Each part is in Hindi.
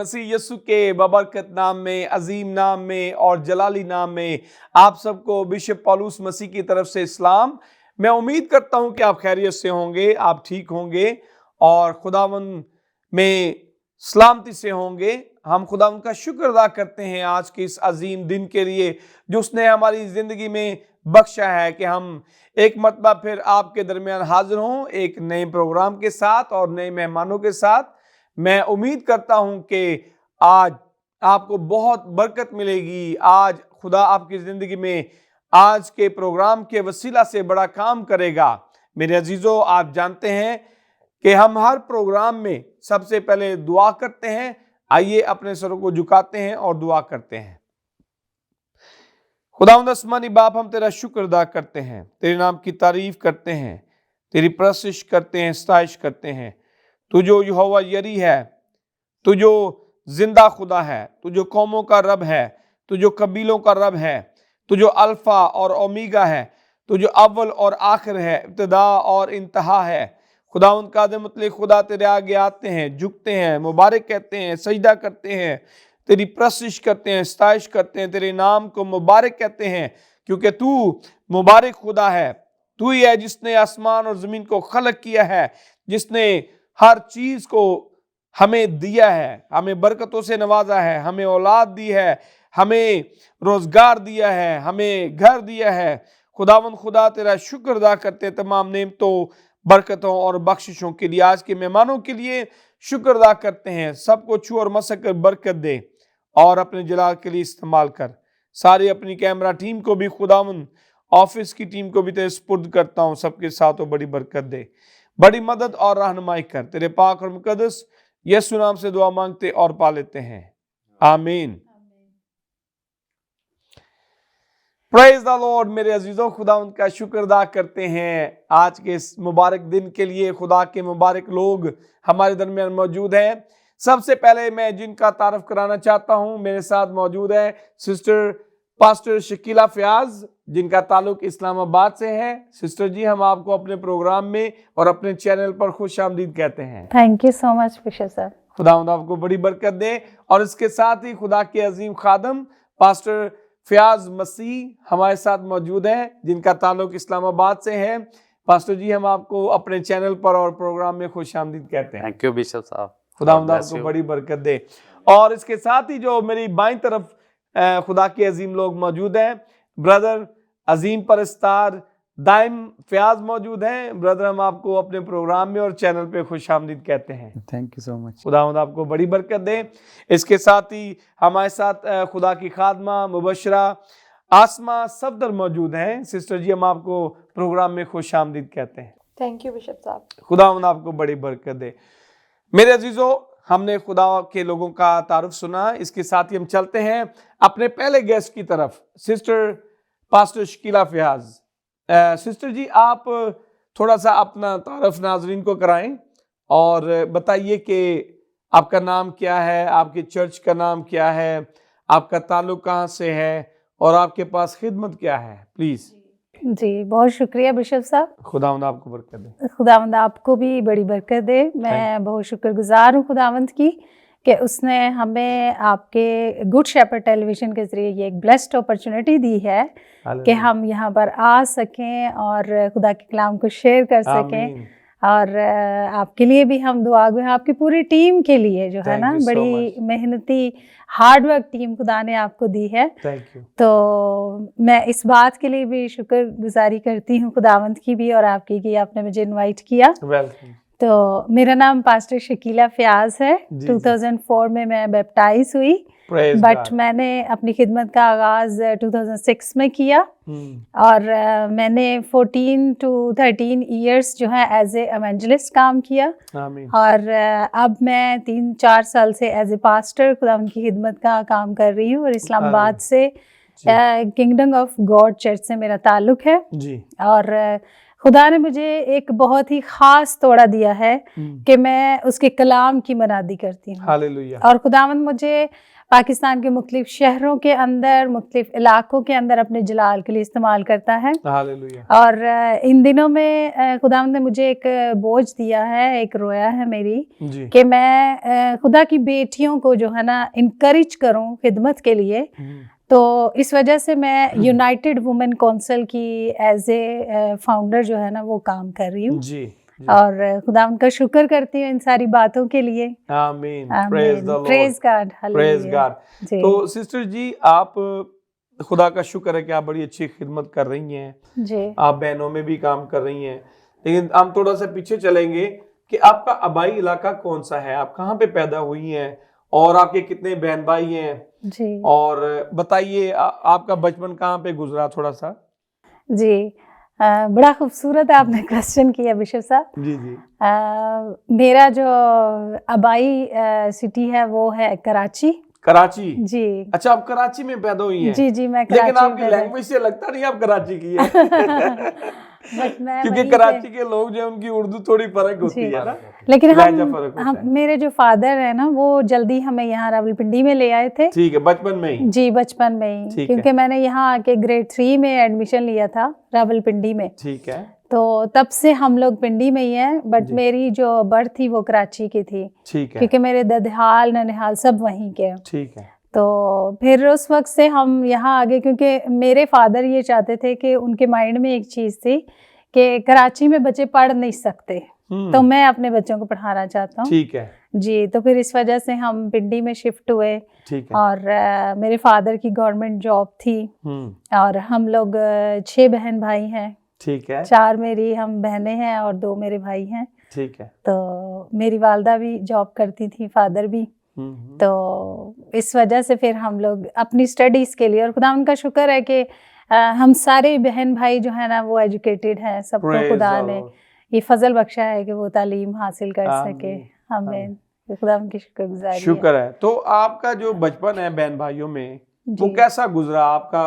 मसीह यीशु के बबरकत नाम में, अजीम नाम में और जलाली नाम में आप सबको बिशप पौलुस मसीह की तरफ से इस्लाम। मैं उम्मीद करता हूं कि आप खैरियत से होंगे, आप ठीक होंगे और खुदावंद में सलामती से होंगे। हम खुदावंद का शुक्र अदा करते हैं आज के इस अजीम दिन के लिए जो उसने हमारी जिंदगी में बख्शा है कि हम एक मरतबा फिर आपके दरमियान हाजिर हों एक नए प्रोग्राम के साथ और नए मेहमानों के साथ। मैं उम्मीद करता हूं कि आज आपको बहुत बरकत मिलेगी। आज खुदा आपकी जिंदगी में आज के प्रोग्राम के वसीला से बड़ा काम करेगा। मेरे अजीजों, आप जानते हैं कि हम हर प्रोग्राम में सबसे पहले दुआ करते हैं। आइए अपने सरों को झुकाते हैं और दुआ करते हैं। खुदावंद आसमानी बाप, हम तेरा शुक्र अदा करते हैं, तेरे नाम की तारीफ करते हैं, तेरी प्रशंसा करते हैं, सताइश करते हैं। तू जो यहोवा यरी है, तू जो जिंदा खुदा है, तू जो कौमों का रब है, तू जो कबीलों का रब है, तू जो अल्फा और ओमेगा है, तू जो अव्वल और आखिर है, इब्तिदा और इंतहा है। खुदावंद कादिर मुतलक खुदा, तेरे आगे आते हैं, झुकते हैं, मुबारक कहते हैं, सजदा करते हैं, तेरी प्रशंसा करते हैं, सताइश करते हैं, तेरे नाम को मुबारक कहते हैं, क्योंकि तू मुबारक खुदा है। तू ही है जिसने आसमान और जमीन को खलक किया है, जिसने हर चीज को हमें दिया है, हमें बरकतों से नवाजा है, हमें औलाद दी है, हमें रोजगार दिया है, हमें घर दिया है। खुदावंद खुदा, तेरा शुक्र अदा करते हैं तमाम नेमतों, बरकतों और बख्शिशों के लिए। आज के मेहमानों के लिए शुक्र अदा करते हैं। सबको छू और मसक कर बरकत दे और अपने जलाल के लिए इस्तेमाल कर। सारी अपनी कैमरा टीम को भी खुदावंद, ऑफिस की टीम को भी तेरे सुपुर्द करता हूँ। सबके साथ वो बड़ी बरकत दे, बड़ी मदद और रहनुमाई कर। तेरे पाक और मुकद्दस यीशु नाम से दुआ मांगते और पा लेते हैं, आमीन। Praise the Lord. मेरे अजीजों, खुदा उनका शुक्र अदा करते हैं आज के इस मुबारक दिन के लिए। खुदा के मुबारक लोग हमारे दरमियान मौजूद हैं। सबसे पहले मैं जिनका तारफ कराना चाहता हूं, मेरे साथ मौजूद है सिस्टर पास्टर शकीला फयाज, जिनका ताल्लुक इस्लामाबाद से है। सिस्टर जी, हम आपको अपने प्रोग्राम में और अपने चैनल पर खुश आमदीद कहते हैं। Thank you so much bishop sir. खुदा आपको बड़ी बरकत दे। और इसके साथ ही खुदा के अजीम खादम पास्टर फयाज मसीह हमारे साथ मौजूद हैं, जिनका ताल्लुक इस्लामाबाद से है। पास्टर जी, हम आपको अपने चैनल पर और प्रोग्राम में खुश आमदीद कहते हैं। थैंक यू बिशप साहब, खुदा आपको बड़ी बरकत दे। और इसके साथ ही जो मेरी बाईं तरफ खुदा के अजीम लोग मौजूद हैं, ब्रदर अजीम परस्तार दाइम फयाज मौजूद हैं। ब्रदर, हम आपको अपने प्रोग्राम में और चैनल पे खुश आमदीद कहते हैं। Thank you so much. खुदा आपको बड़ी बरकत दे। इसके साथ ही हमारे साथ खुदा की खादमा मुबशरा आसमा सफदर मौजूद हैं। सिस्टर जी, हम आपको प्रोग्राम में खुश आमदीद कहते हैं। थैंक यू बिशप साहब। खुदा आपको बड़ी बरकत दे। मेरे अजीजों, हमने खुदा के लोगों का तारुफ सुना। इसके साथ ही हम चलते हैं अपने पहले गेस्ट की तरफ, sister pastor Shakeela Fayaz. Sister ji, आप थोड़ा सा अपना तारुफ नाजरीन को कराएं और बताइए कि आपका नाम क्या है, आपके चर्च का नाम क्या है, आपका ताल्लुक कहाँ से है और आपके पास खिदमत क्या है, प्लीज। जी, बहुत शुक्रिया बिशप साहब। खुदावंद आपको बरकत दे। खुदावंद आपको भी बड़ी बरकत दे। मैं बहुत शुक्रगुजार हूँ खुदावंद की कि उसने हमें आपके गुड शेपर्ड टेलीविज़न के ज़रिए ये एक ब्लेस्ड अपॉर्चुनिटी दी है कि हम यहाँ पर आ सकें और खुदा के कलाम को शेयर कर सकें। और आपके लिए भी हम दुआ गो हैं, आपकी पूरी टीम के लिए जो है ना, बड़ी मेहनती हार्ड वर्क टीम खुदा ने आपको दी है। तो मैं इस बात के लिए भी शुक्रगुजारी करती हूँ खुदावंद की भी और आपकी कि आपने मुझे इनवाइट किया। तो मेरा नाम पास्टर शकीला फयाज है। 2004 में मैं बैप्टाइज हुई, बट मैंने अपनी खिदमत का आगाज़ 2006 में किया और मैंने 14 to 13 इयर्स जो है एज ए एवेंजलिस्ट काम किया। और अब मैं 3-4 साल से एज ए पास्टर खुदा उनकी खिदमत का काम कर रही हूँ और इस्लामाबाद से किंगडम ऑफ गॉड चर्च से मेरा ताल्लुक है। और खुदा ने मुझे एक बहुत ही ख़ास तोड़ा दिया है कि मैं उसके कलाम की मनादी करती हूँ। हालेलुया। और खुदावंद मुझे पाकिस्तान के मुख्तलिफ शहरों के अंदर, मुख्तलिफ इलाकों के अंदर अपने जलाल के लिए इस्तेमाल करता है। हालेलुया। और इन दिनों में खुदावंद ने मुझे एक बोझ दिया है, एक रोया है मेरी, कि मैं खुदा की बेटियों को जो है ना इनकरेज करूँ खिदमत के लिए। तो इस वजह से मैं यूनाइटेड वुमेन काउंसिल की एज ए फाउंडर जो है ना वो काम कर रही हूँ। जी। और खुदा उनका शुक्र करती हूँ इन सारी बातों के लिए। आमीन। Praise the Lord. Praise God. Praise God. तो सिस्टर जी, आप खुदा का शुक्र है कि आप बड़ी अच्छी खिदमत कर रही हैं जी। आप बहनों में भी काम कर रही हैं, लेकिन हम थोड़ा सा पीछे चलेंगे कि आपका आबाई इलाका कौन सा है, आप कहाँ पे पैदा हुई हैं और आपके कितने बहन भाई हैं जी। और बताइए आपका बचपन कहाँ पे गुजरा थोड़ा सा। जी, बड़ा खूबसूरत आपने क्वेश्चन किया बिशप साहब। जी जी। मेरा जो आबाई सिटी है वो है कराची। कराची। जी। अच्छा, आप कराची में पैदा हुई हैं। जी जी, मैं कराची। लेकिन आपकी लैंग्वेज से लगता नहीं आप कराची की है। बट मैं क्योंकि कराची के लोग जो उनकी उर्दू थोड़ी फर्क होती है ना, लेकिन हम मेरे जो फादर है ना वो जल्दी हमें यहाँ रावलपिंडी में ले आए थे। ठीक है, बचपन में ही। जी, बचपन में ही, क्योंकि मैंने यहाँ आके ग्रेड 3 में एडमिशन लिया था रावलपिंडी में। ठीक है। तो तब से हम लोग पिंडी में ही हैं, बट मेरी जो बर्थ थी वो कराची की थी। ठीक है। क्योंकि मेरे ददहाल ननिहाल सब वहीं के। ठीक है। तो फिर उस वक्त से हम यहाँ आ गए, क्योंकि मेरे फादर ये चाहते थे कि उनके माइंड में एक चीज़ थी कि कराची में बच्चे पढ़ नहीं सकते, तो मैं अपने बच्चों को पढ़ाना चाहता हूँ। ठीक है जी। तो फिर इस वजह से हम पिंडी में शिफ्ट हुए। ठीक है। और मेरे फादर की गवर्नमेंट जॉब थी और हम लोग 6 बहन भाई हैं। ठीक है। 4 मेरी हम बहनें हैं और 2 मेरे भाई हैं। ठीक है। तो मेरी वालदा भी जॉब करती थी, फादर भी। तो इस वजह से फिर हम लोग अपनी स्टडीज़ के लिए, और खुदा उनका शुक्र है कि हम सारे बहन भाई जो है ना वो एजुकेटेड हैं। सबको खुदा ने ये फजल बख्शा है कि वो तालीम हासिल कर सके। हमें खुदा उनकी शुक्रगुजारी है। शुक्र है। तो आपका जो बचपन है बहन भाइयों में वो कैसा गुजरा? आपका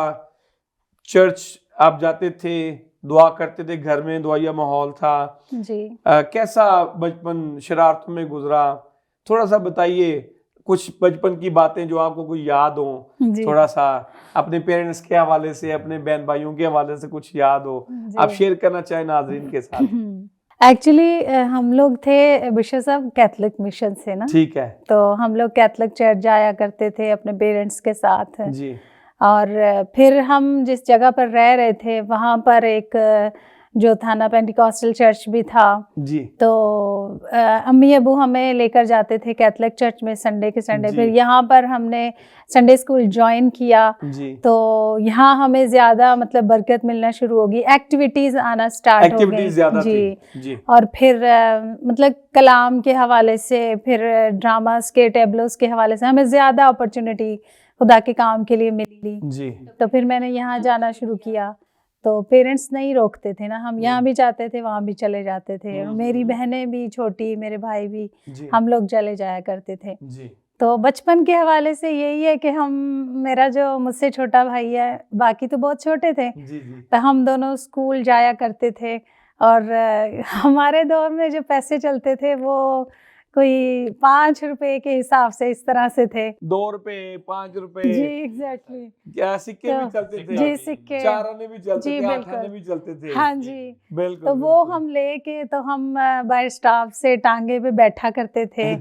चर्च आप जाते थे, दुआ करते थे, घर में दुआया माहौल था जी। कैसा बचपन शरारतों में गुजरा? थोड़ा सा बताइए कुछ बचपन की बातें जो आपको कोई याद हो, थोड़ा सा अपने पेरेंट्स के हवाले से, अपने बहन भाइयों के हवाले से कुछ याद हो, आप शेयर करना चाहें नाज़रीन के साथ। एक्चुअली हम लोग थे बिशप साहब कैथलिक मिशन से ना। ठीक है। तो हम लोग कैथलिक चर्च जाया करते थे अपने पेरेंट्स के साथ जी। और फिर हम जिस जगह पर रह रहे थे वहाँ पर एक जो था ना पेंटिकॉस्टल चर्च भी था। जी। तो अम्मी अबू हमें लेकर जाते थे कैथलिक चर्च में संडे के संडे। फिर यहाँ पर हमने संडे स्कूल ज्वाइन किया। जी। तो यहाँ हमें ज़्यादा मतलब बरकत मिलना शुरू होगी, एक्टिविटीज़ आना स्टार्ट हो गई। जी। जी। और फिर मतलब कलाम के हवाले से, फिर ड्रामास के, टेबलोस के हवाले से हमें ज़्यादा अपॉर्चुनिटी खुदा के काम के लिए मिली। जी। तो फिर मैंने यहाँ जाना शुरू किया। तो पेरेंट्स नहीं रोकते थे ना, हम यहाँ भी जाते थे वहाँ भी चले जाते थे। मेरी बहनें भी छोटी, मेरे भाई भी, हम लोग चले जाया करते थे। जी। तो बचपन के हवाले से यही है कि मेरा जो मुझसे छोटा भाई है, बाकी तो बहुत छोटे थे। जी। तो हम दोनों स्कूल जाया करते थे। और हमारे दौर में जो पैसे चलते थे वो कोई 5 रुपए के हिसाब से इस तरह से थे। 2 रुपए, 5 रुपए। जी, एग्जैक्टली। क्या सिक्के भी चलते थे? जी, सिक्के। 4 आने भी चलते थे, 8 आने भी चलते थे। हाँ जी, बिल्कुल। तो वो हम लेके, तो हम बाय स्टाफ से टांगे पे बैठा करते थे।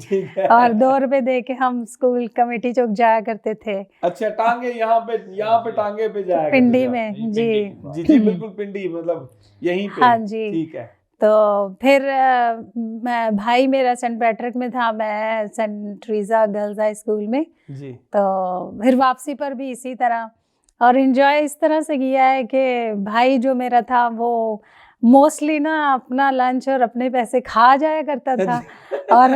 और 2 रुपए दे के हम स्कूल कमेटी चौक जाया करते थे। अच्छा, टांगे यहाँ पे टांगे पे जाया पिंडी में। जी जी जी, बिल्कुल पिंडी मतलब यहीं पे। हाँ जी। ठीक है। तो फिर भाई मेरा सेंट पैट्रिक में था, मैं Saint Teresa girls high school में। जी। तो फिर वापसी पर भी इसी तरह, और एंजॉय इस तरह से किया है कि भाई जो मेरा था वो मोस्टली ना अपना लंच और अपने पैसे खा जाया करता था। और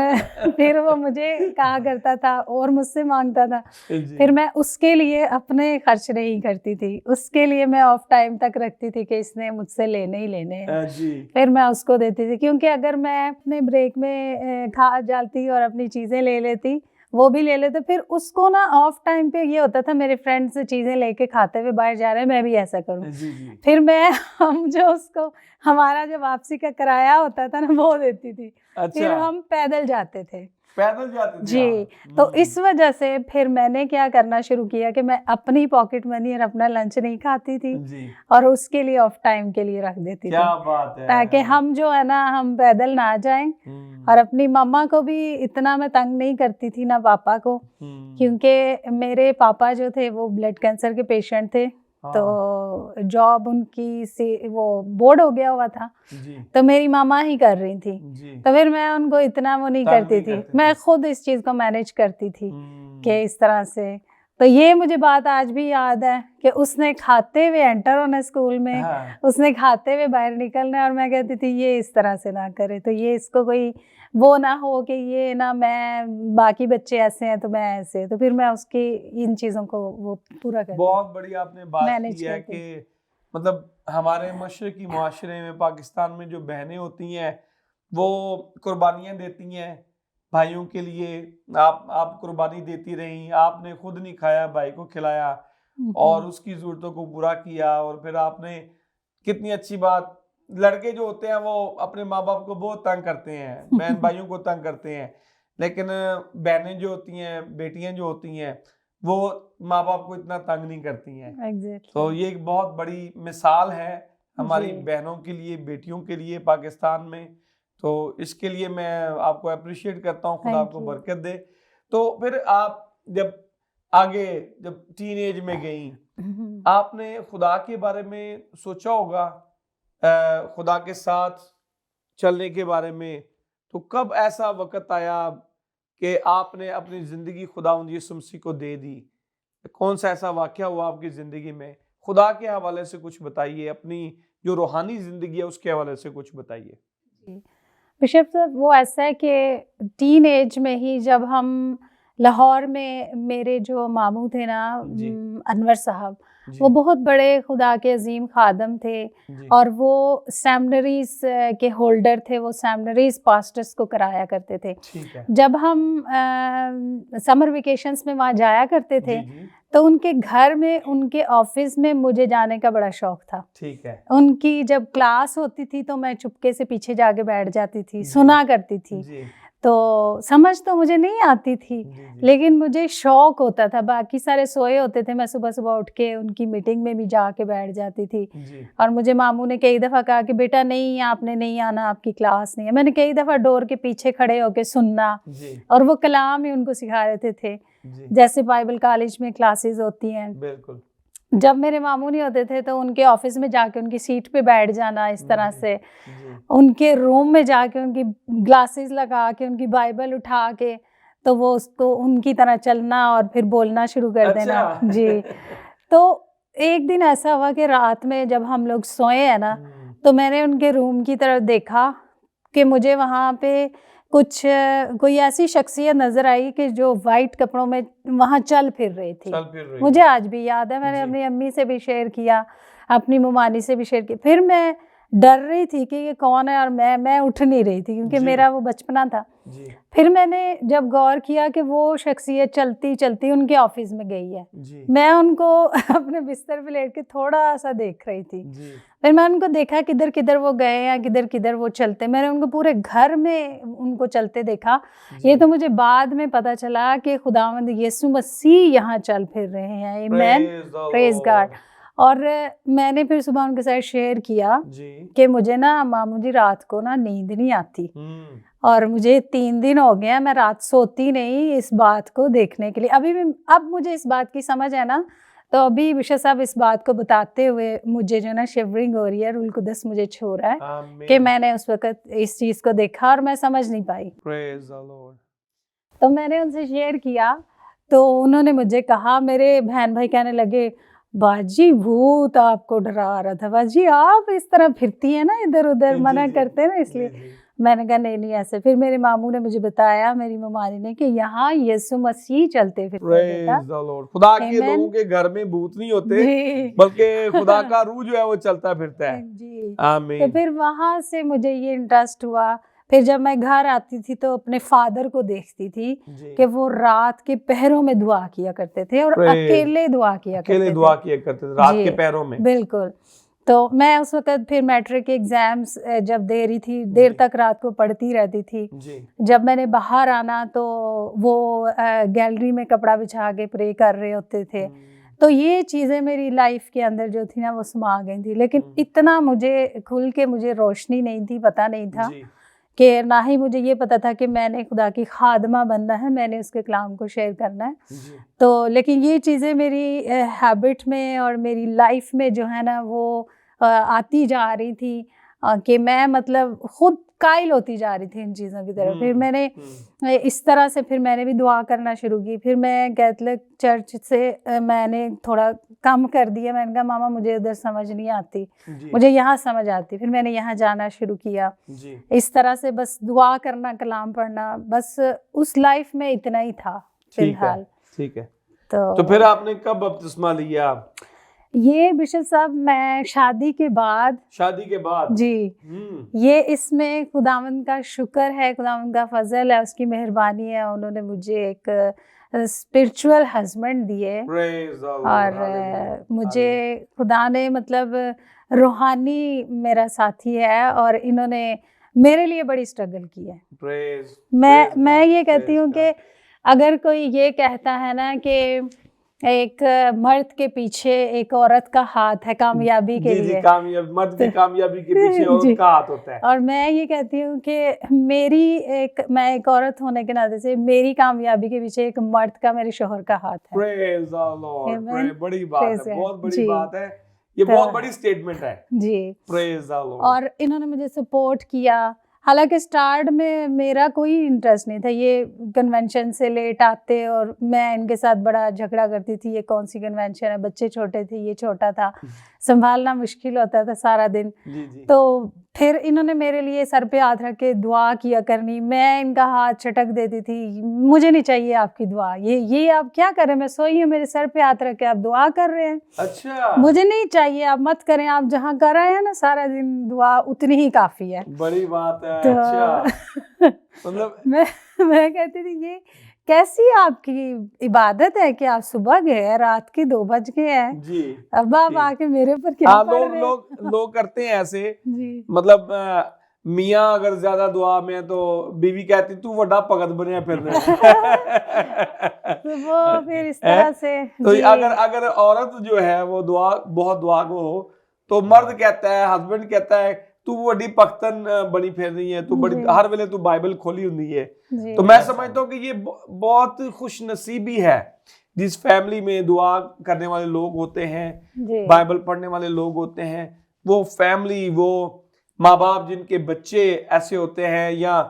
फिर वो मुझे कहा करता था और मुझसे मांगता था। फिर मैं उसके लिए अपने खर्च नहीं करती थी, उसके लिए मैं ऑफ टाइम तक रखती थी कि इसने मुझसे लेने ही लेने हैं। फिर मैं उसको देती थी, क्योंकि अगर मैं अपने ब्रेक में खा जाती और अपनी चीज़ें ले लेती, वो भी ले लेते। फिर उसको ना ऑफ टाइम पे ये होता था मेरे फ्रेंड्स चीजें लेके खाते हुए बाहर जा रहे हैं, मैं भी ऐसा करूं। जी जी। फिर मैं हम जो उसको हमारा जो वापसी का किराया होता था ना वो देती थी। फिर अच्छा, हम पैदल जाते थे। पैदल जाते थे जी, आप? तो इस वजह से फिर मैंने क्या करना शुरू किया कि मैं अपनी पॉकेट मनी और अपना लंच नहीं खाती थी जी, और उसके लिए ऑफ टाइम के लिए रख देती थी, क्या बात है। ताकि हम जो है ना हम पैदल ना जाएं। और अपनी मम्मा को भी इतना मैं तंग नहीं करती थी, ना पापा को, क्योंकि मेरे पापा जो थे वो ब्लड कैंसर के पेशेंट थे। तो जॉब उनकी से वो बोर्ड हो गया हुआ था, जी तो मेरी मामा ही कर रही थी। जी। तो फिर मैं उनको इतना वो नहीं तंग करती नहीं थी, करती मैं थी। खुद इस चीज़ को मैनेज करती थी कि इस तरह से। तो ये मुझे बात आज भी याद है कि उसने खाते हुए एंटर होना स्कूल में, हाँ, उसने खाते हुए बाहर निकलना, और मैं कहती थी ये इस तरह से ना करे, तो ये इसको कोई वो ना हो कि ये ना मैं बाकी बच्चे ऐसे हैं तो मैं ऐसे, तो फिर मैं उसकी इन चीज़ों को वो पूरा करती बहुत बड़ी आपने बात मैनेज की है करती। कि मतलब हमारे मशरकी माशरे में, पाकिस्तान में जो बहनें होती हैं वो कुर्बानियाँ देती हैं भाइयों के लिए। आप कुर्बानी देती रहीं, आपने खुद नहीं खाया, भाई को खिलाया और उसकी ज़रूरतों को पूरा किया। और फिर आपने, कितनी अच्छी बात, लड़के जो होते हैं वो अपने माँ बाप को बहुत तंग करते हैं, बहन भाइयों को तंग करते हैं, लेकिन बहनें जो होती हैं, बेटियां जो होती हैं, वो माँ बाप को इतना तंग नहीं करती हैं। Exactly. तो ये एक बहुत बड़ी मिसाल है हमारी जी। बहनों के लिए, बेटियों के लिए पाकिस्तान में। तो इसके लिए मैं आपको अप्रिशिएट करता हूँ, खुदा Thank आपको you. बरकत दे। तो फिर आप जब आगे, जब टीन एज में गई, आपने खुदा के बारे में सोचा होगा, खुदा के साथ चलने के बारे में। तो कब ऐसा वक्त आया कि आपने अपनी जिंदगी खुदावंद यीशु मसीह को दे दी? कौन सा ऐसा वाकया हुआ आपकी जिंदगी में? खुदा के हवाले से कुछ बताइए, अपनी जो रूहानी जिंदगी है उसके हवाले से कुछ बताइए। बिशप साहब, वो ऐसा है कि टीन एज में ही जब हम लाहौर में, मेरे जो मामू थे ना जी अनवर साहब, जी वो बहुत बड़े खुदा के अजीम खादम थे जी। और वो सेमिनरीज के होल्डर थे, वो सेमिनरीज पास्टर्स को कराया करते थे। ठीक है। जब हम समर वेकेशंस में वहाँ जाया करते जी थे जी। तो उनके घर में, उनके ऑफिस में मुझे जाने का बड़ा शौक था। ठीक है। उनकी जब क्लास होती थी तो मैं चुपके से पीछे जाके बैठ जाती थी, जी सुना करती थी। जी तो समझ तो मुझे नहीं आती थी, जी जी। लेकिन मुझे शौक होता था। बाकी सारे सोए होते थे, मैं सुबह सुबह उठ के उनकी मीटिंग में भी जाके बैठ जाती थी। जी और मुझे मामू ने कई दफ़ा कहा कि बेटा नहीं, आपने नहीं आना, आपकी क्लास नहीं है। मैंने कई दफ़ा डोर के पीछे खड़े होके सुनना, जी और वो कलाम ही उनको सिखा रहे थे जी। जैसे बाइबल कॉलेज में क्लासेस होती हैं। बिल्कुल। जब मेरे मामू नहीं होते थे तो उनके ऑफिस में जाके उनकी सीट पे बैठ जाना, इस तरह जी से जी उनके रूम में जाके उनकी ग्लासेस लगा के, उनकी बाइबल उठा के, तो वो उसको उनकी तरह चलना और फिर बोलना शुरू कर देना। अच्छा। जी। तो एक दिन ऐसा हुआ कि रात में जब हम लोग सोए हैं ना, तो मैंने उनके रूम की तरफ देखा कि मुझे वहाँ पे कुछ कोई ऐसी शख्सियत नज़र आई कि जो वाइट कपड़ों में वहाँ चल फिर रही थी। चल फिर रही मुझे है। आज भी याद है, मैंने जी अपनी अम्मी से भी शेयर किया, अपनी ममानी से भी शेयर किया। फिर मैं डर रही थी कि ये कौन है, और मैं उठ नहीं रही थी क्योंकि जी मेरा वो बचपना था। जी फिर मैंने जब गौर किया कि वो शख्सियत चलती चलती उनके ऑफिस में गई है, जी मैं उनको अपने बिस्तर पे लेट के थोड़ा सा देख रही थी। जी। फिर मैं उनको देखा किधर किधर वो गए या किधर किधर वो चलते, मैंने उनको पूरे घर में उनको चलते देखा। ये तो मुझे बाद में पता चला कि खुदावंद यीशु मसीह यहाँ चल फिर रहे हैं। आमेन, प्रेज गॉड। और मैंने फिर सुबह उनके साथ शेयर किया जी। कि मुझे ना मामू जी रात को ना नींद नहीं आती, और मुझे 3 दिन हो गए हैं मैं रात सोती नहीं इस बात को देखने के लिए। अभी भी अब मुझे इस बात की समझ है ना, तो अभी बिशप साहब इस बात को बताते हुए मुझे जो ना शिवरिंग हो रही है, रूल कुदस मुझे छू रहा है कि मैंने उस वक्त इस चीज़ को देखा और मैं समझ नहीं पाई। Praise the Lord. तो मैंने उनसे शेयर किया, तो उन्होंने मुझे कहा, मेरे बहन भाई कहने लगे, बाजी भूत आपको डरा रहा था, बाजी आप इस तरह फिरती हैं ना इधर उधर, मना करते हैं ना इसलिए। मैंने कहा नहीं नहीं ऐसे। फिर मेरे मामू ने मुझे बताया, मेरी ममानी ने, कि यहाँ यीशु मसीह चलते फिरते हैं बेटा। Praise the Lord. खुदा के लोगों के घर में भूत नहीं होते, जी। बल्कि खुदा का रूह जो है वो चलता फिरता है। जी। तो आमीन। फिर वहाँ से मुझे ये इंटरेस्ट हुआ। फिर जब मैं घर आती थी तो अपने फादर को देखती थी जी। कि वो रात के पहरों में दुआ किया करते थे और Praise. अकेले दुआ किया करते अकेले थे। दुआ किया करते थे रात जी, के पैरों में। बिल्कुल। तो मैं उस वक़्त फिर मैट्रिक के एग्ज़ाम्स जब दे रही थी, देर जी। तक रात को पढ़ती रहती थी। जी। जब मैंने बाहर आना तो वो गैलरी में कपड़ा बिछा के प्रे कर रहे होते थे। तो ये चीज़ें मेरी लाइफ के अंदर जो थी ना वो समा गई थी, लेकिन इतना मुझे खुल के मुझे रोशनी नहीं थी, पता नहीं था जी। कि ना ही मुझे ये पता था कि मैंने खुदा की खादमा बनना है, मैंने उसके कलाम को शेयर करना है। जी। तो लेकिन ये चीज़ें मेरी हैबिट में और मेरी लाइफ में जो है ना वो आती जा रही थी कि मैं मतलब खुद कायल होती जा रही थी इन चीज़ों की तरफ। फिर मैंने इस तरह से फिर मैंने भी दुआ करना शुरू की। फिर मैं कैथलिक चर्च से मैंने थोड़ा कम कर दिया। मैंने कहा मामा मुझे उधर समझ नहीं आती, मुझे यहाँ समझ आती। फिर मैंने यहाँ जाना शुरू किया। जी। इस तरह से बस दुआ करना, कलाम पढ़ना, बस उस लाइफ में इतना ही था फिलहाल। ठीक है। तो फिर आपने कब बपतिस्मा लिया? ये बिशप साहब मैं शादी के बाद जी, ये इसमें खुदावंद का शुक्र है, खुदावंद का फजल है, उसकी मेहरबानी है। उन्होंने मुझे एक स्पिरिचुअल हस्बैंड दिए और मुझे खुदा ने मतलब रूहानी मेरा साथी है और इन्होंने मेरे लिए बड़ी स्ट्रगल की है। मैं ये कहती हूँ कि अगर कोई ये कहता है ना कि एक मर्द के पीछे एक औरत का हाथ है कामयाबी के लिए, मर्द की कामयाबी के पीछे औरत का हाथ होता है। और मैं ये कहती हूँ कि मैं एक औरत होने के नाते से मेरी कामयाबी के पीछे एक मर्द का, मेरे शोहर का हाथ है। Praise the Lord. बड़ी बात है, बहुत बड़ी जी। बात है, ये बहुत बड़ी स्टेटमेंट है जी। Praise the Lord. और इन्होंने मुझे सपोर्ट किया। हालांकि स्टार्ट में मेरा कोई इंटरेस्ट नहीं था, ये कन्वेंशन से लेट आते और मैं इनके साथ बड़ा झगड़ा करती थी, ये कौन सी कन्वेंशन है, बच्चे छोटे थे, ये छोटा था, संभालना मुश्किल होता था सारा दिन। जी। तो फिर इन्होंने मेरे लिए सर पे हाथ रख के दुआ किया करनी, मैं इनका हाथ छटक देती थी, मुझे नहीं चाहिए आपकी दुआ, ये आप क्या कर रहे हैं, मैं सोई हूँ, मेरे सर पे हाथ रख के आप दुआ कर रहे हैं। अच्छा। मुझे नहीं चाहिए, आप मत करें, आप जहाँ कर रहे हैं ना सारा दिन दुआ उतनी ही काफी है। बड़ी बात है। तो अच्छा। मतलब मैं कहती थी ये कैसी आपकी इबादत है कि आप सुबह गए, रात के 2 बज गए हैं जी, अब आप आके मेरे ऊपर क्या पढ़ रहे हैं? लोग करते हैं ऐसे जी। मतलब मियाँ अगर ज्यादा दुआ में है तो बीवी कहती तू वड्डा भगत बनया फिर रहे तो वो फिर इस तरह से तो जी। अगर औरत जो है वो बहुत दुआ को हो तो मर्द कहता है, हस्बैंड कहता है तू बड़ी पख्तन बनी फिर रही है, तू बड़ी हर वेले तू बाइबल खोली हुंदी है। तो मैं समझता हूँ कि ये बहुत खुश नसीबी है जिस फैमिली में दुआ करने वाले लोग होते हैं, बाइबल पढ़ने वाले लोग होते हैं, वो फैमिली, वो माँ बाप जिनके बच्चे ऐसे होते हैं या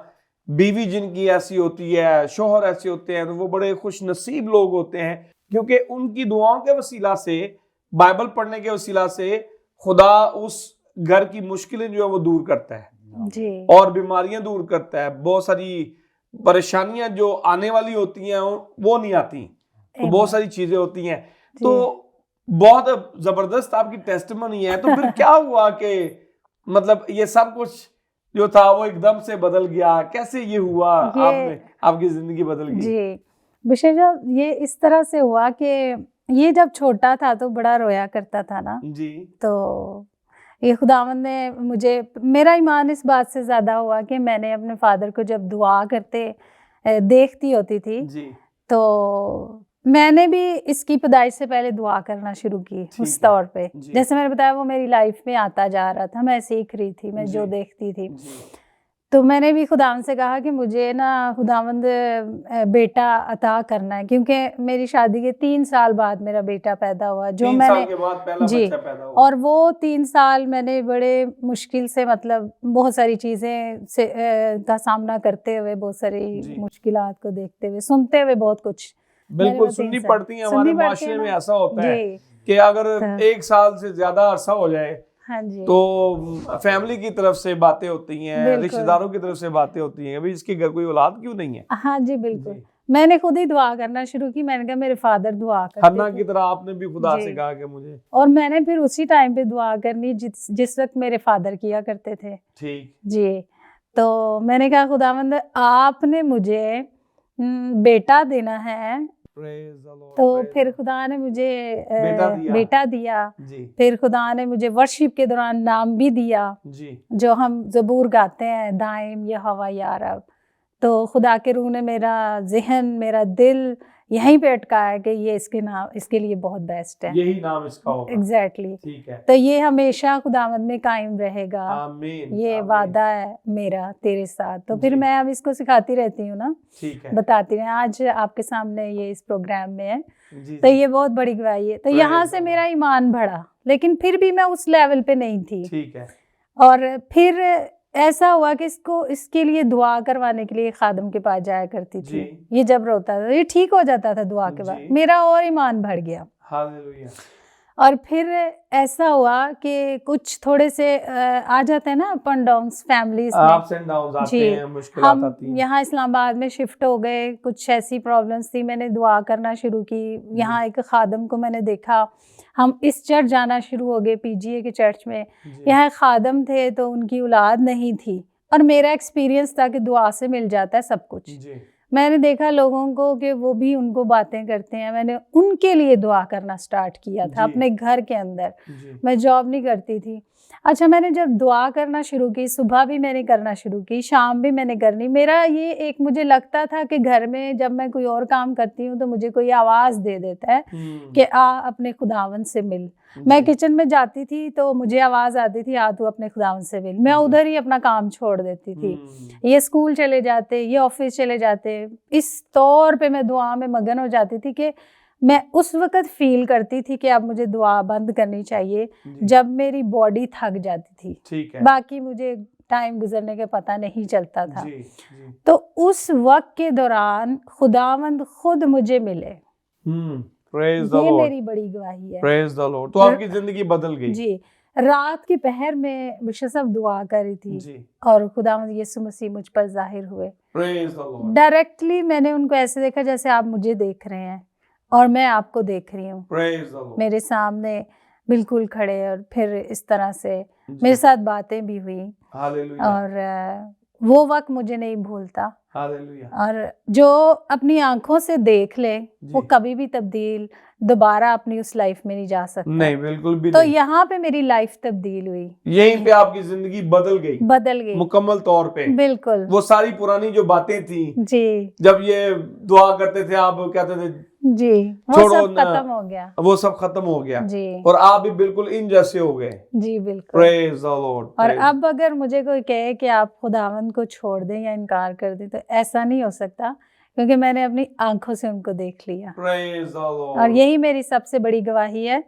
बीवी जिनकी ऐसी होती है, शोहर ऐसे होते हैं, तो वो बड़े खुश नसीब लोग होते हैं क्योंकि उनकी दुआओं के वसीला से, बाइबल पढ़ने के वसीला से खुदा उस घर की मुश्किलें जो है वो दूर करता है जी। और बीमारियां दूर करता है। बहुत सारी परेशानियां जो आने वाली होती हैं वो नहीं आती, तो बहुत सारी चीजें होती हैं। तो बहुत जबरदस्त आपकी टेस्टिमनी है। तो फिर क्या हुआ कि मतलब ये सब कुछ जो था वो एकदम से बदल गया, कैसे ये हुआ, आपकी जिंदगी बदल गई? जी बिशप, ये इस तरह से हुआ कि ये जब छोटा था तो बड़ा रोया करता था ना जी। तो ये खुदावंद ने मुझे, मेरा ईमान इस बात से ज़्यादा हुआ कि मैंने अपने फादर को जब दुआ करते देखती होती थी जी। तो मैंने भी इसकी पैदाइश से पहले दुआ करना शुरू की उस तौर पे। जैसे मैंने बताया वो मेरी लाइफ में आता जा रहा था, मैं सीख रही थी, मैं जो देखती थी। तो मैंने भी खुदावंद से कहा कि मुझे ना खुदावंद बेटा अता करना है, क्योंकि मेरी शादी के 3 साल बाद मेरा बेटा पैदा हुआ, जो 3 मैंने साल के बाद पहला बच्चा पैदा हुआ। और वो 3 साल मैंने बड़े मुश्किल से मतलब बहुत सारी चीज़ें से का सामना करते हुए, बहुत सारी मुश्किलात को देखते हुए, सुनते हुए बहुत कुछ बिल्कुल सुननी पड़ती है। हमारे माशरे में ऐसा होता है कि अगर 1 साल से ज्यादा अरसा हो जाए हाँ जी, तो फैमिली की तरफ से बातें होती हैं, रिश्तेदारों की तरफ से बातें होती हैं, अभी इसके घर कोई औलाद क्यों नहीं है। हाँ जी बिल्कुल। मैंने खुद ही दुआ करना शुरू की। मैंने कहा मेरे फादर दुआ करते हन्ना की तरह आपने भी खुदा से कहा कि मुझे, और मैंने फिर उसी टाइम पे दुआ करनी जिस वक्त मेरे फादर किया करते थे। ठीक जी। तो मैंने कहा खुदावंद आपने मुझे बेटा देना है। Praise the Lord, तो praise फिर the Lord. खुदा ने मुझे बेटा दिया। दिया। जी फिर खुदा ने मुझे वर्शिप के दौरान नाम भी दिया, जी जो हम ज़बूर गाते हैं, दाइम यहोवा या रब। तो खुदा के रूह ने मेरा ज़हन, मेरा दिल यहीं पे अटकाया कि ये इसके लिए बहुत बेस्ट है। यही नाम इसका होगा। एग्जैक्टली ठीक है। तो ये हमेशा खुदावंद में कायम रहेगा। आमीन ये आमीन। वादा है मेरा तेरे साथ। तो फिर जी। मैं अब इसको सिखाती रहती हूँ ना, ठीक है। बताती रही। आज आपके सामने ये इस प्रोग्राम में है, जी तो जी। ये बहुत बड़ी गवाही है। तो Praise यहाँ the से Lord. मेरा ईमान बढ़ा, लेकिन फिर भी मैं उस लेवल पे नहीं थी। ठीक है। और फिर ऐसा हुआ कि इसके लिए दुआ करवाने के लिए खादम के पास जाया करती जी। थी। ये जब रोता था ये ठीक हो जाता था दुआ के बाद, जी। मेरा और ईमान बढ़ गया। हालेलुया। और फिर ऐसा हुआ कि कुछ थोड़े से आ जाते हैं ना अप एंड डाउन्स फैमिलीज में। अप्स एंड डाउन्स आते जी, हैं, मुश्किलात हम आती हैं। यहाँ इस्लामाबाद में शिफ्ट हो गए, कुछ ऐसी प्रॉब्लम्स थी, मैंने दुआ करना शुरू की। यहाँ एक खादम को मैंने देखा, हम इस चर्च जाना शुरू हो गए, पीजीए के चर्च में। जी यहाँ एक खादम थे तो उनकी औलाद नहीं थी, और मेरा एक्सपीरियंस था कि दुआ से मिल जाता है सब कुछ। जी मैंने देखा लोगों को कि वो भी उनको बातें करते हैं, मैंने उनके लिए दुआ करना स्टार्ट किया था जी। अपने घर के अंदर। जी मैं जॉब नहीं करती थी। अच्छा, मैंने जब दुआ करना शुरू की, सुबह भी मैंने करना शुरू की, शाम भी मैंने करनी। मेरा ये एक मुझे लगता था कि घर में जब मैं कोई और काम करती हूँ तो मुझे कोई आवाज़ दे देता है कि आ अपने खुदावन से मिल। मैं किचन में जाती थी तो मुझे आवाज़ आती थी आ तू अपने खुदावन से मिल। मैं जी। उधर ही अपना काम छोड़ देती थी। ये स्कूल चले जाते, ये ऑफिस चले जाते, इस तौर पे मैं दुआ में मगन हो जाती थी कि मैं उस वक़्त फ़ील करती थी कि अब मुझे दुआ बंद करनी चाहिए जब मेरी बॉडी थक जाती थी। ठीक है। बाकी मुझे टाइम गुजरने का पता नहीं चलता था। जी जी। तो उस वक्त के दौरान खुदावंद खुद मुझे मिले। प्रेज द ये लॉर्ड, मेरी बड़ी गवाही है। Praise the Lord. तो आपकी जिंदगी बदल गई। जी, रात की पहर में बिशप दुआ कर रही थी जी। और खुदावंद यीशु मसीह मुझ पर जाहिर हुए। प्रेज द लॉर्ड, डायरेक्टली मैंने उनको ऐसे देखा जैसे आप मुझे देख रहे हैं और मैं आपको देख रही हूँ, प्रेज द लॉर्ड। मेरे सामने बिल्कुल खड़े। और फिर इस तरह से जी। मेरे साथ बातें भी हुई। हालेलुया, और वो वक्त मुझे नहीं भूलता। हालेलुया। और जो अपनी आंखों से देख ले वो जी। कभी भी तब्दील दोबारा अपनी उस लाइफ में नहीं जा सकता। नहीं, बिल्कुल भी तो नहीं। यहाँ पे मेरी लाइफ तब्दील हुई, यहीं पे आपकी जिंदगी बदल गई, बदल गई मुकम्मल तौर पे। बिल्कुल। वो सारी पुरानी जो बातें थी, जी जब ये दुआ करते थे, आप कहते थे जी, वो छोड़ो सब ना, खत्म हो गया। वो सब खत्म हो गया जी और आप भी बिल्कुल इन जैसे हो गए। जी बिल्कुल। Praise the Lord. और अब अगर मुझे कोई कहे कि आप खुदावंद को छोड़ दें या इनकार कर दें तो ऐसा नहीं हो सकता, क्योंकि मैंने अपनी आंखों से उनको देख लिया। Praise the Lord. और यही मेरी सबसे बड़ी गवाही है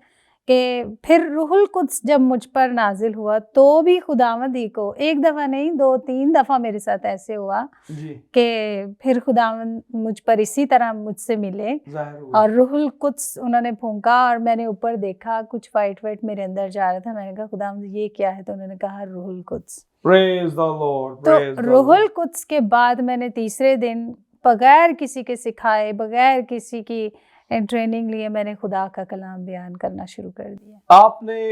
कि फिर रूहुल कुद्स जब मुझ पर नाजिल हुआ तो भी खुदावंद ही को, एक दफ़ा नहीं 2-3 दफ़ा मेरे साथ ऐसे हुआ जी, कि फिर खुदावंद मुझ पर इसी तरह मुझसे मिले जाहिर हुआ। और रूहुल कुद्स उन्होंने फूंका और मैंने ऊपर देखा कुछ वाइट वाइट मेरे अंदर जा रहा था। मैंने कहा खुदावंद ये क्या है? तो उन्होंने कहा रूहुल कुद्स। प्रेज द लॉर्ड, तो प्रेज द रूहुल लॉर्ड। कुद्स के बाद मैंने तीसरे दिन बगैर किसी के सिखाए, बगैर किसी की ट्रेनिंग लिए, मैंने खुदा का कलाम बयान करना शुरू कर दिया। आपने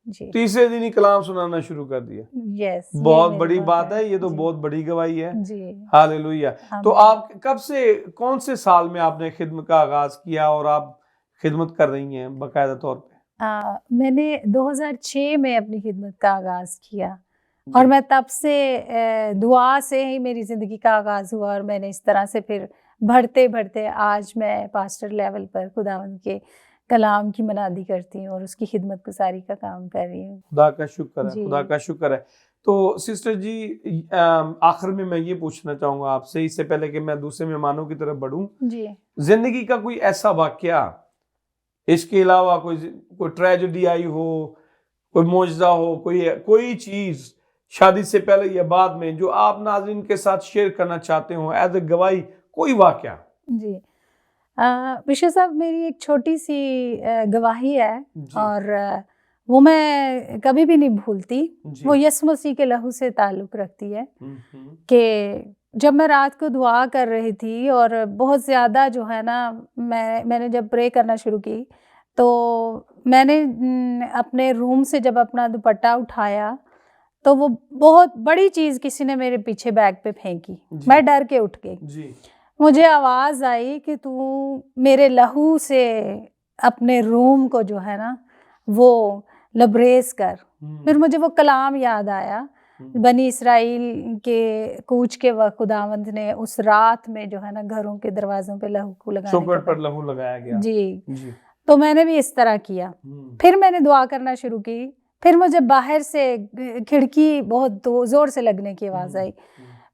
जी तीसरे दिन ही कलाम सुनाना शुरू कर दिया। यस, बहुत बड़ी बात है, ये तो जी, बहुत बड़ी गवाही है। जी। हालेलुया। तो आमीन। आप कब से, कौन से साल में आपने खिदमत का आगाज किया और आप खिदमत कर रही हैं बाकायदा तौर पे? मैंने 2006 में अपनी खिदमत का आगाज़ किया और मैं तब से दुआ से ही मेरी ज़िंदगी का आगाज़ हुआ और मैंने इस तरह से फिर बढ़ते बढ़ते आज मैं पास्टर लेवल पर खुदावंद के कलाम की मनादी करती हूँ और उसकी खिदमत गुजारी का काम कर रही हूँ। खुदा का शुक्र है, जी। खुदा का शुक्र है। तो सिस्टर जी, आखिर में मैं ये पूछना चाहूँगा आपसे, इससे पहले कि मैं दूसरे मेहमानों की तरफ बढ़ूँ, जी जिंदगी का कोई ऐसा वाकया, इसके अलावा कोई ट्रेजेडी आई हो, कोई मौजज़ा हो, कोई चीज़ शादी से पहले या बाद में जो आप नाज़रीन के साथ शेयर करना चाहते हो एज ए गवाही, कोई वाकया? जी बिशप साहब, मेरी एक छोटी सी गवाही है जी। और वो मैं कभी भी नहीं भूलती। जी। वो यीशु मसीह के लहू से ताल्लुक़ रखती है हम्म। कि जब मैं रात को दुआ कर रही थी और बहुत ज़्यादा जो है ना, मैंने जब प्रे करना शुरू की तो मैंने अपने रूम से जब अपना दुपट्टा उठाया तो वो बहुत बड़ी चीज़ किसी ने मेरे पीछे बैग पे फेंकी, मैं डर के उठ गई। जी मुझे आवाज़ आई कि तू मेरे लहू से अपने रूम को जो है ना वो लबरेज कर। फिर मुझे वो कलाम याद आया, बनी इसराइल के कूच के वक्त खुदावंद ने उस रात में जो है ना घरों के दरवाजों पे लहू को लगाने चौखट के पर बाद लहू लगाया गया। जी, जी तो मैंने भी इस तरह किया। फिर मैंने दुआ करना शुरू की। फिर मुझे बाहर से खिड़की बहुत जोर से लगने की आवाज़ आई।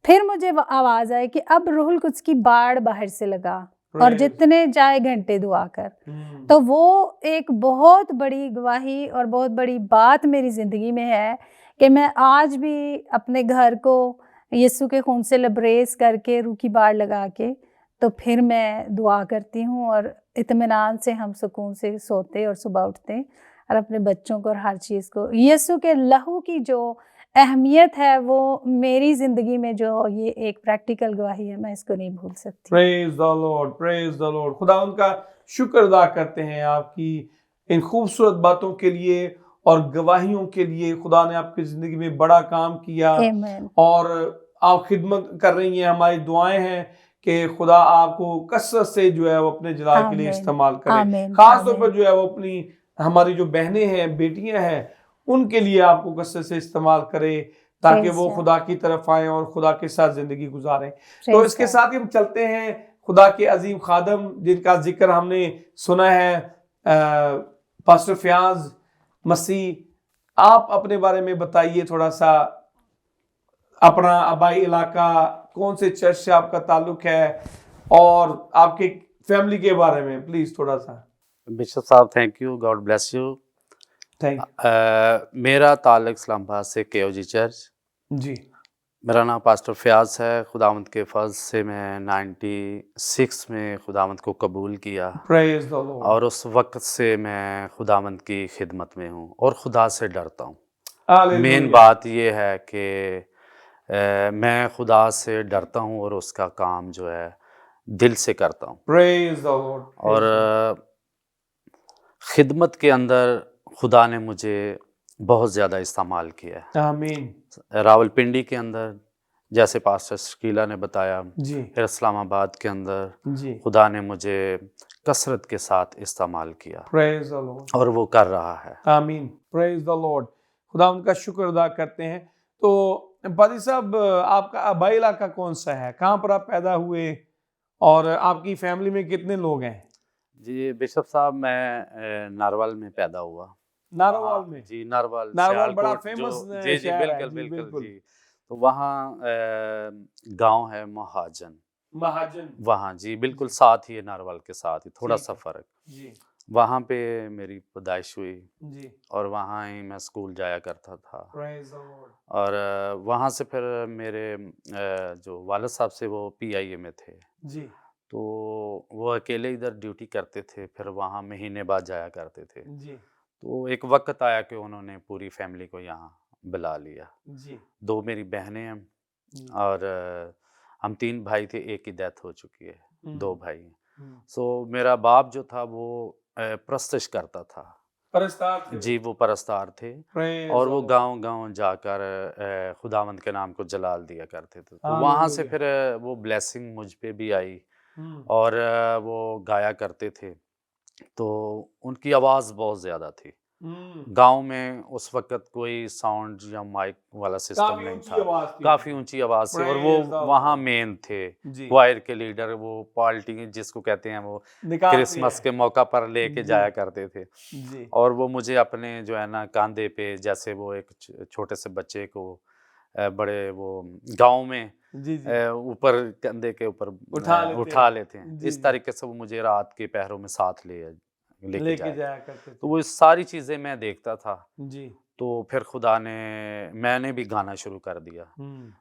फिर मुझे आवाज़ आई कि अब रूहुल कुद्स की बाढ़ बाहर से लगा और जितने जाए घंटे दुआ कर। तो वो एक बहुत बड़ी गवाही और बहुत बड़ी बात मेरी ज़िंदगी में है कि मैं आज भी अपने घर को यीशु के खून से लबरेज करके रूह की बाढ़ लगा के तो फिर मैं दुआ करती हूँ और इत्मीनान से हम सुकून से सोते और सुबह उठते और अपने बच्चों को और हर चीज़ को यीशु के लहू की जो अहमियत है वो मेरी ज़िंदगी में जो ये एक प्रैक्टिकल गवाही है, मैं इसको नहीं भूल सकती। Praise the Lord, praise the Lord. खुदा उनका शुक्र अदा करते हैं आपकी इन खूबसूरत बातों के लिए और गवाहियों के लिए। खुदा ने आपकी ज़िंदगी में बड़ा काम किया आमीन। और आप खिदमत कर रही हैं। हमारी दुआएं हैं कि खुदा आपको कसरत से जो है वो अपने जलाल के लिए आमीन, इस्तेमाल करे। आमीन, खास तौर पर आमीन। जो है वो अपनी हमारी जो बहनें हैं, बेटियां हैं, उनके लिए आपको कसरत से इस्तेमाल करे ताकि प्रेज वो गॉड, खुदा की तरफ आए और खुदा के साथ जिंदगी गुजारें। तो प्रेज इसके गॉड। साथ ही हम चलते हैं खुदा के अजीम खादम जिनका जिक्र हमने सुना है, पास्टर फयाज मसीह। आप अपने बारे में बताइए थोड़ा सा, अपना आबाई इलाका, कौन से चर्च से आपका ताल्लुक है और आपके फैमिली के बारे में प्लीज थोड़ा सा। बिशप साहब thank you, God bless you. Thank मेरा ताल्लुक इस्लामाबाद से केओजी चर्च। जी। मेरा नाम पास्टर फयाज है। खुदावंद के फज़ल से मैं 96 में खुदावंद को कबूल किया प्रेज द लॉर्ड। और उस वक्त से मैं खुदावंद की खिदमत में हूँ और खुदा से डरता हूँ। हालेलुया। मेन बात ये है कि मैं खुदा से डरता हूँ और उसका काम जो है दिल से करता हूँ। Praise the Lord. और खिदमत के अंदर खुदा ने मुझे बहुत ज़्यादा इस्तेमाल किया है। आमीन। रावलपिंडी के अंदर जैसे पास्टर शकीला ने बताया, जी फिर इस्लामाबाद के अंदर जी। खुदा ने मुझे कसरत के साथ इस्तेमाल किया प्रेज द लॉर्ड। और वो कर रहा है। आमीन। Praise the Lord. खुदा उनका शुक्र अदा करते हैं। तो पादी साहब, आपका आबाई इलाका कौन सा है, कहाँ पर आप पैदा हुए और आपकी फैमिली में कितने लोग हैं? जी बिशप साहब, मैं नारवल में पैदा हुआ। नारोवाल में? जी, नारवल बड़ा सियालकोट फेमस जी शहर है। बिल्कुल जी, बिल्कुल बिल्कुल। जी। तो वहाँ गांव है महाजन, महाजन। वहाँ जी बिल्कुल साथ ही है, नारवल के साथ ही थोड़ा ठीक सा है। फर्क। जी वहाँ पे मेरी पैदाइश हुई जी। और वहाँ ही मैं स्कूल जाया करता था। Praise the Lord. और वहाँ से फिर मेरे जो वालिद साहब से वो PIA में थे, जी तो वो अकेले इधर ड्यूटी करते थे, फिर वहाँ महीने बाद जाया करते थे। जी तो एक वक्त आया कि उन्होंने पूरी फैमिली को यहाँ बुला लिया। जी। 2 मेरी बहनें हैं जी। और हम 3 भाई थे, एक की डेथ हो चुकी है, 2 भाई हैं। सो मेरा बाप जो था वो प्रस्तश करता था। परस्तार थे जी, वो परस्तार थे प्रेज और द वो लॉर्ड। गांव-गांव जाकर खुदावंद के नाम को जलाल दिया करते थे। तो वहाँ से हालेलुया। फिर वो ब्लेसिंग मुझ पे भी आई हम्म। और वो गाया करते थे। तो उनकी आवाज़ बहुत ज़्यादा थी। गांव में उस वक़्त कोई साउंड या माइक वाला सिस्टम काफी नहीं ऊंची था। आवाज थी काफ़ी उनकी। ऊंची आवाज़ से और वो प्रेज द वहाँ लॉर्ड। मेन थे, जी। क्वायर के लीडर, वो पार्टी जिसको कहते हैं, वो निकालते क्रिसमस हैं। के मौका पर लेके जी जाया करते थे। जी और वो मुझे अपने जो है ना कंधे पे, जैसे वो एक छोटे से बच्चे को बड़े वो गाँव में जी जी ऊपर कंधे के ऊपर उठा लेते हैं। जी इस जी तरीके से वो मुझे रात के पहरों में साथ लेके लेके जाया। जाया करते तो थे। वो सारी चीज़ें मैं देखता था। जी। तो फिर खुदा ने, मैंने भी गाना शुरू कर दिया।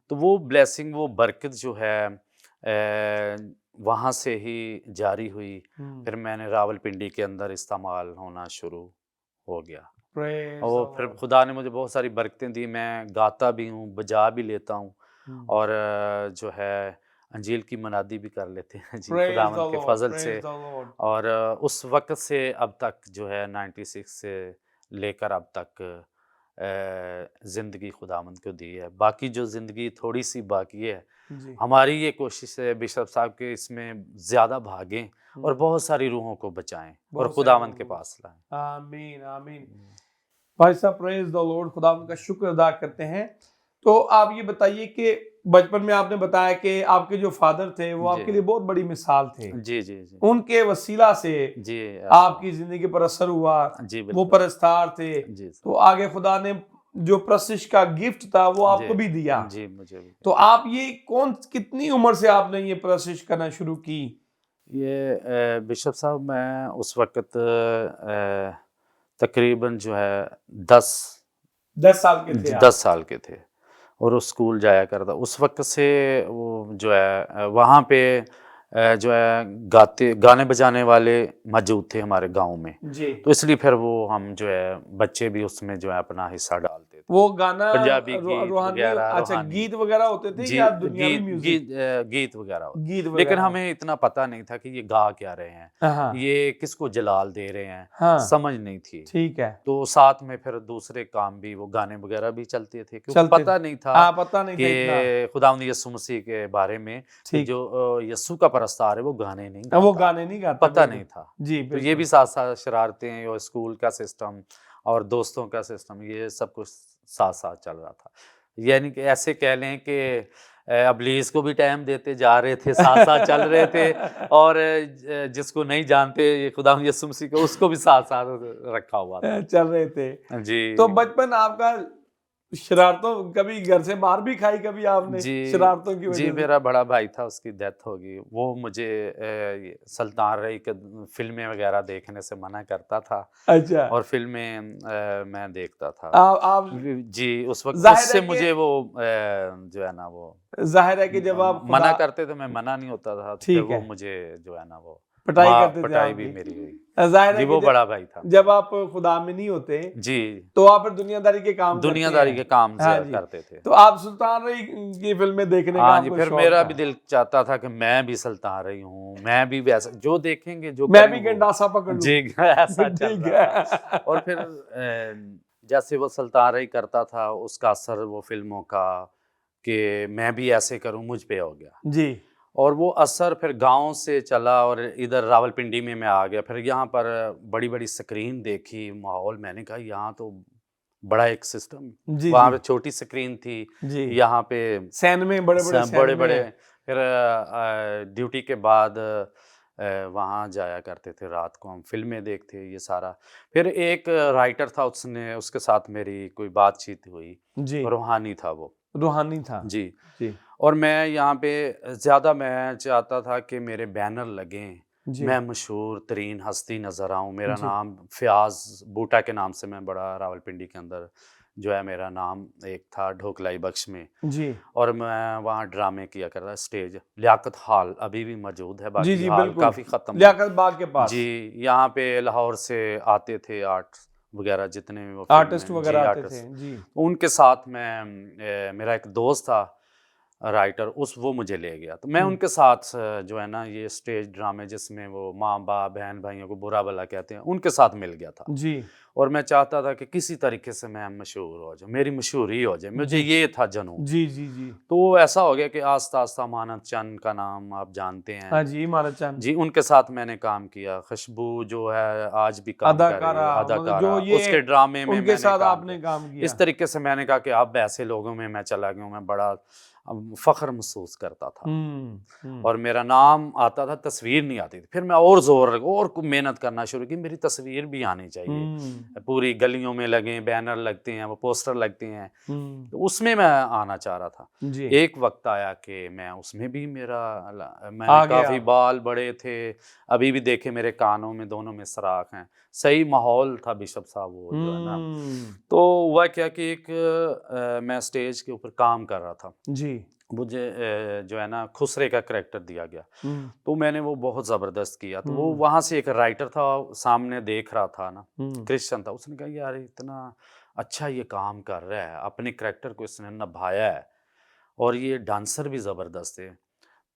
तो वो ब्लेसिंग, वो बरकत जो है वहाँ से ही जारी हुई। फिर मैंने रावलपिंडी के अंदर इस्तेमाल होना शुरू हो गया प्रेज और द फिर लॉर्ड। खुदा ने मुझे बहुत सारी बरकतें दी। मैं गाता भी हूँ, बजा भी लेता हूँ और जो है अंजील की मनादी भी कर लेते हैं जी, प्रेज द खुदावंद के लॉर्ड। फजल प्रेज से। The Lord. और उस वक्त से अब तक जो है 96 से लेकर अब तक ज़िंदगी खुदावंद को दी है। बाकी जो ज़िंदगी थोड़ी सी बाकी है, जी। हमारी ये कोशिश है बिशप साहब के इसमें ज़्यादा भागें और बहुत सारी रूहों को बचाएं और बहुत सारी खुदावंद के रूहों को पास लाएं। आमीन आमीन। भाई साहब प्रेज द लॉर्ड, खुदावंद का शुक्र अदा करते हैं। तो आप ये बताइए कि बचपन में आपने बताया कि आपके जो फादर थे वो जी। आपके लिए बहुत बड़ी मिसाल थे। जी, जी, जी। उनके वसीला से जी, आपकी जिंदगी पर असर हुआ। जी, वो बिल्कुल। परस्तार थे, जी, सर। तो आगे खुदा ने जो प्रशिश का गिफ्ट था वो आपको जी, भी दिया। जी, मुझे भी। तो आप ये कितनी उम्र से आपने ये प्रशिश करना शुरू की? ये बिशप साहब मैं उस वक़्त तकरीबन जो है 10 साल के थे आप? 10 साल के थे और वो स्कूल जाया करता। उस वक़्त से वो जो है वहाँ पे जो है गाने बजाने वाले मौजूद थे हमारे गाँव में। जी। तो इसलिए फिर वो हम जो है बच्चे भी उसमें जो है अपना हिस्सा डालते थे। वो गाना पंजाबी गीत रूहानी, वगैरह, अच्छा रूहानी गीत वगैरह होते थे जी, या दुनियावी गीत म्यूजिक? गीत गीत वगैरह होते। गीत लेकिन वगैरह। हमें इतना पता नहीं था कि ये गा क्या रहे हैं, हाँ ये किसको जलाल दे रहे हैं, हाँ, समझ नहीं थी। ठीक है। तो साथ में फिर दूसरे काम भी, वो गाने वगैरह भी चलते थे क्योंकि चलते पता नहीं था हाँ, पता नहीं था इतना। कि खुदावंद यीशु मसीह के बारे में कि ठीक। जो यीशु का परस्तार है वो गाने नहीं वो गाता, गाने नहीं गाता, पता बिल्कुल। नहीं था। जी तो ये बिल्कुल। भी साथ-साथ शरारतें और स्कूल का सिस्टम और दोस्तों का सिस्टम, ये सब कुछ साथ-साथ चल रहा था। यानी कि ऐसे कह लें कि इब्लीस को भी टाइम देते जा रहे थे, साथ-साथ चल रहे थे और जिसको नहीं जानते ये खुदावंद यीशु मसीह को, उसको भी साथ-साथ रखा हुआ था। चल रहे थे। जी। तो बचपन आपका शरारतों, कभी घर से मार भी खाई कभी आपने जी, शरारतों की जी, वजह से? मेरा बड़ा भाई था, उसकी डेथ हो गई। वो मुझे ये सुल्तान रही के फ़िल्में वग़ैरह देखने से मना करता था अच्छा। और फ़िल्में मैं देखता था। आप जी, उस वक़्त जाहिर है उससे कि मुझे वो जो है ना वो जाहिर है कि जब आप मना खुदा करते तो मैं मना नहीं होता था, तो फिर ठीक वो है, मुझे जो है ना वो पिटाई करते थे पिटाई भी आपकी। मेरी हुई। जाहिर जी, है कि वो बड़ा भाई था। जब आप खुदा में नहीं होते जी, तो आप फिर दुनियादारी के काम करते दुनियादारी हैं। के काम हाँ जी। करते थे। तो आप सुल्तान रही की फिल्में देखने का हाँ जी, आपको फिर शौक मेरा था? भी दिल चाहता था कि मैं भी सुल्तान रही हूँ, मैं भी वैसा जो देखेंगे, जो मैं करें भी वो। गंडासा पकड़ लूं। जी, ऐसा चल ठीक रहा था। है। और फिर जैसे वो सुल्तान रही करता था, उसका असर वो फ़िल्मों का कि मैं भी ऐसे करूँ, मुझ पे हो गया। जी। और वो असर फिर गाँव से चला और इधर रावलपिंडी में मैं आ गया। फिर यहाँ पर बड़ी-बड़ी स्क्रीन देखी, माहौल, मैंने कहा यहाँ तो बड़ा एक सिस्टम, जी वहाँ जी पे छोटी स्क्रीन थी, जी। यहाँ पे सैन में, बड़े-बड़े सैन में बड़े-बड़े। है। फिर ड्यूटी के बाद वहाँ जाया करते थे, रात को हम फ़िल्में देखते, ये सारा। फिर एक राइटर था, उसके साथ मेरी कोई बातचीत हुई, जी। रूहानी था वो। रूहानी था। जी। जी। और मैं यहाँ पे ज़्यादा मैं चाहता था कि मेरे बैनर लगें, जी। मैं मशहूर तरीन हस्ती नज़र आऊँ। मेरा जी। नाम फ़याज़ बूटा के नाम से मैं बड़ा रावलपिंडी के अंदर जो है मेरा नाम एक था ढोकलाई बख्श में। जी। और मैं वहाँ ड्रामे किया करता, स्टेज लियाकत हॉल अभी भी मौजूद है, जी, बाकी जी, हॉल बिल्कुल। काफ़ी ख़त्म हो। लियाकत बाग के पास। जी, यहाँ पे लाहौर से आते थे आर्ट वगैरह, जितने भी वो आर्टिस्ट फ़िल्में वगैरह जी, आते थे। आर्टिस्ट। जी। उनके साथ मैं मेरा एक दोस्त था राइटर, वो मुझे ले गया, तो मैं हुँ। उनके साथ जो है ना ये स्टेज ड्रामे जिसमें वो माँ-बाप, बहन-भाइयों को बुरा-भला कहते हैं, उनके साथ मिल गया था। जी। और मैं चाहता था कि किसी तरीके से मैं मशहूर हो जाऊँ, मेरी मशहूरी हो जाए, मुझे जी। ये था जुनून। जी, जी, जी। तो ऐसा हो गया कि आस्ता-आस्ता मानत चंद का नाम आप जानते हैं। हाँ जी, मानवचंद। जी, उनके साथ मैंने काम किया। खुशबू जो है आज भी काम कर रही है, अदाकारा, मतलब जो अदाकारा। ये उसके ड्रामे में उनके मैंने साथ काम आपने किया। काम किया। इस तरीके से मैंने कहा कि अब ऐसे लोगों में मैं चला गया हूँ, मैं बड़ा फ़ख्र महसूस करता था। हुँ। और मेरा नाम आता था, तस्वीर नहीं आती थी। फिर मैं और मेहनत करना शुरू की, मेरी तस्वीर भी आनी चाहिए। हुँ। पूरी गलियों में लगे बैनर लगते हैं, वो पोस्टर लगते हैं, हुँ। तो उसमें मैं आना चाह रहा था। जी। एक वक़्त आया कि मैं उसमें भी मैंने आ गए काफ़ी आप। बाल बड़े थे, अभी भी देखे मेरे कानों में दोनों में सुराख हैं। सही माहौल था बिशप साहब वो जो है ना। हुँ। तो हुआ क्या कि एक मैं स्टेज के ऊपर काम कर रहा था। जी। मुझे जो है ना खुसरे का करैक्टर दिया गया। हुँ। तो मैंने वो बहुत ज़बरदस्त किया। तो वो हुँ। वहाँ से एक राइटर था, सामने देख रहा था ना, हुँ। क्रिश्चियन था। उसने कहा यार इतना अच्छा ये काम कर रहा है, अपने करैक्टर को इसने निभाया है और ये डांसर भी ज़बरदस्त है।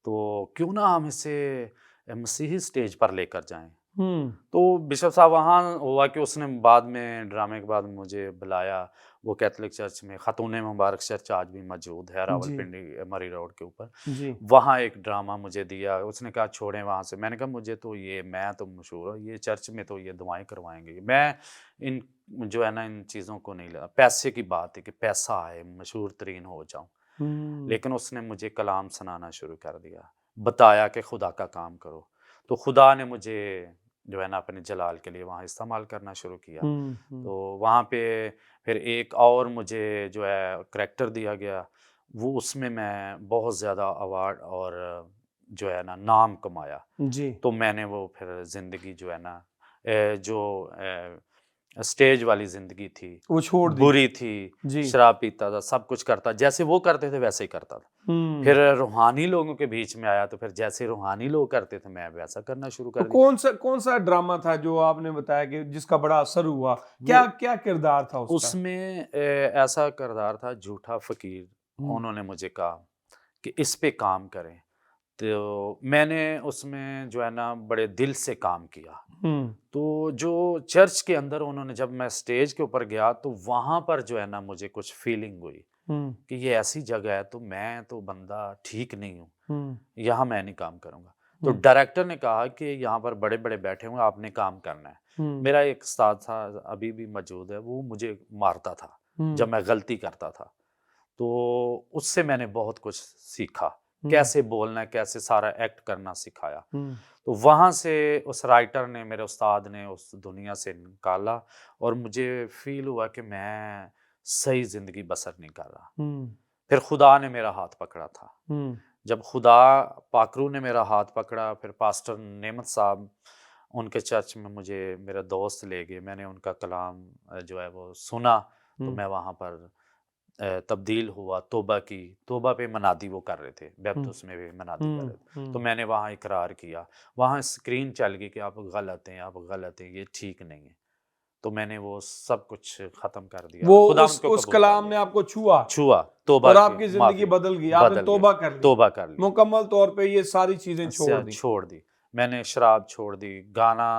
तो क्यों ना हम इसे मसीही स्टेज पर लेकर जाएँ। तो बिशप साहब वहाँ हुआ कि उसने बाद में ड्रामे के बाद मुझे बुलाया, वो कैथोलिक चर्च में खातून मुबारक चर्च आज भी मौजूद है रावलपिंडी मरी रोड के ऊपर, वहाँ एक ड्रामा मुझे दिया। उसने कहा छोड़ें वहाँ से। मैंने कहा मुझे तो ये, मैं तो मशहूर हूँ, ये चर्च में तो ये दुआएं करवाएंगे, मैं इन जो है ना इन चीज़ों को नहीं लगा। पैसे की बात है कि पैसा आए, मशहूर तरीन हो जाऊँ। लेकिन उसने मुझे कलाम सुनाना शुरू कर दिया, बताया कि खुदा का काम करो। तो खुदा ने मुझे जो है ना अपने जलाल के लिए वहाँ इस्तेमाल करना शुरू किया। तो वहाँ पे फिर एक और मुझे जो है करैक्टर दिया गया, वो उसमें मैं बहुत ज़्यादा अवार्ड और जो है ना नाम कमाया जी। तो मैंने वो फिर ज़िंदगी जो है ना जो स्टेज वाली ज़िंदगी थी वो छोड़ दी, बुरी थी, शराब पीता था, सब कुछ करता, जैसे वो करते थे वैसे ही करता था। फिर रूहानी लोगों के बीच में आया तो फिर जैसे रूहानी लोग करते थे मैं वैसा करना शुरू कर दिया। कौन सा ड्रामा था जो आपने बताया कि जिसका बड़ा असर हुआ? क्या क्या किरदार था उसका? उसमें ऐसा किरदार था झूठा फकीर। उन्होंने मुझे कहा कि इस पे काम करें, तो मैंने उसमें जो है ना बड़े दिल से काम किया। तो जो चर्च के अंदर उन्होंने, जब मैं स्टेज के ऊपर गया तो वहाँ पर जो है ना मुझे कुछ फीलिंग हुई कि ये ऐसी जगह है तो मैं तो बंदा ठीक नहीं हूँ, यहाँ मैं नहीं काम करूँगा। तो डायरेक्टर ने कहा कि यहाँ पर बड़े बड़े बैठे हुए, आपने काम करना है। मेरा एक उस्ताद था, अभी भी मौजूद है, वो मुझे मारता था जब मैं गलती करता था। तो उससे मैंने बहुत कुछ सीखा, कैसे बोलना है, कैसे सारा एक्ट करना सिखाया। तो वहाँ से उस राइटर ने, मेरे उस्ताद ने उस दुनिया से निकाला और मुझे फील हुआ कि मैं सही ज़िंदगी बसर नहीं कर रहा। फिर खुदा ने मेरा हाथ पकड़ा था। जब खुदा पाकरू ने मेरा हाथ पकड़ा, फिर पास्टर नेमत साहब उनके चर्च में मुझे मेरा दोस्त ले गए, मैंने उनका कलाम जो है वो सुना। तो मैं वहाँ पर तब्दील हुआ, तोबा पे मनादी वो कर रहे थे, बैप्टिस में भी मनादी कर रहे थे। तो मैंने वहाँ इकरार किया, वहाँ स्क्रीन चल गई कि आप गलत हैं, आप गलत हैं, ये ठीक नहीं है। तो मैंने वो सब कुछ ख़त्म कर दिया। वो उस कलाम ने आपको छुआ तोबा और आपकी जिंदगी बदल गई, आपने तोबा कर ली, मुकम्मल तौर पे ये सारी चीजें छोड़ दी। मैंने शराब छोड़ दी, गाना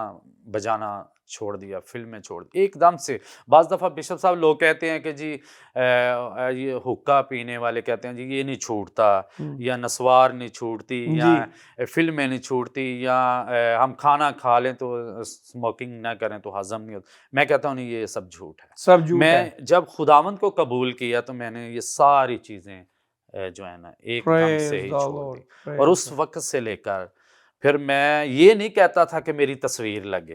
बजाना छोड़ दिया, फिल्में छोड़ दी एकदम से। बाज़ दफ़ा बिशप साहब लोग कहते हैं कि जी ये हुक्का पीने वाले कहते हैं जी ये नहीं छूटता, या नस्वार नहीं छूटती, या फिल्में नहीं छूटती, या हम खाना खा लें तो स्मोकिंग ना करें तो हजम नहीं होता। मैं कहता हूँ नहीं, ये सब झूठ है, सब झूठ है। मैं जब खुदावंद को कबूल किया तो मैंने ये सारी चीज़ें जो है ना एकदम से ही छोड़ दी। और उस वक्त से लेकर फिर मैं ये नहीं कहता था कि मेरी तस्वीर लगे,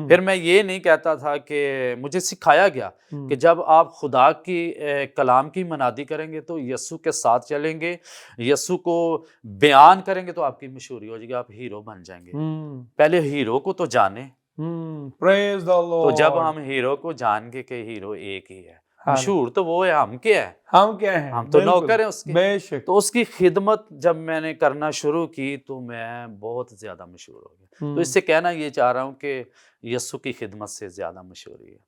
फिर मैं ये नहीं कहता था कि मुझे सिखाया गया कि जब आप खुदा की कलाम की मनादी करेंगे तो यस्सु के साथ चलेंगे, यस्सु को बयान करेंगे तो आपकी मशहूरी हो जाएगी, आप हीरो बन जाएंगे। पहले हीरो को तो जाने, प्रेज द लॉर्ड। तो जब हम हीरो को जान गए कि हीरो एक ही है, मशहूर तो वो है, हम क्या है, हम तो नौकर हैं उसके। बेशक। तो उसकी खिदमत जब मैंने करना शुरू की तो मैं बहुत ज्यादा मशहूर हो गया। तो इससे कहना ये चाह रहा हूँ कि यस्सु की खिदमत से ज्यादा मशहूरी है।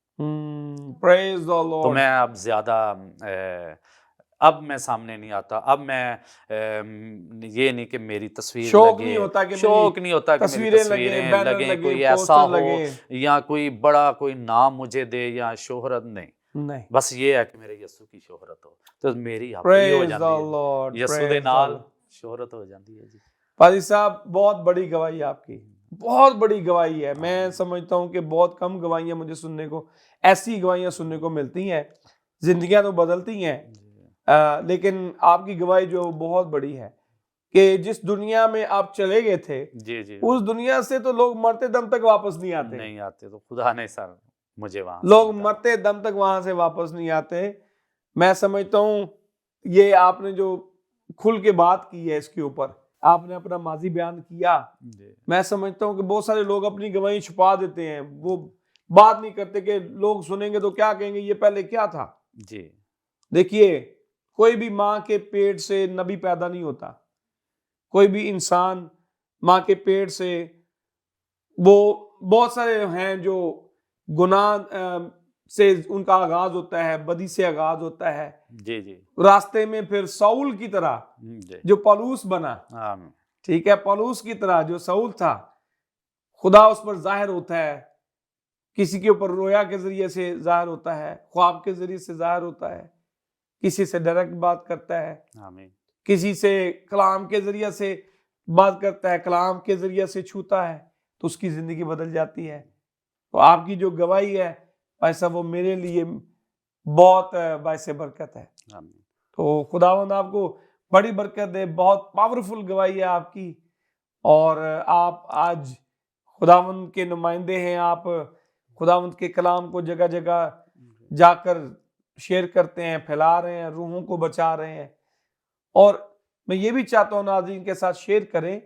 Praise the Lord. तो मैं अब ज्यादा अब मैं सामने नहीं आता, अब मैं ये नहीं कि मेरी तस्वीर शौक लगे, नहीं होता कि शौक नहीं होता कि मेरी तस्वीरें लगे, कोई ऐसा हो या कोई बड़ा कोई नाम मुझे दे या शोहरत, नहीं, बस ये है कि मेरे यस्सु की शोहरत हो तो मेरी आपकी हो जाती है, यस्सु दे नाल शोहरत हो जाती है जी। पाजी साहब बहुत बड़ी गवाही आपकी, बहुत बड़ी गवाही है। मैं समझता हूँ कि बहुत कम गवाहियां मुझे सुनने को, ऐसी गवाहियां सुनने को मिलती हैं। जिंदगियां तो बदलती हैं, लेकिन आपकी गवाही जो बहुत बड़ी है कि जिस दुनिया में आप चले गए थे जी, उस दुनिया से तो लोग मरते दम तक वापस नहीं आते। तो खुदा ने सर मुझे वहां, लोग मरते दम तक वहां से वापस नहीं आते। मैं समझता हूँ ये आपने जो खुल के बात की है, इसके ऊपर आपने अपना माजी बयान किया, मैं समझता हूँ कि बहुत सारे लोग अपनी गवाही छुपा देते हैं, वो बात नहीं करते कि लोग सुनेंगे तो क्या कहेंगे, ये पहले क्या था जी। देखिए, कोई भी माँ के पेट से नबी पैदा नहीं होता, कोई भी इंसान माँ के पेट से, वो बहुत सारे हैं जो गुनाह से उनका आगाज होता है, बदी से आगाज होता है। जी। रास्ते में फिर साउल की तरह जो पौलुस बना, ठीक है, पौलुस की तरह जो साउल था, खुदा उस पर जाहिर होता है, किसी के ऊपर रोया के जरिए से जाहिर होता है, ख्वाब के जरिए से जाहिर होता है, किसी से डायरेक्ट बात करता है, आमीन। किसी से कलाम के जरिए से बात करता है, कलाम के जरिए से छूता है तो उसकी ज़िंदगी बदल जाती है। तो आपकी जो गवाही है भाई साहब, वो मेरे लिए बहुत बायसे बरकत है। आमीन। तो खुदावंद आपको बड़ी बरकत दे, बहुत पावरफुल गवाही है आपकी। और आप आज खुदावंद के नुमाइंदे हैं, आप खुदावंद के कलाम को जगह जगह जाकर शेयर करते हैं, फैला रहे हैं, रूहों को बचा रहे हैं। और मैं ये भी चाहता हूँ नाज़रीन के साथ शेयर करें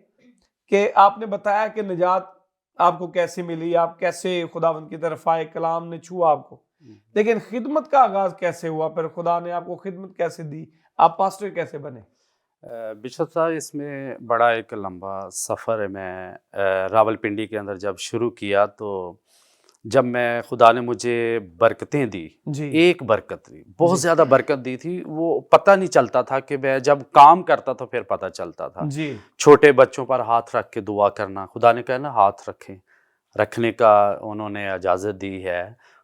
कि आपने बताया कि निजात आपको कैसे मिली, आप कैसे खुदावंद की तरफ आए, कलाम ने छुआ आपको, लेकिन खिदमत का आगाज कैसे हुआ? फिर खुदा ने आपको खिदमत कैसे दी? आप पास्टर कैसे बने? बिशप साहब, इसमें बड़ा एक लंबा सफ़र है। मैं रावलपिंडी के अंदर जब शुरू किया तो जब मैं खुदा ने मुझे बरकतें दी, जी एक बरकत दी, बहुत जी ज़्यादा बरकत दी थी। वो पता नहीं चलता था कि मैं जब काम करता था फिर पता चलता था। जी छोटे बच्चों पर हाथ रख के दुआ करना, खुदा ने कहा ना हाथ रखें, रखने का उन्होंने इजाज़त दी है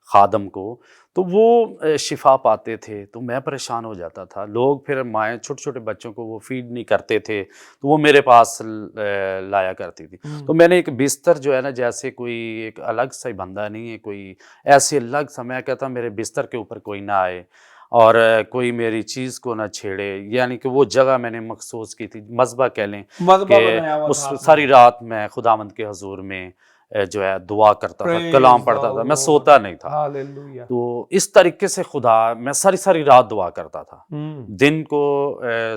खादम को, तो वो शिफा पाते थे। तो मैं परेशान हो जाता था। लोग फिर माएँ छोटे छोटे बच्चों को वो फीड नहीं करते थे तो वो मेरे पास लाया करती थी। तो मैंने एक बिस्तर जो है ना, जैसे कोई एक अलग सा ही बंदा नहीं है, कोई ऐसे अलग सा, मैं कहता मेरे बिस्तर के ऊपर कोई ना आए और कोई मेरी चीज़ को ना छेड़े, यानी कि वो जगह मैंने मखसूस की थी, मज़बा कह लें मज़बा कि बनाया हुआ था उस आपने। सारी रात मैं खुदावंद के हजूर में जो है दुआ करता था, कलाम Praise पढ़ता the था, मैं Lord. सोता नहीं था। Hallelujah. तो इस तरीके से खुदा, मैं सारी सारी रात दुआ करता था, दिन को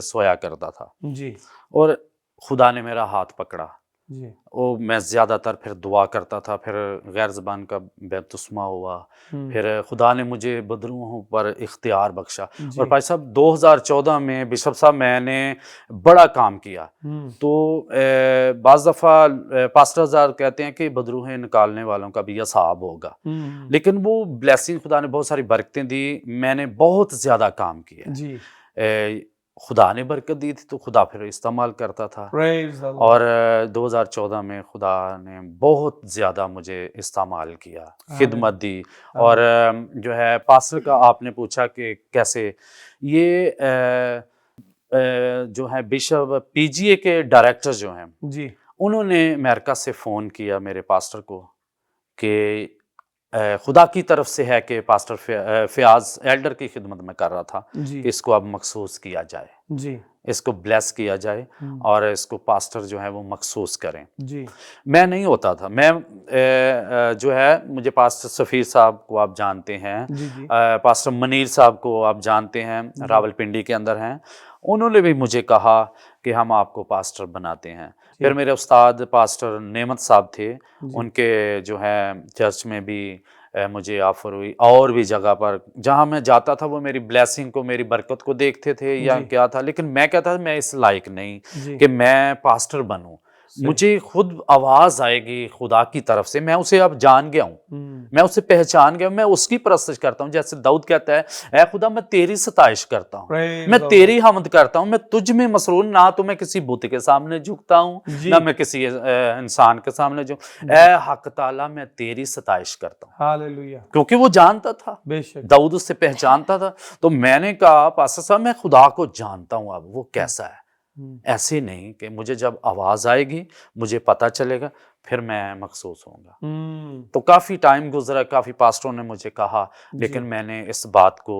सोया करता था। जी और खुदा ने मेरा हाथ पकड़ा। जी वो मैं ज़्यादातर फिर दुआ करता था, फिर गैर ज़बान का बपतिस्मा हुआ, फिर खुदा ने मुझे बदरूहों पर इख्तियार बख्शा। जी और भाई साहब 2014 में बिशप साहब मैंने बड़ा काम किया। तो बाज़ दफ़ा पास्टर ज़ार कहते हैं कि बदरूहें निकालने वालों का भी असाब होगा, लेकिन वो ब्लेसिंग, खुदा ने बहुत सारी बरकतें दी, मैंने बहुत ज़्यादा काम किया। जी खुदा ने बरकत दी थी तो खुदा फिर इस्तेमाल करता था। Praise the Lord. और 2014 में खुदा ने बहुत ज़्यादा मुझे इस्तेमाल किया, खिदमत दी। और जो है पास्टर का आपने पूछा कि कैसे, ये जो है बिशप पीजीए के डायरेक्टर जो हैं, जी उन्होंने अमेरिका से फ़ोन किया मेरे पास्टर को कि खुदा की तरफ से है कि पास्टर फ़याज़ एल्डर की खिदमत में कर रहा था जी कि इसको अब मखसूस किया जाए, जी इसको ब्लेस किया जाए और इसको पास्टर जो है वो मखसूस करें। जी मैं नहीं होता था। मैं जो है, मुझे पास्टर सफ़ीर साहब को आप जानते हैं, जी जी पास्टर मनीर साहब को आप जानते हैं, रावलपिंडी के अंदर हैं। उन्होंने भी मुझे कहा कि हम आपको पास्टर बनाते हैं। फिर मेरे उस्ताद पास्टर नेमत साहब थे, उनके जो है चर्च में भी मुझे ऑफर हुई। और भी जगह पर जहाँ मैं जाता था वो मेरी ब्लेसिंग को, मेरी बरकत को देखते थे या क्या था, लेकिन मैं कहता था मैं इस लायक नहीं जी कि मैं पास्टर बनूं। मुझे खुद आवाज़ आएगी खुदा की तरफ से, मैं उसे अब जान गया हूँ, मैं उसे पहचान गया, मैं उसकी परस्तिश करता हूँ। जैसे दाऊद कहता है, ऐ खुदा मैं तेरी सताइश करता हूँ, Praise मैं the तेरी हमद करता हूँ, मैं तुझ में मसरूर, ना तो मैं किसी बुत के सामने झुकता हूँ, जी। ना मैं किसी इंसान के सामने झुक। ऐ हक ताला मैं तेरी सताइश करता हूँ। हालेलुया। क्योंकि वो जानता था, बेशक दाऊद उससे पहचानता था। तो मैंने कहा पास्टर साहब मैं खुदा को जानता हूँ, अब वो कैसा है। ऐसे नहीं कि मुझे जब आवाज़ आएगी मुझे पता चलेगा, फिर मैं मखसूस होऊंगा। तो काफ़ी टाइम गुजरा, काफ़ी पास्टरों ने मुझे कहा, लेकिन मैंने इस बात को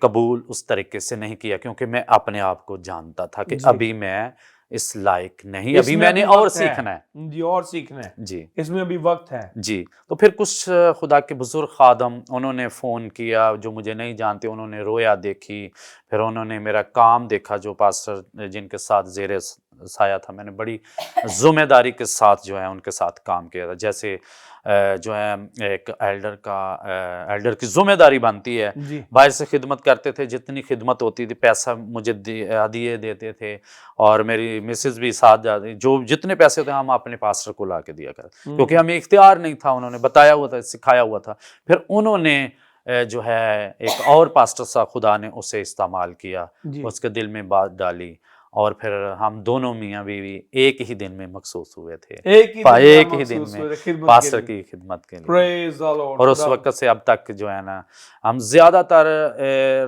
कबूल उस तरीके से नहीं किया, क्योंकि मैं अपने आप को जानता था कि अभी मैं इस लायक नहीं, अभी मैंने और सीखना है जी, और सीखना है जी, इसमें अभी वक्त है जी। तो फिर कुछ खुदा के बुजुर्ग खादम, उन्होंने फ़ोन किया, जो मुझे नहीं जानते, उन्होंने रोया देखी, फिर उन्होंने मेरा काम देखा, जो पास्टर जिनके साथ ज़ेरे साया था, मैंने बड़ी ज़िम्मेदारी के साथ जो है उनके साथ काम किया था। जैसे जो है एक एल्डर की ज़िम्मेदारी बनती है, बाहर से खिदमत करते थे, जितनी खिदमत होती थी पैसा मुझे दिए देते थे, और मेरी मिसेस भी साथ जाती, जो जितने पैसे थे हम अपने पास्टर को ला के दिया करते, क्योंकि हमें इख्तियार नहीं था, उन्होंने बताया हुआ था, सिखाया हुआ था। फिर उन्होंने जो है एक और पास्टर सा खुदा ने उसे इस्तेमाल किया, उसके दिल में बात डाली, और फिर हम दोनों मियाँ बीवी एक ही दिन में मखसूस हुए थे, एक ही दिन में पास्टर की खिदमत के लिए। Praise the Lord. और उस वक्त से अब तक जो है ना, हम ज़्यादातर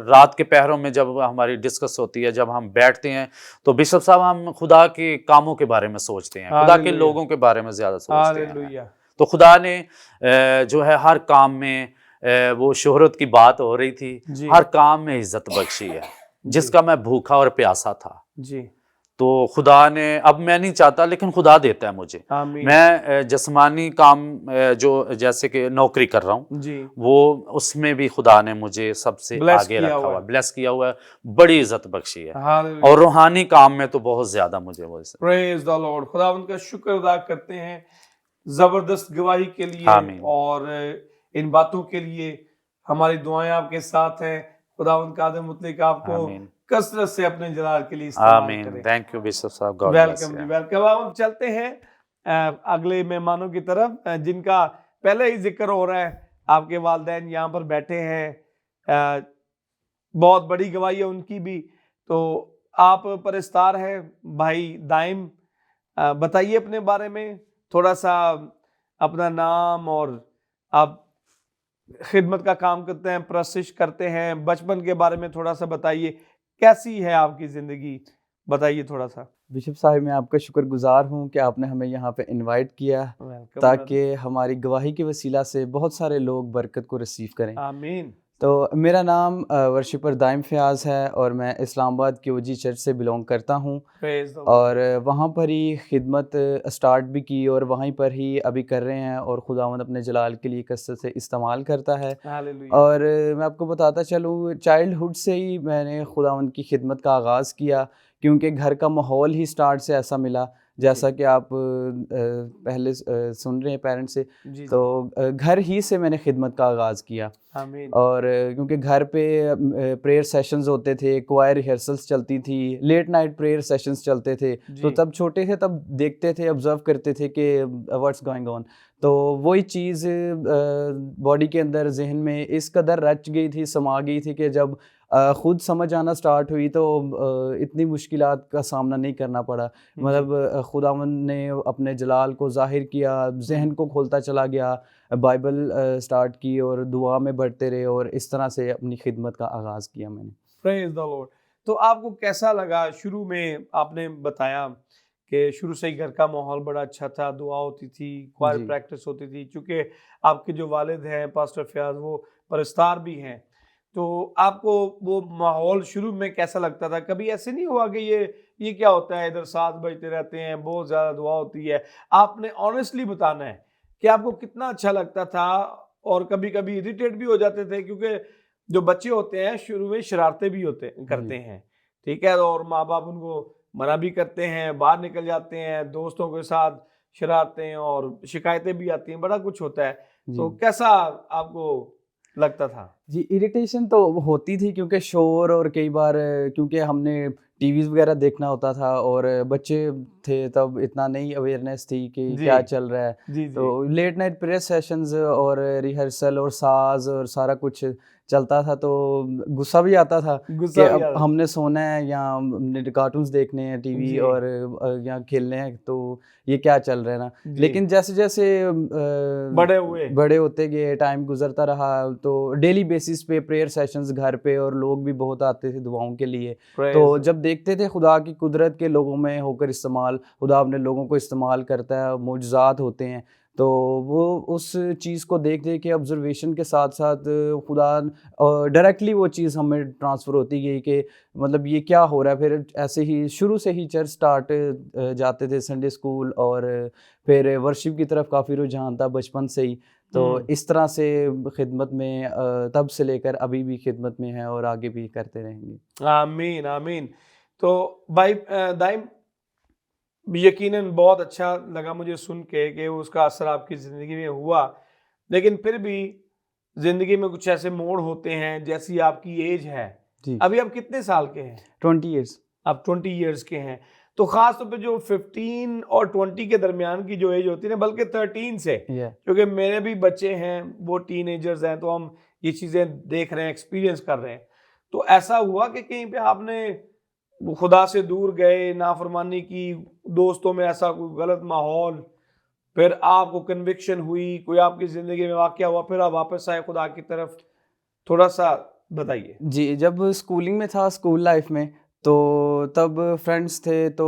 रात के पहरों में जब हमारी डिस्कस होती है, जब हम बैठते हैं, तो बिशप साहब हम खुदा के कामों के बारे में सोचते हैं, खुदा के लोगों के बारे में ज़्यादा सोचते हैं। तो खुदा ने जो है हर काम में, वो शोहरत की बात हो रही थी, हर काम में इज्जत बख्शी है, जिसका मैं भूखा और प्यासा था जी। तो खुदा ने, अब मैं नहीं चाहता लेकिन खुदा देता है मुझे। मैं जिस्मानी काम जो जैसे कि नौकरी कर रहा हूँ जी, वो उसमें भी खुदा ने मुझे सबसे आगे रखा हुआ, ब्लेस किया हुआ है, बड़ी इज्जत बख्शी है। और रूहानी काम में तो बहुत ज्यादा मुझे वो। Praise the Lord. खुदा उनका शुक्र अदा करते हैं जबरदस्त गवाही के लिए, और इन बातों के लिए हमारी दुआएं आपके साथ हैं। खुदा उनका आदम मुतलिक आपको कसरत से अपने जलाल के लिए इस्तेमाल करें। थैंक यू बिशप साहब, गॉड ब्लेस यू। वेलकम। अब हम चलते हैं अगले मेहमानों की तरफ, जिनका पहले ही जिक्र हो रहा है। आपके वालिदैन यहाँ पर बैठे हैं, बहुत बड़ी गवाही है उनकी भी। तो आप परस्तार हैं भाई दाइम, बताइए अपने बारे में थोड़ा सा, अपना नाम, और आप खिदमत का काम करते हैं, प्रशिश करते हैं, बचपन के बारे में थोड़ा सा बताइए, कैसी है आपकी ज़िंदगी, बताइए थोड़ा सा। बिशप साहिब, मैं आपका शुक्रगुजार हूँ कि आपने हमें यहाँ पे इनवाइट किया, ताकि हमारी गवाही के वसीला से बहुत सारे लोग बरकत को रिसीव करें। आमीन। तो मेरा नाम वर्शिपर दाइम फ़याज़ है, और मैं इस्लामाबाद की ओजी चर्च से बिलोंग करता हूँ, और वहाँ पर ही खिदमत स्टार्ट भी की, और वहीं पर ही अभी कर रहे हैं, और खुदावंद अपने जलाल के लिए कसरत से इस्तेमाल करता है। और मैं आपको बताता चलूँ, चाइल्डहुड से ही मैंने खुदावंद की खिदमत का आगाज़ किया, क्योंकि घर का माहौल ही स्टार्ट से ऐसा मिला, जैसा कि आप पहले सुन रहे हैं पेरेंट्स से। तो घर ही से मैंने खिदमत का आगाज़ किया। और क्योंकि घर पे प्रेयर सेशंस होते थे, क्वायर रिहर्सल्स चलती थी, लेट नाइट प्रेयर सेशंस चलते थे, तो तब छोटे थे, तब देखते थे, ऑब्जर्व करते थे कि व्हाट्स गोइंग ऑन। तो वही चीज़ बॉडी के अंदर, जहन में इस कदर रच गई थी, समा गई थी, कि जब ख़ुद समझ आना स्टार्ट हुई तो इतनी मुश्किलात का सामना नहीं करना पड़ा। मतलब खुदावंद ने अपने जलाल को ज़ाहिर किया, जहन को खोलता चला गया, बाइबल स्टार्ट की, और दुआ में बढ़ते रहे, और इस तरह से अपनी खिदमत का आगाज़ किया मैंने। Praise the Lord. तो आपको कैसा लगा? शुरू में आपने बताया कि शुरू से ही घर का माहौल बड़ा अच्छा था, दुआ होती थी, क्वायर प्रैक्टिस होती थी, चूँकि आपके जो वालिद हैं पास्टर फ़याज़, वो परस्तार भी हैं, तो आपको वो माहौल शुरू में कैसा लगता था? कभी ऐसे नहीं हुआ कि ये क्या होता है, इधर 7 बजते रहते हैं, बहुत ज़्यादा दुआ होती है? आपने ऑनेस्टली बताना है कि आपको कितना अच्छा लगता था, और कभी कभी इरिटेट भी हो जाते थे, क्योंकि जो बच्चे होते हैं शुरू में शरारतें भी करते हैं, ठीक है, और माँ बाप उनको मना भी करते हैं, बाहर निकल जाते हैं, दोस्तों के साथ शरारतें और शिकायतें भी आती हैं, बड़ा कुछ होता है। तो कैसा आपको लगता था? जी, इरिटेशन तो होती थी, क्योंकि शोर, और कई बार क्योंकि हमने टीवीज़ वगैरह देखना होता था, और बच्चे थे तब, इतना नहीं अवेयरनेस थी कि क्या चल रहा है। तो लेट नाइट प्रेयर सेशंस और रिहर्सल और साज और सारा कुछ चलता था, तो गुस्सा भी आता था कि अब हमने सोना है, या हमने कार्टून्स देखने हैं टीवी, और या खेलने हैं, तो ये क्या चल रहा है ना। लेकिन जैसे जैसे बड़े होते गए, टाइम गुजरता रहा, तो डेली बेसिस पे प्रेयर सेशंस घर पे, और लोग भी बहुत आते थे दुआओं के लिए। तो जब देखते थे खुदा की कुदरत के लोगों में होकर इस्तेमाल, खुदा अपने लोगों को इस्तेमाल करता है, मौजज़ात होते हैं, तो वो उस चीज़ को देख देख के, ऑब्जर्वेशन के साथ साथ, खुदा डायरेक्टली वो चीज़ हमें ट्रांसफ़र होती गई कि मतलब ये क्या हो रहा है। फिर ऐसे ही शुरू से ही चर्च स्टार्ट जाते थे, संडे स्कूल, और फिर वर्शिप की तरफ काफ़ी रुझान था बचपन से ही। तो इस तरह से खिदमत में तब से लेकर अभी भी खिदमत में है, और आगे भी करते रहेंगे। आमीन आमीन। तो भाई दाइम, यकीनन बहुत अच्छा लगा मुझे सुन के कि उसका असर आपकी ज़िंदगी में हुआ, लेकिन फिर भी ज़िंदगी में कुछ ऐसे मोड़ होते हैं, जैसी आपकी एज है। अभी आप कितने साल के हैं? 20 ईयर्स। आप 20 ईयर्स के हैं, तो ख़ास तौर पे जो 15 और 20 के दरमियान की जो एज होती है ना, बल्कि 13 से, क्योंकि मेरे भी बच्चे हैं, वो टीनेजर्स हैं, तो हम ये चीज़ें देख रहे हैं, एक्सपीरियंस कर रहे हैं। तो ऐसा हुआ कि कहीं पे आपने खुदा से दूर गए, नाफरमानी की, दोस्तों में ऐसा कोई गलत माहौल, फिर आपको कन्विक्शन हुई, कोई आपकी जिंदगी में वाकया हुआ, फिर आप वापस आए खुदा की तरफ, थोड़ा सा बताइए। जी, जब स्कूलिंग में था, स्कूल लाइफ में, तो तब फ्रेंड्स थे, तो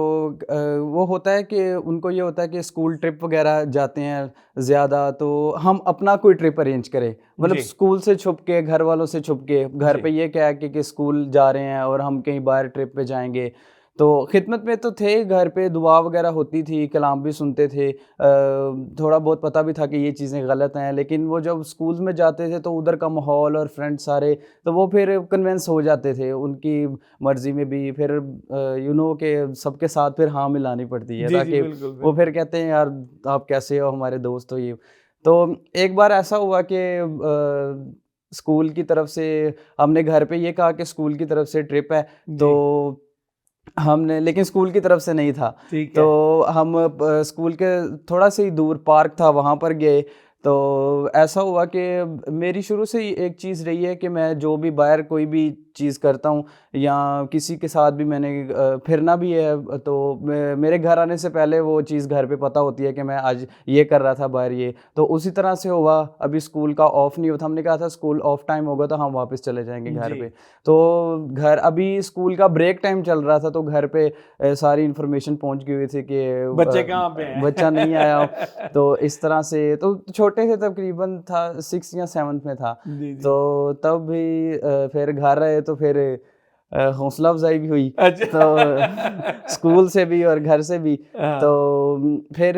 वो होता है कि उनको ये होता है कि स्कूल ट्रिप वगैरह जाते हैं ज़्यादा, तो हम अपना कोई ट्रिप अरेंज करें, मतलब जी। स्कूल से छुप के, घर वालों से छुप के, घर जी। पे ये क्या है कि स्कूल जा रहे हैं और हम कहीं बाहर ट्रिप पे जाएंगे। तो खिदमत में तो थे, घर पे दुआ वगैरह होती थी, कलाम भी सुनते थे, थोड़ा बहुत पता भी था कि ये चीज़ें गलत हैं, लेकिन वो जब स्कूल में जाते थे तो उधर का माहौल और फ्रेंड्स सारे, तो वो फिर कन्विंस हो जाते थे उनकी मर्ज़ी में भी, फिर कि सबके साथ फिर हाँ मिलानी पड़ती है, जी जी, ताकि बिल्कुल वो फिर कहते हैं यार आप कैसे हो, हमारे दोस्त हो ये। तो एक बार ऐसा हुआ कि स्कूल की तरफ से हमने घर पे ये कहा कि स्कूल की तरफ से ट्रिप है, तो हमने, लेकिन स्कूल की तरफ से नहीं था, ठीक है। तो हम स्कूल के थोड़ा से ही दूर पार्क था, वहाँ पर गए। तो ऐसा हुआ कि मेरी शुरू से ही एक चीज़ रही है कि मैं जो भी बाहर कोई भी चीज़ करता हूँ या किसी के साथ भी मैंने फिरना भी है, तो मेरे घर आने से पहले वो चीज़ घर पे पता होती है कि मैं आज ये कर रहा था बाहर ये। तो उसी तरह से हुआ, अभी स्कूल का ऑफ नहीं होता, हमने कहा था स्कूल ऑफ टाइम होगा तो हम वापस चले जाएंगे घर जी। पे। तो घर, अभी स्कूल का ब्रेक टाइम चल रहा था, तो घर पे सारी इन्फॉर्मेशन पहुंच गई हुई थी कि बच्चे कहाँ पे हैं? बच्चा नहीं आया। तो इस तरह से, तो छोटे थे, तकरीबन था 6 या 7 में था। जी जी। तो तब भी फिर घर आए तो फिर हौसला अफजाई भी हुई, अच्छा। तो स्कूल से भी और घर से भी। हाँ। तो फिर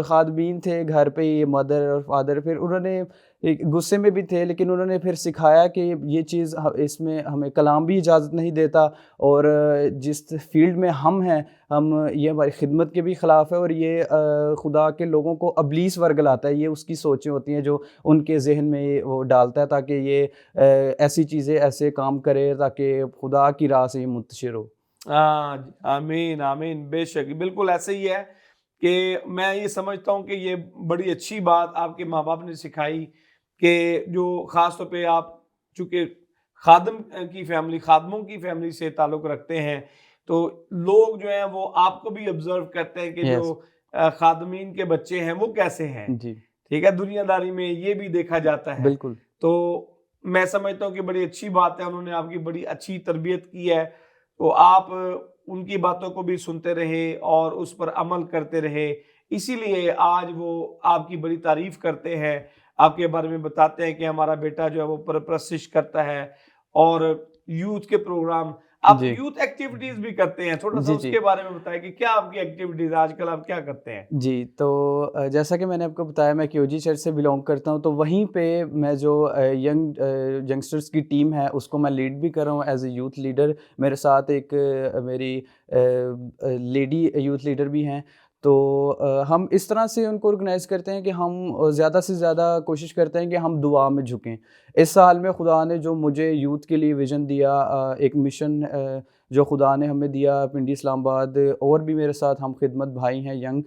खादमीन थे घर पे, ये मदर और फादर, फिर उन्होंने एक गुस्से में भी थे, लेकिन उन्होंने फिर सिखाया कि ये चीज़ इसमें हमें कलाम भी इजाज़त नहीं देता, और जिस फील्ड में हम हैं, हम ये हमारी खिदमत के भी ख़िलाफ़ है, और ये खुदा के लोगों को अबलीस वर्ग लाता है, ये उसकी सोचें होती हैं जो उनके जहन में वो डालता है, ताकि ये ऐसी चीज़ें, ऐसे काम करे ताकि खुदा की राह से ये मुंतशिर हो। हाँ, आमीन आमीन, बेशक बिल्कुल ऐसे ही है कि मैं ये समझता हूँ कि ये बड़ी अच्छी बात आपके माँ बाप ने सिखाई कि जो ख़ास तौर पे आप चूँकि खादम की फैमिली, खादमों की फैमिली से ताल्लुक़ रखते हैं, तो लोग जो हैं वो आपको भी ऑब्ज़र्व करते हैं कि यस। जो खादमीन के बच्चे हैं वो कैसे हैं, जी, ठीक है? दुनियादारी में ये भी देखा जाता है। बिल्कुल। तो मैं समझता हूँ कि बड़ी अच्छी बात है, उन्होंने आपकी बड़ी अच्छी तरबियत की है, तो आप उनकी बातों को भी सुनते रहे और उस पर अमल करते रहे, इसीलिए आज वो आपकी बड़ी तारीफ करते हैं, आपके बारे में बताते हैं कि हमारा बेटा जो है वो परवरिश करता है, और यूथ के प्रोग्राम, आप जी। यूथ एक्टिविटीज भी करते हैं, थोड़ा सा जी, उसके जी। बारे में बताएं कि क्या आपकी एक्टिविटीज आजकल आप क्या करते हैं? जी, तो जैसा कि मैंने आपको बताया, मैं क्यूजी चर्च से बिलॉन्ग करता हूँ, तो वहीं पे मैं जो यंगस्टर्स की टीम है उसको मैं लीड भी कर रहा हूँ एज़ ए यूथ लीडर। मेरे साथ एक मेरी लेडी यूथ लीडर भी हैं। तो हम इस तरह से उनको ऑर्गेनाइज़ करते हैं कि हम ज़्यादा से ज़्यादा कोशिश करते हैं कि हम दुआ में झुकें। इस साल में खुदा ने जो मुझे यूथ के लिए विज़न दिया, एक मिशन जो खुदा ने हमें दिया पिंडी इस्लामाबाद, और भी मेरे साथ हम खिदमत भाई हैं young,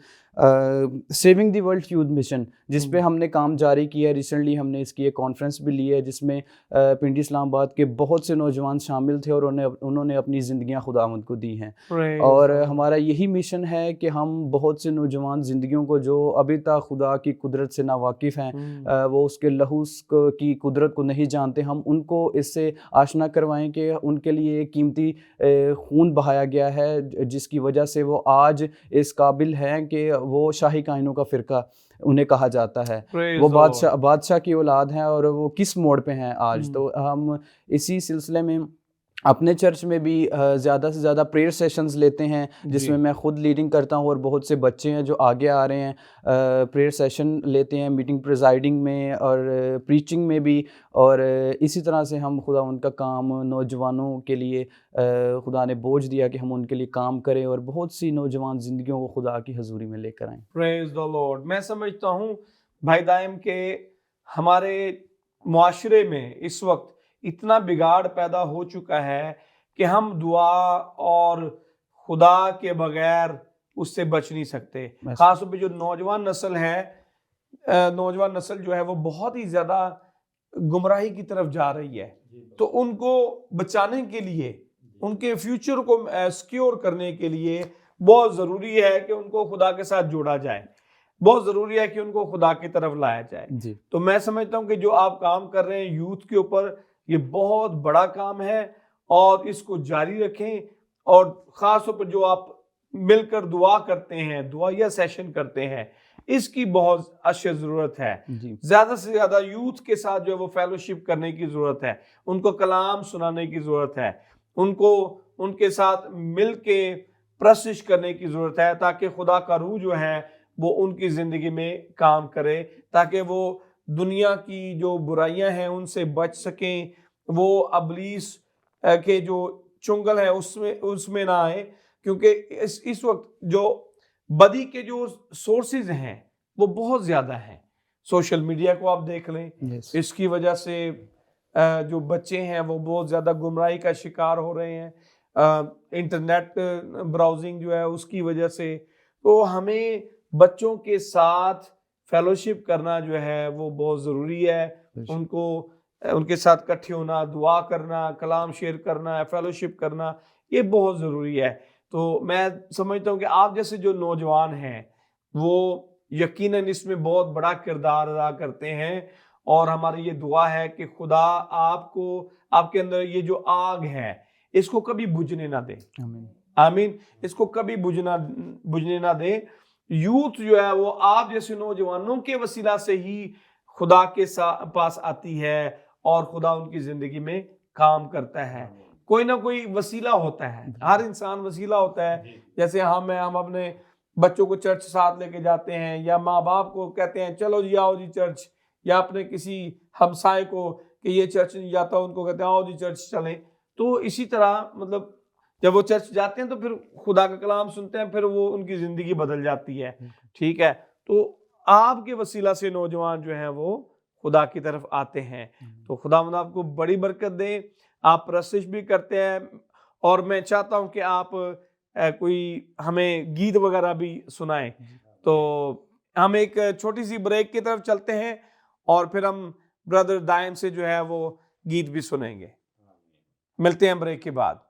saving the world youth mission, जिस पे हमने काम जारी किया है। रिसेंटली हमने इसकी एक कॉन्फ्रेंस भी ली है, जिसमें पिंडी इस्लामाबाद के बहुत से नौजवान शामिल थे, और उन्होंने अपनी ज़िंदगियाँ खुदावंद को दी हैं। और हमारा यही मिशन है कि हम बहुत से नौजवान ज़िंदगियों को, जो अभी तक खुदा की कुदरत से नावाकिफ़ हैं, वो उसके लहू की कुदरत को नहीं जानते, हम उनको इससे आशना करवाएं कि उनके लिए कीमती खून बहाया गया है, जिसकी वजह से वो आज इस काबिल हैं कि वो शाही कायनों का फ़िरका उन्हें कहा जाता है। वो बादशाह की औलाद हैं, और वो किस मोड़ पे हैं आज। तो हम इसी सिलसिले में अपने चर्च में भी ज़्यादा से ज़्यादा प्रेयर सेशंस लेते हैं, जिसमें मैं ख़ुद लीडिंग करता हूँ, और बहुत से बच्चे हैं जो आगे आ रहे हैं, प्रेयर सेशन लेते हैं, मीटिंग प्रिजाइडिंग में और प्रीचिंग में भी। और इसी तरह से हम खुदा उनका काम, नौजवानों के लिए खुदा ने बोझ दिया कि हम उनके लिए काम करें, और बहुत सी नौजवान ज़िंदगियों को खुदा की हजूरी में लेकर आएँ। Praise the Lord. मैं समझता हूँ भाई दाइम के हमारे मुआशरे में इस वक्त इतना बिगाड़ पैदा हो चुका है कि हम दुआ और खुदा के बगैर उससे बच नहीं सकते। खासतौर पे जो नौजवान नस्ल है, नौजवान नस्ल जो है वो बहुत ही ज़्यादा गुमराही की तरफ जा रही है, तो उनको बचाने के लिए उनके फ्यूचर को सिक्योर करने के लिए बहुत ज़रूरी है कि उनको खुदा के साथ जोड़ा जाए, बहुत ज़रूरी है कि उनको खुदा की तरफ लाया जाए जी। तो मैं समझता हूँ कि जो आप काम कर रहे हैं यूथ के ऊपर, ये बहुत बड़ा काम है और इसको जारी रखें। और ख़ास तौर पर जो आप मिलकर दुआ करते हैं, दुआया सेशन करते हैं, इसकी बहुत अशद ज़रूरत है। ज़्यादा से ज़्यादा यूथ के साथ जो है वो फेलोशिप करने की ज़रूरत है, उनको कलाम सुनाने की ज़रूरत है, उनको उनके साथ मिल के प्रशिश करने की ज़रूरत है, ताकि खुदा का रूह जो है वो उनकी ज़िंदगी में काम करे, ताकि वो दुनिया की जो बुराइयां हैं उनसे बच सकें, वो अबलीस के जो चुंगल है उसमें ना आए। क्योंकि इस वक्त जो बदी के जो सोर्सेज हैं वो बहुत ज़्यादा हैं। सोशल मीडिया को आप देख लें, इसकी वजह से जो बच्चे हैं वो बहुत ज़्यादा गुमराही का शिकार हो रहे हैं, इंटरनेट ब्राउजिंग जो है उसकी वजह से। तो हमें बच्चों के साथ फेलोशिप करना जो है वो बहुत ज़रूरी है, उनको उनके साथ इकट्ठे होना, दुआ करना, कलाम शेयर करना, फेलोशिप करना, ये बहुत ज़रूरी है। तो मैं समझता हूँ कि आप जैसे जो नौजवान हैं वो यकीनन इसमें बहुत बड़ा किरदार अदा करते हैं, और हमारी ये दुआ है कि खुदा आपको, आपके अंदर ये जो आग है इसको कभी बुझने ना दे। आमीन। इसको कभी बुझने ना दे। यूथ जो है वो आप जैसे नौजवानों के वसीला से ही खुदा के पास आती है और खुदा उनकी जिंदगी में काम करता है। कोई ना कोई वसीला होता है, हर इंसान वसीला होता है। जैसे हम अपने बच्चों को चर्च साथ लेके जाते हैं, या माँ बाप को कहते हैं चलो जी आओ जी चर्च, या अपने किसी हमसाए को कि ये चर्च नहीं जाता उनको कहते हैं आओ जी चर्च चलें। तो इसी तरह मतलब जब वो चर्च जाते हैं तो फिर खुदा का कलाम सुनते हैं, फिर वो उनकी ज़िंदगी बदल जाती है। ठीक है, तो आपके वसीला से नौजवान जो हैं वो खुदा की तरफ आते हैं। तो खुदावंद आपको बड़ी बरकत दे। आप प्रशिश भी करते हैं, और मैं चाहता हूं कि आप कोई हमें गीत वगैरह भी सुनाएं। तो हम एक छोटी सी ब्रेक की तरफ चलते हैं और फिर हम ब्रदर दायन से जो है वो गीत भी सुनेंगे। मिलते हैं ब्रेक के बाद।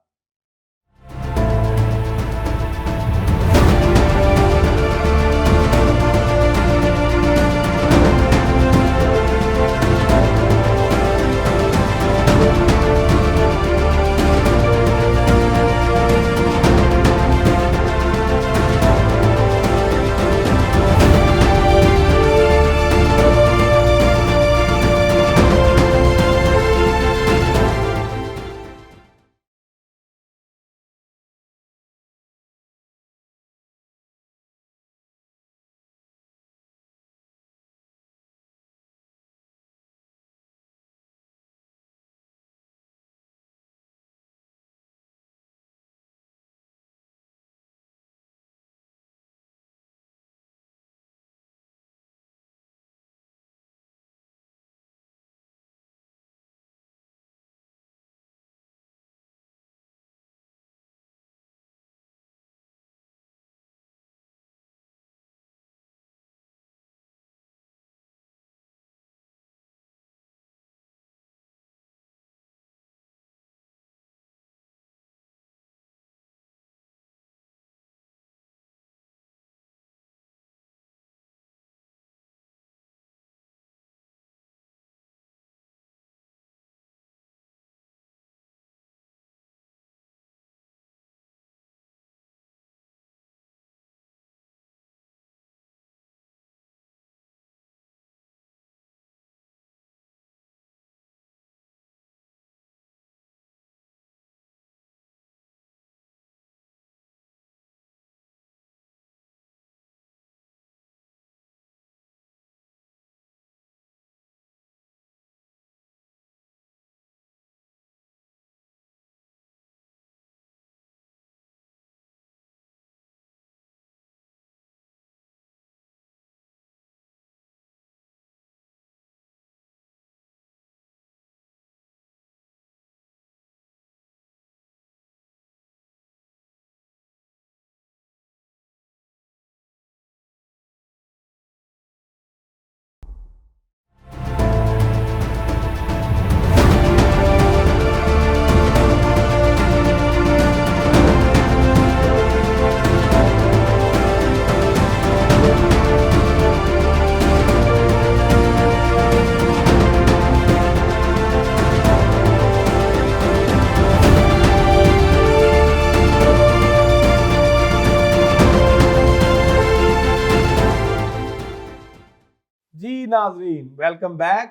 नाज़रीन, वेलकम बैक।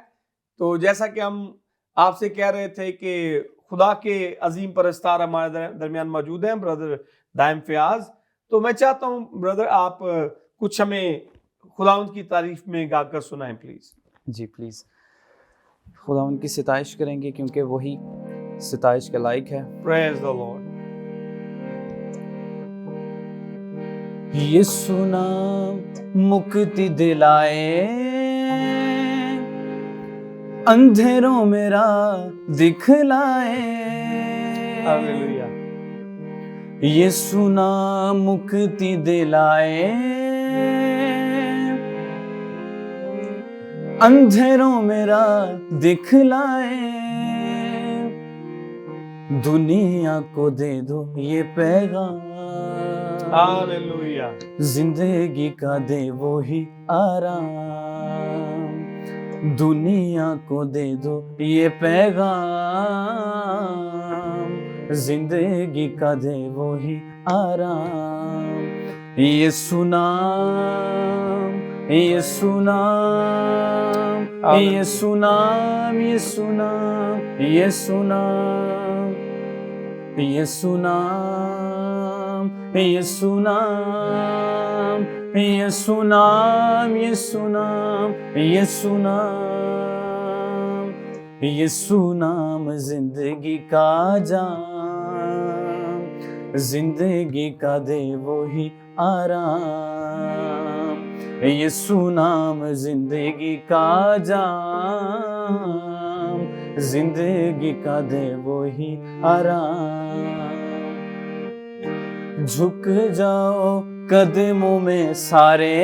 तो जैसा कि हम आपसे कह रहे थे कि खुदा के अजीम परस्तार हमारे दरमियान मौजूद हैं, ब्रदर दाइम फयाज। तो मैं चाहता हूँ ब्रदर आप कुछ हमें खुदावंद की तारीफ में गाकर सुनाएं प्लीज। जी प्लीज़, खुदावंद की सिताइश करेंगे क्योंकि वही सिताइश के लायक है। Praise the Lord. यीशु नाम मुक्ति दिलाए, अंधेरों में राह दिखलाए। हालेलुया। यीशु नाम मुक्ति दिलाए, अंधेरों में राह दिखलाए। दुनिया को दे दो ये पैगाम, हालेलुया। जिंदगी का दे वो ही आराम। दुनिया को दे दो ये पैगाम, जिंदगी का दे वो ही आराम। ये सुनाम, ये सुनाम, ये सुनाम, ये सुनाम, ये सुनाम, ये सुनाम, ये सुनाम, ये सुनाम, ये सुनाम, ये सुनाम, ये सुनाम जिंदगी का जाम, जिंदगी का दे वो ही आराम। ये सुनाम जिंदगी का जाम, जिंदगी का दे वो ही आराम। झुक जाओ कदमों में सारे,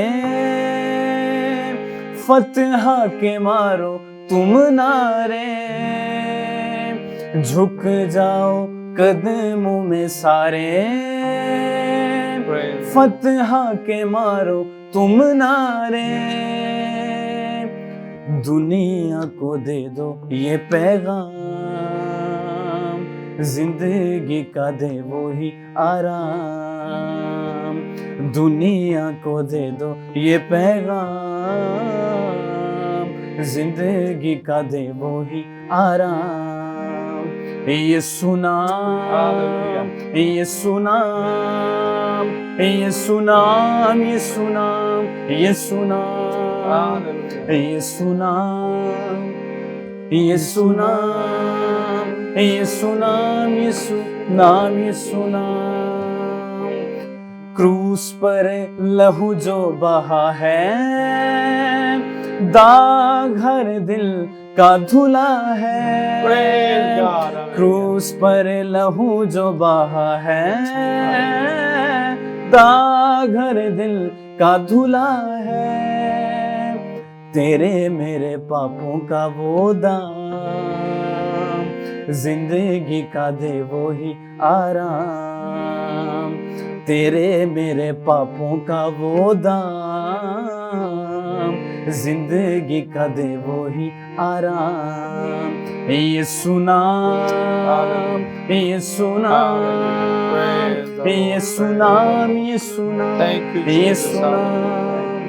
फतह के मारो तुम नारे। झुक जाओ कदमों में सारे, फतह के मारो तुम नारे। दुनिया को दे दो ये पैगाम, जिंदगी का दे वो ही आराम। दुनिया को दे दो ये पैगाम, जिंदगी का दे वो ही आराम। ये सुनाम, ये सुनाम, ये सुनाम, ये सुनाम, ये सुनाम, ये सुनाम, ये सुनाम, ये सुनाम, ये सुनाम, ये सुनाम। क्रूस पर लहू जो बहा है, दाग हर दिल का धुला है। क्रूस पर लहू जो बहा है, दाग हर दिल का धुला है। तेरे मेरे पापों का वो दाम, जिंदगी का दे वो ही आराम। तेरे मेरे पापों का वो दाम, जिंदगी का दे वो ही आराम। ये सुनाम, ये सुनाम, ये सुनाम, ये सुनाम, ये सुनाम,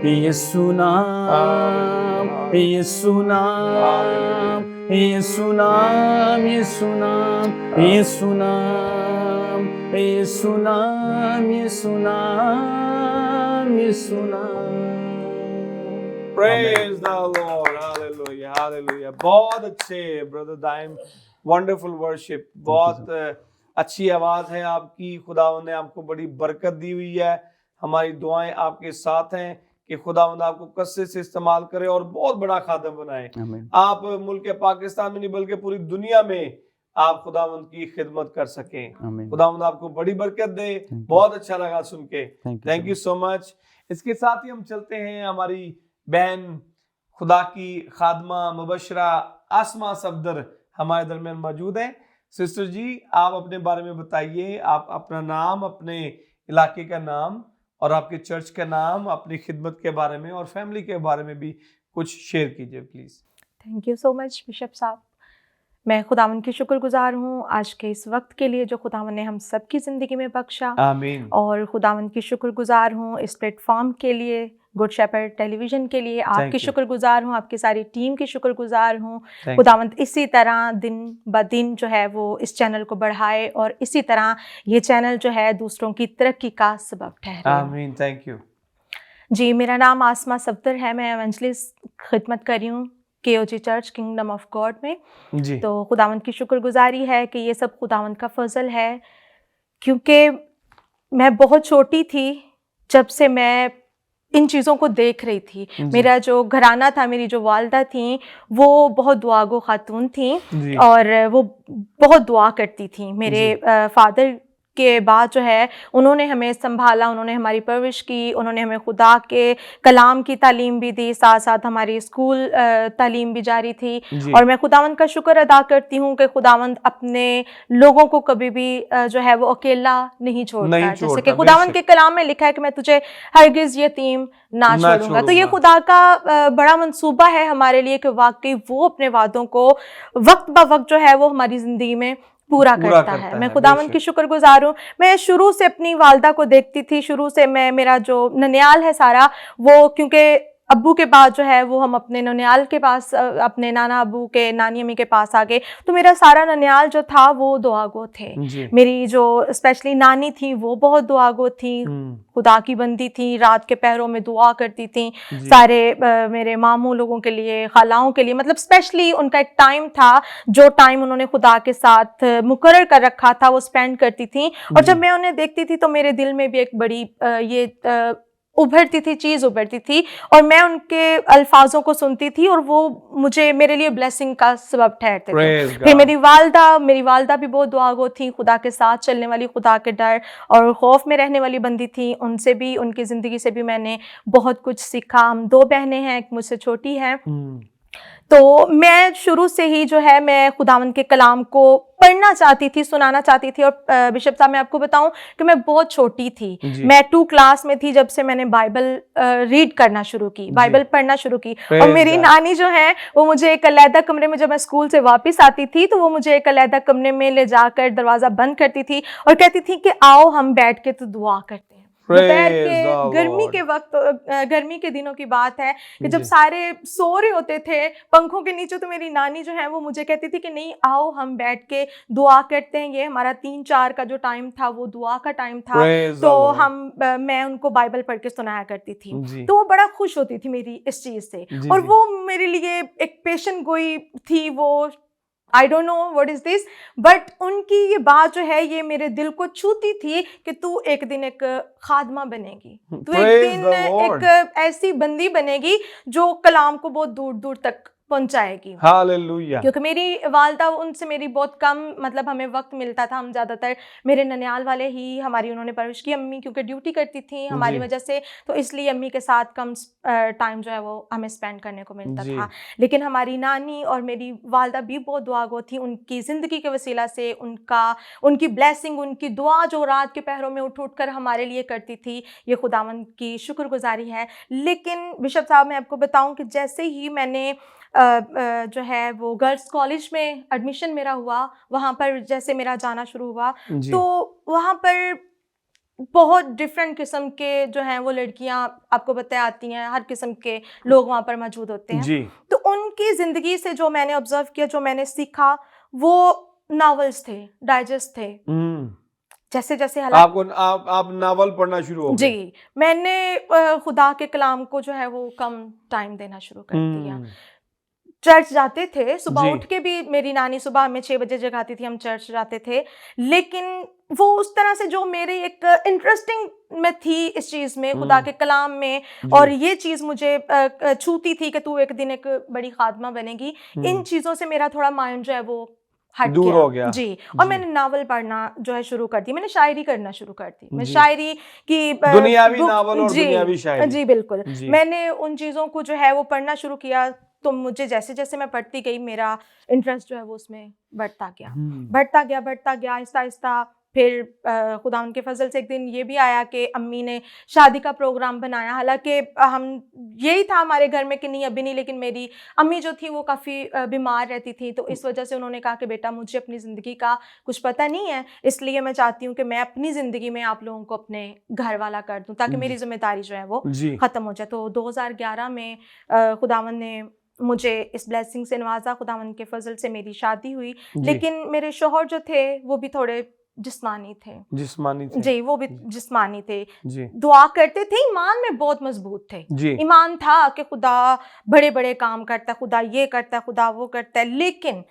ये सुनाम, ये सुनाम, ये सुनाम, ये सुनाम, ये सुनाम, ये सुनाम, ये सुनाम, ये Sunam. Praise the Lord, hallelujah, hallelujah। बहुत अच्छे ब्रदर दाइम, वंडरफुल वर्शिप। बहुत अच्छी आवाज है आपकी। खुदावंद ने आपको बड़ी बरकत दी हुई है। हमारी दुआएं आपके साथ हैं कि खुदावंद आपको कसरत से इस्तेमाल करे और बहुत बड़ा खादम बनाए। आप मुल्क पाकिस्तान में नहीं बल्कि पूरी दुनिया में आप खुदावंद की खिदमत कर सकें। खुदावंद आपको बड़ी बरकत दे। बहुत अच्छा लगा सुन के, थैंक यू सो मच। इसके साथ ही हम चलते हैं, हमारी बहन खुदा की खादमा मुबशरा आसमा सफदर हमारे दरमियान मौजूद हैं। सिस्टर जी, आप अपने बारे में बताइए। आप अपना नाम, अपने इलाके का नाम और आपके चर्च का नाम, अपनी खिदमत के बारे में और फैमिली के बारे में भी कुछ शेयर कीजिए please. Thank you so much bishop साहब। मैं खुदावन की शुक्रगुजार हूँ आज के इस वक्त के लिए जो खुदावन ने हम सब की ज़िंदगी में बख्शा। आमीन। और खुदावन की शुक्रगुजार हूँ इस प्लेटफॉर्म के लिए गुड शेपर्ड टेलीविज़न के लिए आपकी you. शुक्रगुजार हूँ, आपकी सारी टीम की शुक्रगुजार हूँ। Thank खुदावंद इसी तरह दिन ब दिन जो है वो इस चैनल को बढ़ाए और इसी तरह ये चैनल जो है दूसरों की तरक्की का सबब ठहरे। आमीन, थैंक यू। जी, मेरा नाम आसमा सफदर है, मैं एवेंजलिस्ट खिदमत कर रही हूँ KOG church kingdom of God में। जी, तो खुदावंद की शुक्रगुजारी है कि ये सब खुदावंद का फजल है, क्योंकि मैं बहुत छोटी थी जब से मैं इन चीज़ों को देख रही थी। मेरा जो घराना था, मेरी जो वालदा थी, वो बहुत दुआगो खातून थी जी, और वो बहुत दुआ करती थी। मेरे फादर के बाद जो है उन्होंने हमें संभाला, उन्होंने हमारी परवरिश की, उन्होंने हमें खुदा के कलाम की तालीम भी दी, साथ साथ हमारी स्कूल तालीम भी जारी थी। जी। और मैं खुदावंद का शुक्र अदा करती हूँ कि खुदावंद अपने लोगों को कभी भी जो है वो अकेला नहीं छोड़ता। जैसे कि खुदावंद के कलाम में लिखा है कि मैं तुझे हरगिज़ यतीम ना छोड़ूंगा। तो ये खुदा का बड़ा मंसूबा है हमारे लिए कि वाकई वो अपने वादों को वक्त ब वक्त जो है वो हमारी ज़िंदगी में पूरा करता है। मैं खुदावंद की शुक्रगुजार हूँ। मैं शुरू से अपनी वालदा को देखती थी, शुरू से मेरा जो ननियाल है सारा, वो क्योंकि अब्बू के बाद जो है वो हम अपने ननियाल के पास, अपने नाना अब्बू के, नानी अम्मी के पास आ गए, तो मेरा सारा ननियाल जो था वो दुआगो थे। मेरी जो स्पेशली नानी थी वो बहुत दुआगो थी, खुदा की बंदी थी, रात के पहरों में दुआ करती थी सारे मेरे मामू लोगों के लिए, खालाओं के लिए। मतलब स्पेशली उनका एक टाइम था, जो टाइम उन्होंने खुदा के साथ मुकर्रर कर रखा था, वो स्पेंड करती थी। और जब मैं उन्हें देखती थी तो मेरे दिल में भी एक बड़ी उभरती थी, चीज़ उभरती थी, और मैं उनके अल्फाजों को सुनती थी और वो मुझे, मेरे लिए ब्लेसिंग का सबब ठहरते थे। फिर मेरी वालदा भी बहुत दुआगो थी, खुदा के साथ चलने वाली, खुदा के डर और खौफ में रहने वाली बंदी थी। उनसे भी, उनकी ज़िंदगी से भी मैंने बहुत कुछ सीखा। हम 2 बहनें हैं, एक मुझसे छोटी है। तो मैं शुरू से ही जो है मैं खुदावंद के कलाम को पढ़ना चाहती थी, सुनाना चाहती थी। और बिशप साहब, मैं आपको बताऊं कि मैं बहुत छोटी थी, मैं 2 क्लास में थी जब से मैंने बाइबल रीड करना शुरू की, बाइबल पढ़ना शुरू की। और मेरी नानी जो है वो मुझे एक अलहदा कमरे में, जब मैं स्कूल से वापस आती थी तो वो मुझे एक अलहदा कमरे में ले जाकर दरवाज़ा बंद करती थी और कहती थी कि आओ हम बैठ के तो दुआ करते हैं। दोपहर के गर्मी के वक्त, गर्मी के दिनों की बात है कि जब सारे सो रहे होते थे पंखों के नीचे, तो मेरी नानी जो है वो मुझे कहती थी कि नहीं, आओ हम बैठ के दुआ करते हैं। ये हमारा 3-4 का जो टाइम था वो दुआ का टाइम था। तो मैं उनको बाइबल पढ़ के सुनाया करती थी, तो वो बड़ा खुश होती थी मेरी इस चीज़ से। और वो मेरे लिए एक पेशेंट गोई थी, वो I don't know what is this, but उनकी ये बात जो है ये मेरे दिल को छूती थी कि तू एक दिन एक खादमा बनेगी, तू एक दिन एक ऐसी बंदी बनेगी जो कलाम को बहुत दूर दूर तक पहुंचाएगी। हालेलुया। क्योंकि मेरी वालदा, उनसे मेरी बहुत कम, मतलब हमें वक्त मिलता था, हम ज़्यादातर मेरे ननियाल वाले ही हमारी उन्होंने परवरिश की। अम्मी क्योंकि ड्यूटी करती थी हमारी वजह से, तो इसलिए अम्मी के साथ कम टाइम जो है वो हमें स्पेंड करने को मिलता था। लेकिन हमारी नानी और मेरी वालदा भी बहुत दुआगो थी। उनकी ज़िंदगी के वसीला से उनकी ब्लेसिंग, उनकी दुआ जो रात के पहरों में उठ कर हमारे लिए करती थी, ये खुदावंद की शुक्रगुजारी है। लेकिन बिशप साहब, मैं आपको बताऊं कि जैसे ही मैंने जो है वो गर्ल्स कॉलेज में एडमिशन मेरा हुआ, वहाँ पर जैसे मेरा जाना शुरू हुआ, तो वहाँ पर बहुत डिफरेंट किस्म के जो हैं वो लड़कियाँ, आपको बताया, आती हैं, हर किस्म के लोग वहाँ पर मौजूद होते हैं। तो उनकी ज़िंदगी से जो मैंने ऑब्जर्व किया, जो मैंने सीखा, वो नॉवेल्स थे, डाइजेस्ट थे। जैसे जैसे आप नावल पढ़ना शुरू हो गए? जी, मैंने खुदा के कलाम को जो है वो कम टाइम देना शुरू कर दिया। चर्च जाते थे, सुबह उठ के भी मेरी नानी सुबह हमें 6 बजे जगाती थी, हम चर्च जाते थे। लेकिन वो उस तरह से जो मेरी एक इंटरेस्टिंग में थी इस चीज़ में, खुदा के कलाम में, और ये चीज़ मुझे छूती थी कि तू एक दिन एक बड़ी खादमा बनेगी। इन चीज़ों से मेरा थोड़ा माइंड जो है वो दूर हो गया। जी। और मैंने नावल पढ़ना जो है शुरू कर दी, मैंने शायरी करना शुरू कर दी। मैं शायरी की दुनियावी नावल और दुनियावी शायरी, जी बिल्कुल, मैंने उन चीज़ों को जो है वो पढ़ना शुरू किया। तो मुझे जैसे जैसे मैं पढ़ती गई, मेरा इंटरेस्ट जो है वो उसमें बढ़ता गया। आहिस्ता आहिस्ता फिर खुदावंद के फजल से एक दिन ये भी आया कि अम्मी ने शादी का प्रोग्राम बनाया। हालांकि हम यही था हमारे घर में कि नहीं अभी नहीं, लेकिन मेरी अम्मी जो थी वो काफ़ी बीमार रहती थी, तो इस वजह से उन्होंने कहा कि बेटा मुझे अपनी ज़िंदगी का कुछ पता नहीं है, इसलिए मैं चाहती हूँ कि मैं अपनी ज़िंदगी में आप लोगों को अपने घर वाला कर दूँ ताकि मेरी जिम्मेदारी जो है वो ख़त्म हो जाए। तो 2011 में खुदावंद ने मुझे इस ब्लेसिंग से नवाजा, खुदावंद के फजल से मेरी शादी हुई। लेकिन मेरे शौहर जो थे वो भी थोड़े जिस्मानी थे जी, वो भी जिस्मानी थे जी। दुआ करते थे, ईमान में बहुत मजबूत थे जी। ईमान था कि खुदा बड़े बड़े काम करता है, खुदा ये करता है, खुदा वो करता है, लेकिन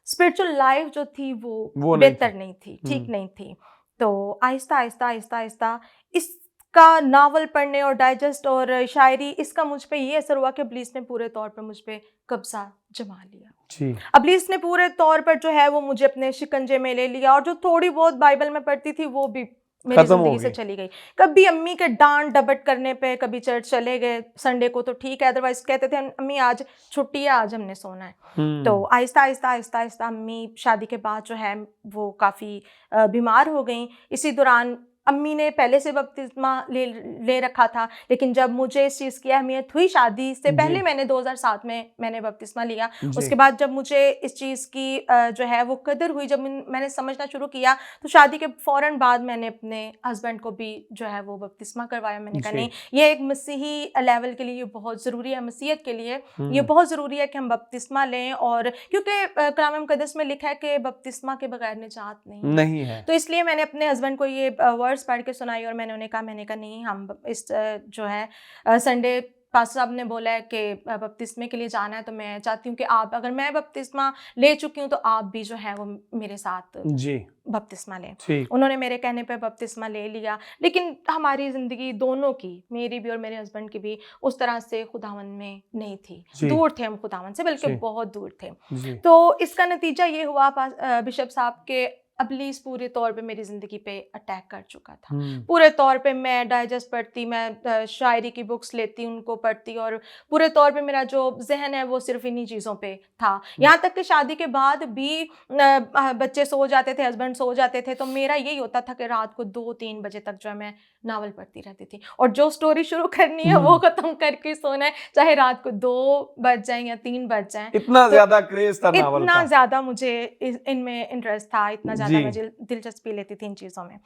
स्पिरिचुअल लाइफ जो थी वो बेहतर नहीं थी, ठीक नहीं थी। तो आहिस्ता आहिस्ता आहिस्ता आहिस्ता इसका नावल पढ़ने और डाइजेस्ट और शायरी, इसका मुझ पे ये असर हुआ कि इब्लीस ने पूरे तौर पे मुझ पे कब्जा जमा लिया जी। इब्लीस ने पूरे तौर पर जो है वो मुझे अपने शिकंजे में ले लिया, और जो थोड़ी बहुत बाइबल में पढ़ती थी वो भी मेरी जिंदगी से चली गई। कभी अम्मी के डांट डबट करने पे कभी चर्च चले गए संडे को तो ठीक है, अदरवाइज कहते थे अम्मी आज छुट्टी है, आज हमने सोना है। तो आहिस्ता आहिस्ता आहिस्ता आहिस्ता अम्मी शादी के बाद जो है वो काफ़ी बीमार हो गई। इसी दौरान अम्मी ने पहले से बपतिस्मा ले रखा था, लेकिन जब मुझे इस चीज़ की अहमियत हुई, शादी से पहले मैंने 2007 में मैंने बपतिस्मा लिया, उसके बाद जब मुझे इस चीज़ की जो है वो कदर हुई, जब मैंने समझना शुरू किया, तो शादी के फ़ौरन बाद मैंने अपने हस्बैंड को भी जो है वो बपतिस्मा करवाया। मैंने कहा नहीं, ये एक मसीही लेवल के लिए ये बहुत ज़रूरी है, मसीहत के लिए ये बहुत ज़रूरी है कि हम बपतिस्मा लें, और क्योंकि कलाम मुक़द्दस में लिखा है कि बपतिस्मा के बगैर निजात नहीं है। तो इसलिए मैंने अपने हस्बैंड को ये पढ़ के सुनाई, और मैंने उन्हें कहा नहीं, हम इस जो है संडे पास्टर साहब ने बोला है कि बपतिस्मे के लिए जाना है, तो मैं चाहती हूँ कि आप, अगर मैं बपतिस्मा ले चुकी हूँ तो आप भी जो है वो मेरे साथ जी बपतिस्मा लें। उन्होंने मेरे कहने पे बपतिस्मा ले लिया, लेकिन हमारी ज़िंदगी दोनों की, मेरी भी और मेरे हस्बैंड की भी, उस तरह से खुदावंद में नहीं थी। दूर थे हम खुदावंद से, बल्कि बहुत दूर थे। तो इसका नतीजा ये हुआ बिशप साहब के इब्लीस पूरे तौर पे मेरी ज़िंदगी पे अटैक कर चुका था। पूरे तौर पे मैं डाइजेस्ट पढ़ती, मैं शायरी की बुक्स लेती, उनको पढ़ती, और पूरे तौर पे मेरा जो जहन है वो सिर्फ इन्हीं चीज़ों पे था। यहाँ तक कि शादी के बाद भी बच्चे सो जाते थे, हस्बैंड सो जाते थे, तो मेरा यही होता था कि रात को 2-3 बजे तक जो है मैं नावल पढ़ती रहती थी, और जो स्टोरी शुरू करनी है वो ख़त्म करके सोना है, चाहे रात को 2 बज जाए या 3 बज जाए। इतना ज़्यादा क्रेज था नावल का, इतना ज़्यादा मुझे इनमें इंटरेस्ट था, इतना ज़्यादा मैं दिलचस्पी लेती थी इन चीज़ों में।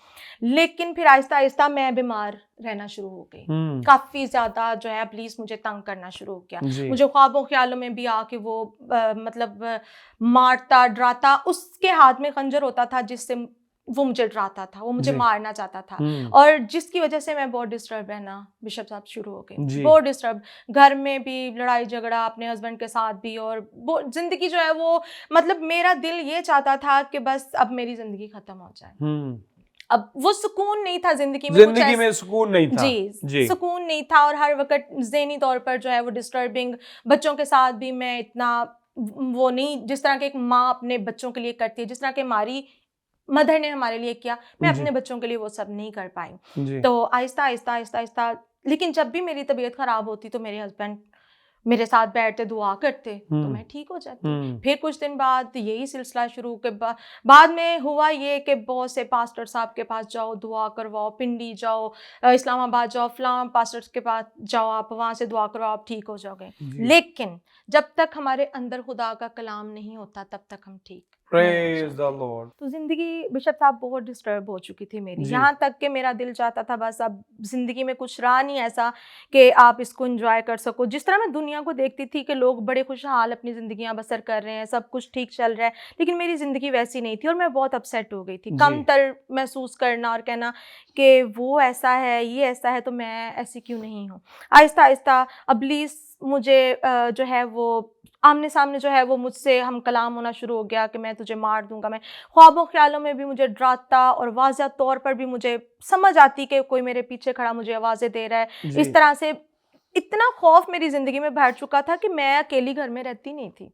लेकिन फिर आहिस्ता आहिस्ता मैं बीमार रहना शुरू हो गई, काफ़ी ज़्यादा जो है इब्लीस मुझे तंग करना शुरू हो गया। मुझे ख्वाबों ख्यालों में भी आके वो मतलब मारता डराता, उसके हाथ में खंजर होता था जिससे वो मुझे डराता था, वो मुझे मारना चाहता था, और जिसकी वजह से मैं बहुत डिस्टर्ब रहना बिशप साहब शुरू हो गई, बहुत डिस्टर्ब, घर में भी लड़ाई झगड़ा अपने हस्बैंड के साथ भी, और वो जिंदगी जो है वो, मतलब मेरा दिल ये चाहता था कि बस अब मेरी जिंदगी खत्म हो जाए। अब वो सुकून नहीं था जिंदगी में सुकून नहीं था जी, सुकून नहीं था, और हर वक्त ज़हनी तौर पर जो है वो डिस्टर्बिंग, बच्चों के साथ भी मैं इतना वो नहीं, जिस तरह के एक माँ अपने बच्चों के लिए करती है, जिस तरह के हमारी मदर ने हमारे लिए किया, मैं अपने बच्चों के लिए वो सब नहीं कर पाई। तो आहिस्ता आहिस्ता आहिस्ता आहिस्ता, लेकिन जब भी मेरी तबीयत खराब होती तो मेरे हस्बैंड मेरे साथ बैठते, दुआ करते, तो मैं ठीक हो जाती। फिर कुछ दिन बाद यही सिलसिला शुरू के बाद में हुआ ये कि बहुत से पास्टर साहब के पास जाओ, दुआ करवाओ, पिंडी जाओ, इस्लामाबाद जाओ, फलां पास्टर्स के पास जाओ, आप वहाँ से दुआ करवाओ, आप ठीक हो जाओगे। लेकिन जब तक हमारे अंदर खुदा का कलाम नहीं होता तब तक हम ठीक Praise the Lord. तो जिंदगी बिशप साहब बहुत डिस्टर्ब हो चुकी थी मेरी, यहाँ तक कि मेरा दिल चाहता था बस अब जिंदगी में कुछ रहा नहीं ऐसा कि आप इसको एंजॉय कर सको। जिस तरह मैं दुनिया को देखती थी कि लोग बड़े खुशहाल अपनी जिंदगियां बसर कर रहे हैं, सब कुछ ठीक चल रहा है, लेकिन मेरी जिंदगी वैसी नहीं थी, और मैं बहुत अपसेट हो गई थी। कमतर महसूस करना और कहना कि वो ऐसा है, ये ऐसा है, तो मैं ऐसी क्यों नहीं हूँ। आहिस्ता आहिस्ता इब्लीस मुझे जो है वो आमने सामने जो है वो मुझसे हम कलाम होना शुरू हो गया कि मैं तुझे मार दूंगा। मैं ख्वाबों ख्यालों में भी मुझे डराता, और वाज़ह तौर पर भी मुझे समझ आती कि कोई मेरे पीछे खड़ा मुझे आवाज़ें दे रहा है। इस तरह से इतना खौफ मेरी ज़िंदगी में भर चुका था कि मैं अकेली घर में रहती नहीं थी।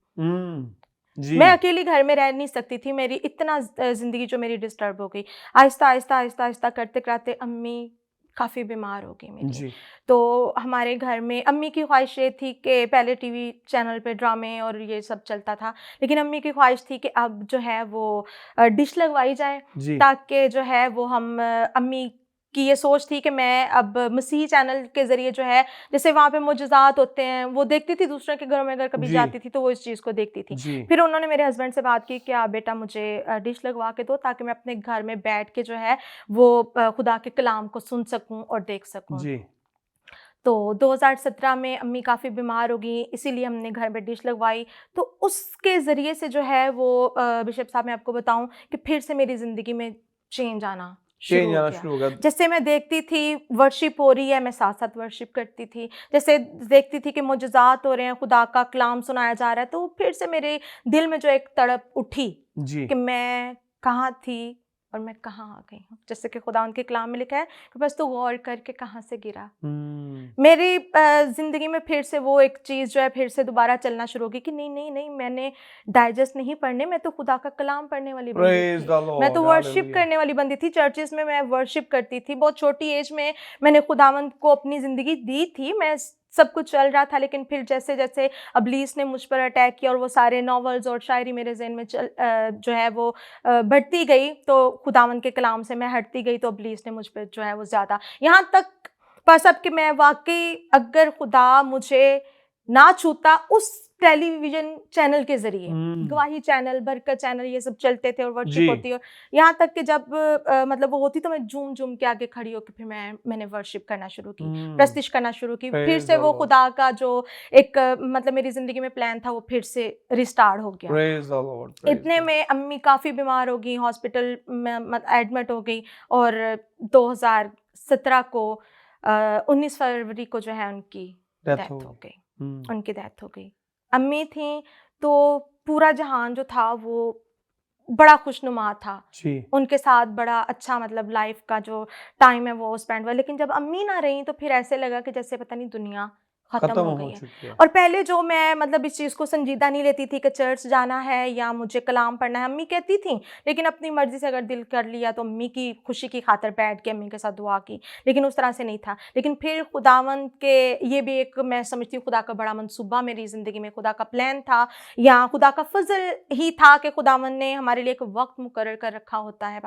मैं अकेली घर में रह नहीं सकती थी, मेरी इतना ज़िंदगी जो मेरी डिस्टर्ब हो गई। आहिस्ता आहिस्ता आहिस्ता आहिस्ता करते करते अम्मी काफ़ी बीमार हो गई मेरी। जी तो हमारे घर में अम्मी की ख्वाहिश ये थी कि पहले टीवी चैनल पे ड्रामे और ये सब चलता था, लेकिन अम्मी की ख्वाहिश थी कि अब जो है वो डिश लगवाई जाए, जी ताकि जो है वो हम अम्मी की ये सोच थी कि मैं अब मसीही चैनल के ज़रिए जो है, जैसे वहाँ पे मुजज़ात होते हैं, वो देखती थी दूसरों के घरों में, अगर कभी जी जाती थी तो वो इस चीज़ को देखती थी। जी फिर उन्होंने मेरे हस्बैंड से बात की कि आप बेटा मुझे डिश लगवा के दो, ताकि मैं अपने घर में बैठ के जो है वो खुदा के कलाम को सुन सकूं और देख सकूं। जी तो 2017 में अम्मी काफ़ी बीमार हो गई, इसीलिए हमने घर में डिश लगवाई। तो उसके ज़रिए से जो है वो बिशप साहब, मैं आपको बताऊं कि फिर से मेरी ज़िंदगी में चेंज आना शुरू चेंज हो आना गया। शुरू हो गया। जैसे मैं देखती थी वर्शिप हो रही है, मैं साथ साथ वर्शिप करती थी। जैसे देखती थी कि मुजज़ात हो रहे हैं, खुदा का कलाम सुनाया जा रहा है, तो फिर से मेरे दिल में जो एक तड़प उठी जी कि मैं कहाँ थी और मैं कहाँ आ गई हूँ। जैसे कि खुदा उनके कलाम में लिखा है कि बस तू गौर करके कहाँ से गिरा। मेरी ज़िंदगी में फिर से वो एक चीज़ जो है फिर से दोबारा चलना शुरू होगी कि नहीं नहीं नहीं, मैंने डाइजेस्ट नहीं पढ़ने, मैं तो खुदा का कलाम पढ़ने वाली बंदी प्रेज थी। द मैं तो लॉर्ड, वर्शिप हालेलुया। करने वाली बंदी थी। चर्चेस में मैं वर्शिप करती थी। बहुत छोटी एज में मैंने खुदावंद को अपनी ज़िंदगी दी थी। मैं सब कुछ चल रहा था, लेकिन फिर जैसे जैसे इब्लीस ने मुझ पर अटैक किया और वो सारे नॉवेल्स और शायरी मेरे ज़हन में जो है वो बढ़ती गई, तो खुदावंद के कलाम से मैं हटती गई, तो इब्लीस ने मुझ पर जो है वो ज़्यादा, यहाँ तक बस अब कि मैं वाकई, अगर खुदा मुझे ना छूता उस टेलीविज़न चैनल के ज़रिए, गवाही चैनल, बरकत चैनल, ये सब चलते थे और वर्शिप जी होती, और यहाँ तक कि जब मतलब वो होती, तो मैं झूम के आगे खड़ी होकर फिर मैंने वर्शिप करना शुरू की, प्रस्तिश करना शुरू की। फिर प्रेज से द वो लॉर्ड, खुदा का जो एक मतलब मेरी ज़िंदगी में प्लान था, वो फिर से रिस्टार्ट हो गया। Praise the Lord. इतने में अम्मी काफ़ी बीमार हो गई, हॉस्पिटल में एडमिट हो गई, और 2017 को 19 फरवरी को जो है उनकी डेथ हो गई। उनकी डेथ हो गई। अम्मी थी तो पूरा जहान जो था वो बड़ा खुशनुमा था, जी उनके साथ बड़ा अच्छा, मतलब लाइफ का जो टाइम है वो स्पेंड हुआ। लेकिन जब अम्मी ना रही तो फिर ऐसे लगा कि जैसे पता नहीं दुनिया खत्म हो गई है। चुकी है। और पहले जो मैं मतलब इस चीज़ को संजीदा नहीं लेती थी कि चर्च जाना है या मुझे कलाम पढ़ना है, अम्मी कहती थी, लेकिन अपनी मर्जी से अगर दिल कर लिया तो अम्मी की खुशी की खातिर बैठ के अम्मी के साथ दुआ की, लेकिन उस तरह से नहीं था। लेकिन फिर खुदावंद के, ये भी एक मैं समझती हूँ खुदा का बड़ा मंसूबा मेरी ज़िंदगी में, खुदा का प्लान था, या खुदा का फजल ही था कि खुदावंद ने हमारे लिए एक वक्त मुकर्रर कर रखा होता है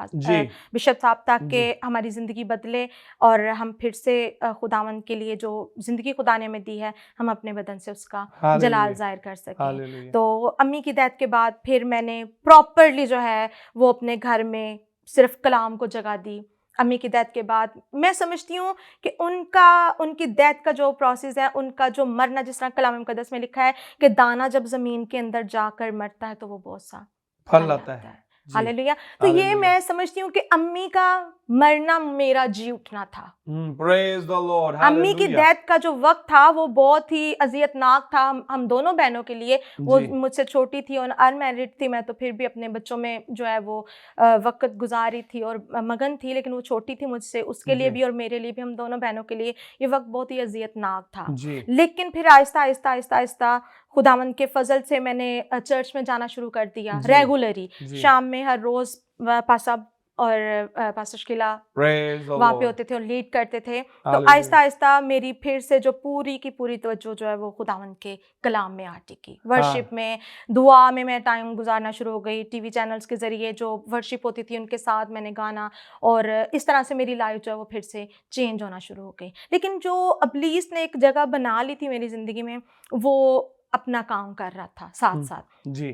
बिशप साहब, ताकि हमारी ज़िंदगी बदले और हम फिर से खुदावंद के लिए जो ज़िंदगी खुदा ने हमें दी है, हम अपने बदन से उसका जलाल ज़ाहिर कर सकें। तो अम्मी की डेथ के बाद फिर मैंने प्रॉपरली जो है वो अपने घर में सिर्फ कलाम को जगह दी। अम्मी की डेथ के बाद मैं समझती हूँ कि उनकी डेथ का जो प्रोसेस है, उनका जो मरना, जिस तरह कलाम मुकद्दस में लिखा है कि दाना जब ज़मीन के अंदर जाकर मरता है तो वो बहुत सा फल लाता है। हालेलुया। तो ये मैं समझती हूँ कि अम्मी का मरना मेरा जी उठना था। प्रेज द लॉर्ड, अम्मी की डेथ का जो वक्त था वो बहुत ही अजियतनाक था हम दोनों बहनों के लिए। वो मुझसे छोटी थी और अनमैरिड थी मैं, तो फिर भी अपने बच्चों में जो है वो वक्त गुजारी थी और मगन थी, लेकिन वो छोटी थी मुझसे, उसके लिए भी और मेरे लिए भी, हम दोनों बहनों के लिए ये वक्त बहुत ही अजियतनाक था। लेकिन फिर आहिस्ता आहिस्ता आहिस्ता आहिस्ता खुदावंद के फजल से मैंने चर्च में जाना शुरू कर दिया रेगुलरली। शाम में हर रोज़ पासा और पास्टर शकीला वहाँ पे होते थे और लीड करते थे। तो आहिस्ता आहिस्ता मेरी फिर से जो पूरी की पूरी तवज्जो जो है वो खुदावंद के कलाम में आ टिकी। वर्शिप में, दुआ में मैं टाइम गुजारना शुरू हो गई। टीवी चैनल्स के ज़रिए जो वर्शिप होती थी उनके साथ मैंने गाना, और इस तरह से मेरी लाइफ जो है वो फिर से चेंज होना शुरू हो गई। लेकिन जो इब्लीस ने एक जगह बना ली थी मेरी ज़िंदगी में, वो अपना काम कर रहा था साथ साथ जी,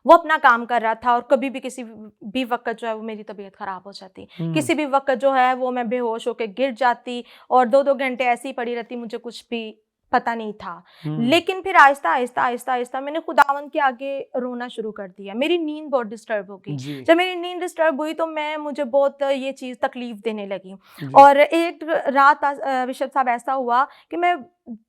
वो अपना काम कर रहा था। और कभी भी किसी भी वक्त जो है वो मेरी तबीयत ख़राब हो जाती, किसी भी वक्त जो है वो मैं बेहोश होकर गिर जाती और 2-2 घंटे ऐसे ही पड़ी रहती, मुझे कुछ भी पता नहीं था। लेकिन फिर आहिस्ता आहिस्ता आहिस्ता आहिस्ता मैंने खुदावंद के आगे रोना शुरू कर दिया। मेरी नींद बहुत डिस्टर्ब हो गई। जब मेरी नींद डिस्टर्ब हुई तो मुझे बहुत ये चीज़ तकलीफ देने लगी। और एक रात बिशप साहब ऐसा हुआ कि मैं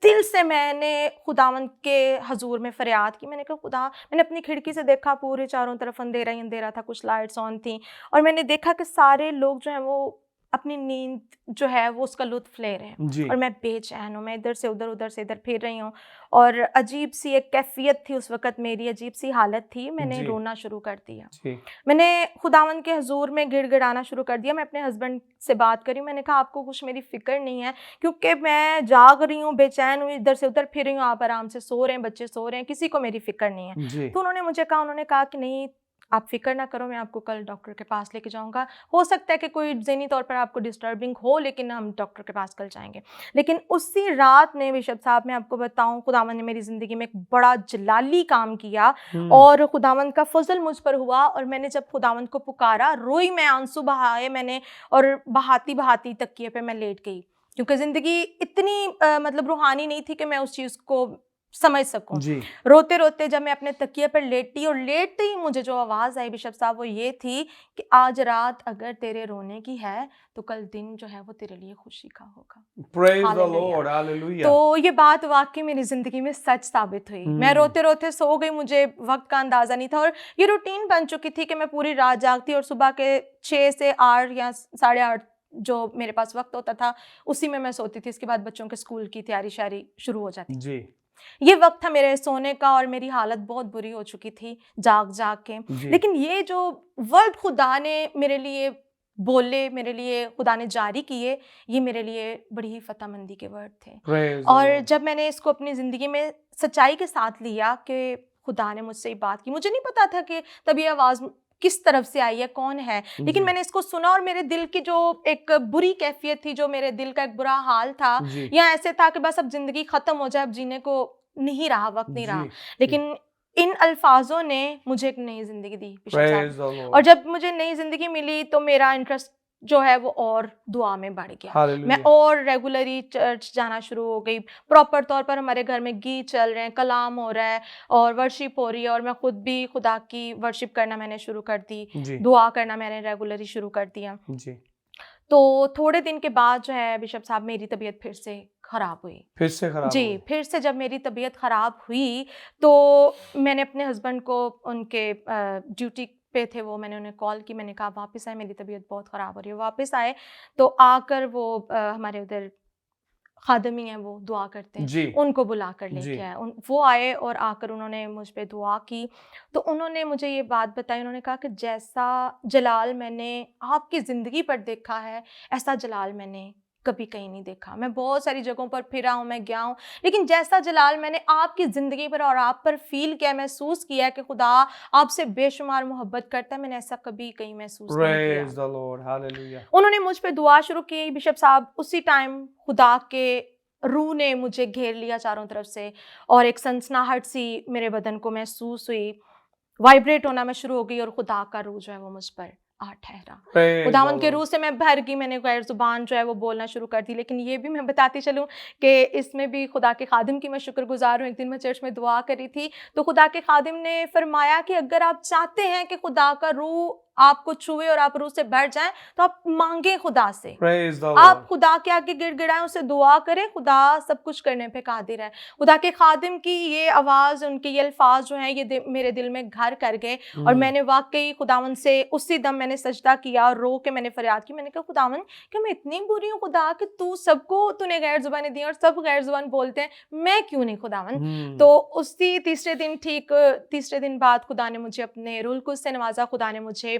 दिल से मैंने खुदावंद के हजूर में फरियाद की। मैंने कहा खुदा, मैंने अपनी खिड़की से देखा पूरे चारों तरफ अंधेरा ही अंधेरा था, कुछ लाइट्स ऑन थी, और मैंने देखा कि सारे लोग जो हैं वो अपनी नींद जो है वो उसका लुत्फ ले रहे हैं जी और मैं बेचैन हूँ, मैं इधर से उधर उधर से इधर फिर रही हूँ और अजीब सी एक कैफियत थी उस वक़्त, मेरी अजीब सी हालत थी। मैंने जी रोना शुरू कर दिया, जी मैंने खुदावंद के हुजूर में गिड़गिड़ाना शुरू कर दिया। मैं अपने हस्बैंड से बात करी, मैंने कहा आपको कुछ मेरी फ़िक्र नहीं है, क्योंकि मैं जाग रही हूँ, बेचैन हूँ, इधर से उधर फिर रही हूँ, आप आराम से सो रहे हैं, बच्चे सो रहे हैं, किसी को मेरी फ़िक्र नहीं है। जी तो उन्होंने मुझे कहा, उन्होंने कहा कि नहीं आप फ़िक्र ना करो, मैं आपको कल डॉक्टर के पास लेके जाऊँगा। हो सकता है कि कोई ज़हनी तौर पर आपको डिस्टर्बिंग हो, लेकिन हम डॉक्टर के पास कल जाएँगे। लेकिन उसी रात ने बिशप साहब, मैं आपको बताऊँ, खुदावंद ने मेरी ज़िंदगी में एक बड़ा जलाली काम किया और खुदावंद का फ़ज़ल मुझ पर हुआ। और मैंने जब खुदावंद को पुकारा, रोई मैं, आंसू बहाए मैंने और बहाती-बहाती तकिए पे मैं लेट गई, क्योंकि ज़िंदगी इतनी मतलब रूहानी नहीं थी कि मैं उस चीज़ को समझ सकूं। जी रोते रोते जब मैं अपने तकिए पर लेटी और लेटते ही मुझे जो आवाज़ आई बिशप साहब, वो ये थी कि आज रात अगर तेरे रोने की है तो कल दिन जो है वो तेरे लिए खुशी का होगा। Praise the hallelujah. Lord, hallelujah. तो ये बात वाकई मेरी ज़िंदगी में सच साबित हुई। मैं रोते रोते सो गई, मुझे वक्त का अंदाज़ा नहीं था और ये रूटीन बन चुकी थी कि मैं पूरी रात जागती और सुबह के 6 से 8 या 8:30 जो मेरे पास वक्त होता था उसी में मैं सोती थी। इसके बाद बच्चों के स्कूल की तैयारी शारी शुरू हो जाती। जी ये वक्त था मेरे सोने का और मेरी हालत बहुत बुरी हो चुकी थी जाग जाग के। जी लेकिन ये जो वर्ड खुदा ने मेरे लिए बोले, मेरे लिए खुदा ने जारी किए, ये मेरे लिए बड़ी ही फतहमंदी के वर्ड थे। प्रेज द और लॉर्ड। जब मैंने इसको अपनी ज़िंदगी में सच्चाई के साथ लिया कि खुदा ने मुझसे ये बात की, मुझे नहीं पता था कि तब ये आवाज़ किस तरफ से आई है, कौन है, लेकिन जी मैंने इसको सुना और मेरे दिल की जो एक बुरी कैफियत थी, जो मेरे दिल का एक बुरा हाल था, जी या ऐसे था कि बस अब ज़िंदगी ख़त्म हो जाए, अब जीने को नहीं रहा, वक्त नहीं रहा। जी लेकिन इन अल्फाजों ने मुझे एक नई ज़िंदगी दी बिशप प्रेज साहब। द और लॉर्ड, जब मुझे नई ज़िंदगी मिली तो मेरा इंटरेस्ट जो है वो और दुआ में बढ़ गया। मैं हालेलुया। और रेगुलरली चर्च जाना शुरू हो गई। प्रॉपर तौर पर हमारे घर में गीत चल रहे हैं, कलाम हो रहा है और वर्शिप हो रही है और मैं खुद भी खुदा की वर्शिप करना मैंने शुरू कर दी। जी दुआ करना मैंने रेगुलरली शुरू कर दिया। जी तो थोड़े दिन के बाद जो है बिशप साहब, मेरी तबीयत फिर से ख़राब हुई। फिर से खराब हो जी, गई। फिर से जब मेरी तबीयत ख़राब हुई तो मैंने अपने हस्बैंड को, उनके ड्यूटी पे थे वो, मैंने उन्हें कॉल की, मैंने कहा वापस आए, मेरी तबीयत बहुत ख़राब हो रही है। वापस आए तो आकर वो हमारे उधर खादमी हैं, वो दुआ करते हैं, जी उनको बुला कर जी लेके आए। वो आए और आकर उन्होंने मुझ पे दुआ की। तो उन्होंने मुझे ये बात बताई, उन्होंने कहा कि जैसा जलाल मैंने आपकी ज़िंदगी पर देखा है, ऐसा जलाल मैंने कभी कहीं नहीं देखा। मैं बहुत सारी जगहों पर फिरा हूँ, मैं गया हूँ, लेकिन जैसा जलाल मैंने आपकी ज़िंदगी पर और आप पर फील किया, महसूस किया है कि खुदा आपसे बेशुमार मोहब्बत करता है, मैंने ऐसा कभी कहीं महसूस नहीं किया। Praise the Lord, hallelujah. उन्होंने मुझ पे दुआ शुरू की बिशप साहब। उसी टाइम खुदा के रूह ने मुझे घेर लिया चारों तरफ से और एक सनसनाहट सी मेरे बदन को महसूस हुई, वाइब्रेट होना मैं शुरू हो गई और खुदा का रूह जो है वो मुझ पर आ ठहरा। प्रेज द खुदावंद के लॉर्ड। रूह से मैं भर गई, मैंने गैर ज़ुबान जो है वो बोलना शुरू कर दी। लेकिन ये भी मैं बताती चलूँ कि इसमें भी खुदा के खादिम की मैं शुक्रगुज़ार हूँ। एक दिन मैं चर्च में दुआ करी थी तो खुदा के खादिम ने फरमाया कि अगर आप चाहते हैं कि खुदा का रूह आपको छुए और आप रूह से भर जाएं तो आप मांगें खुदा से, प्रेज द आप लॉर्ड। खुदा के आगे गिड़गिड़ाएं, उसे दुआ करें, खुदा सब कुछ करने पे कादिर है। खुदा के खादिम की ये आवाज़, उनके ये अल्फाज जो हैं, ये मेरे दिल में घर कर गए और मैंने वाकई खुदावन से उसी दम मैंने सजदा किया और रो के मैंने फरियाद की। मैंने कहा खुदावन कि मैं इतनी बुरी हूँ खुदा कि तू सबको, तूने गैर ज़ुबानें दी और सब गैर ज़ुबान बोलते हैं, मैं क्यों नहीं खुदावन। तो उसी तीसरे दिन, ठीक तीसरे दिन बाद खुदा ने मुझे अपने रूहुल कुद्स से नवाजा, खुदा ने मुझे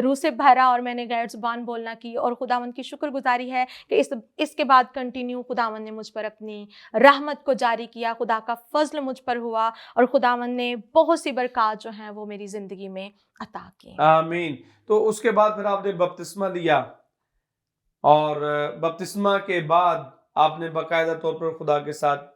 रूह से भरा और मैंने गैर ज़ुबान बोलना की। और खुदावन की शुक्रगुजारी है कि इसके बाद कंटिन्यू खुदावन ने मुझ पर अपनी रहमत को जारी किया, खुदा का फजल मुझ पर हुआ और खुदावन ने बहुत सी बरक़ात जो हैं वो मेरी ज़िंदगी में अता की। आमीन। तो उसके बाद फिर आपने बपतिस्मा लिया और बपतिस्मा के बाद आपने बाकायदा तौर पर खुदा के साथ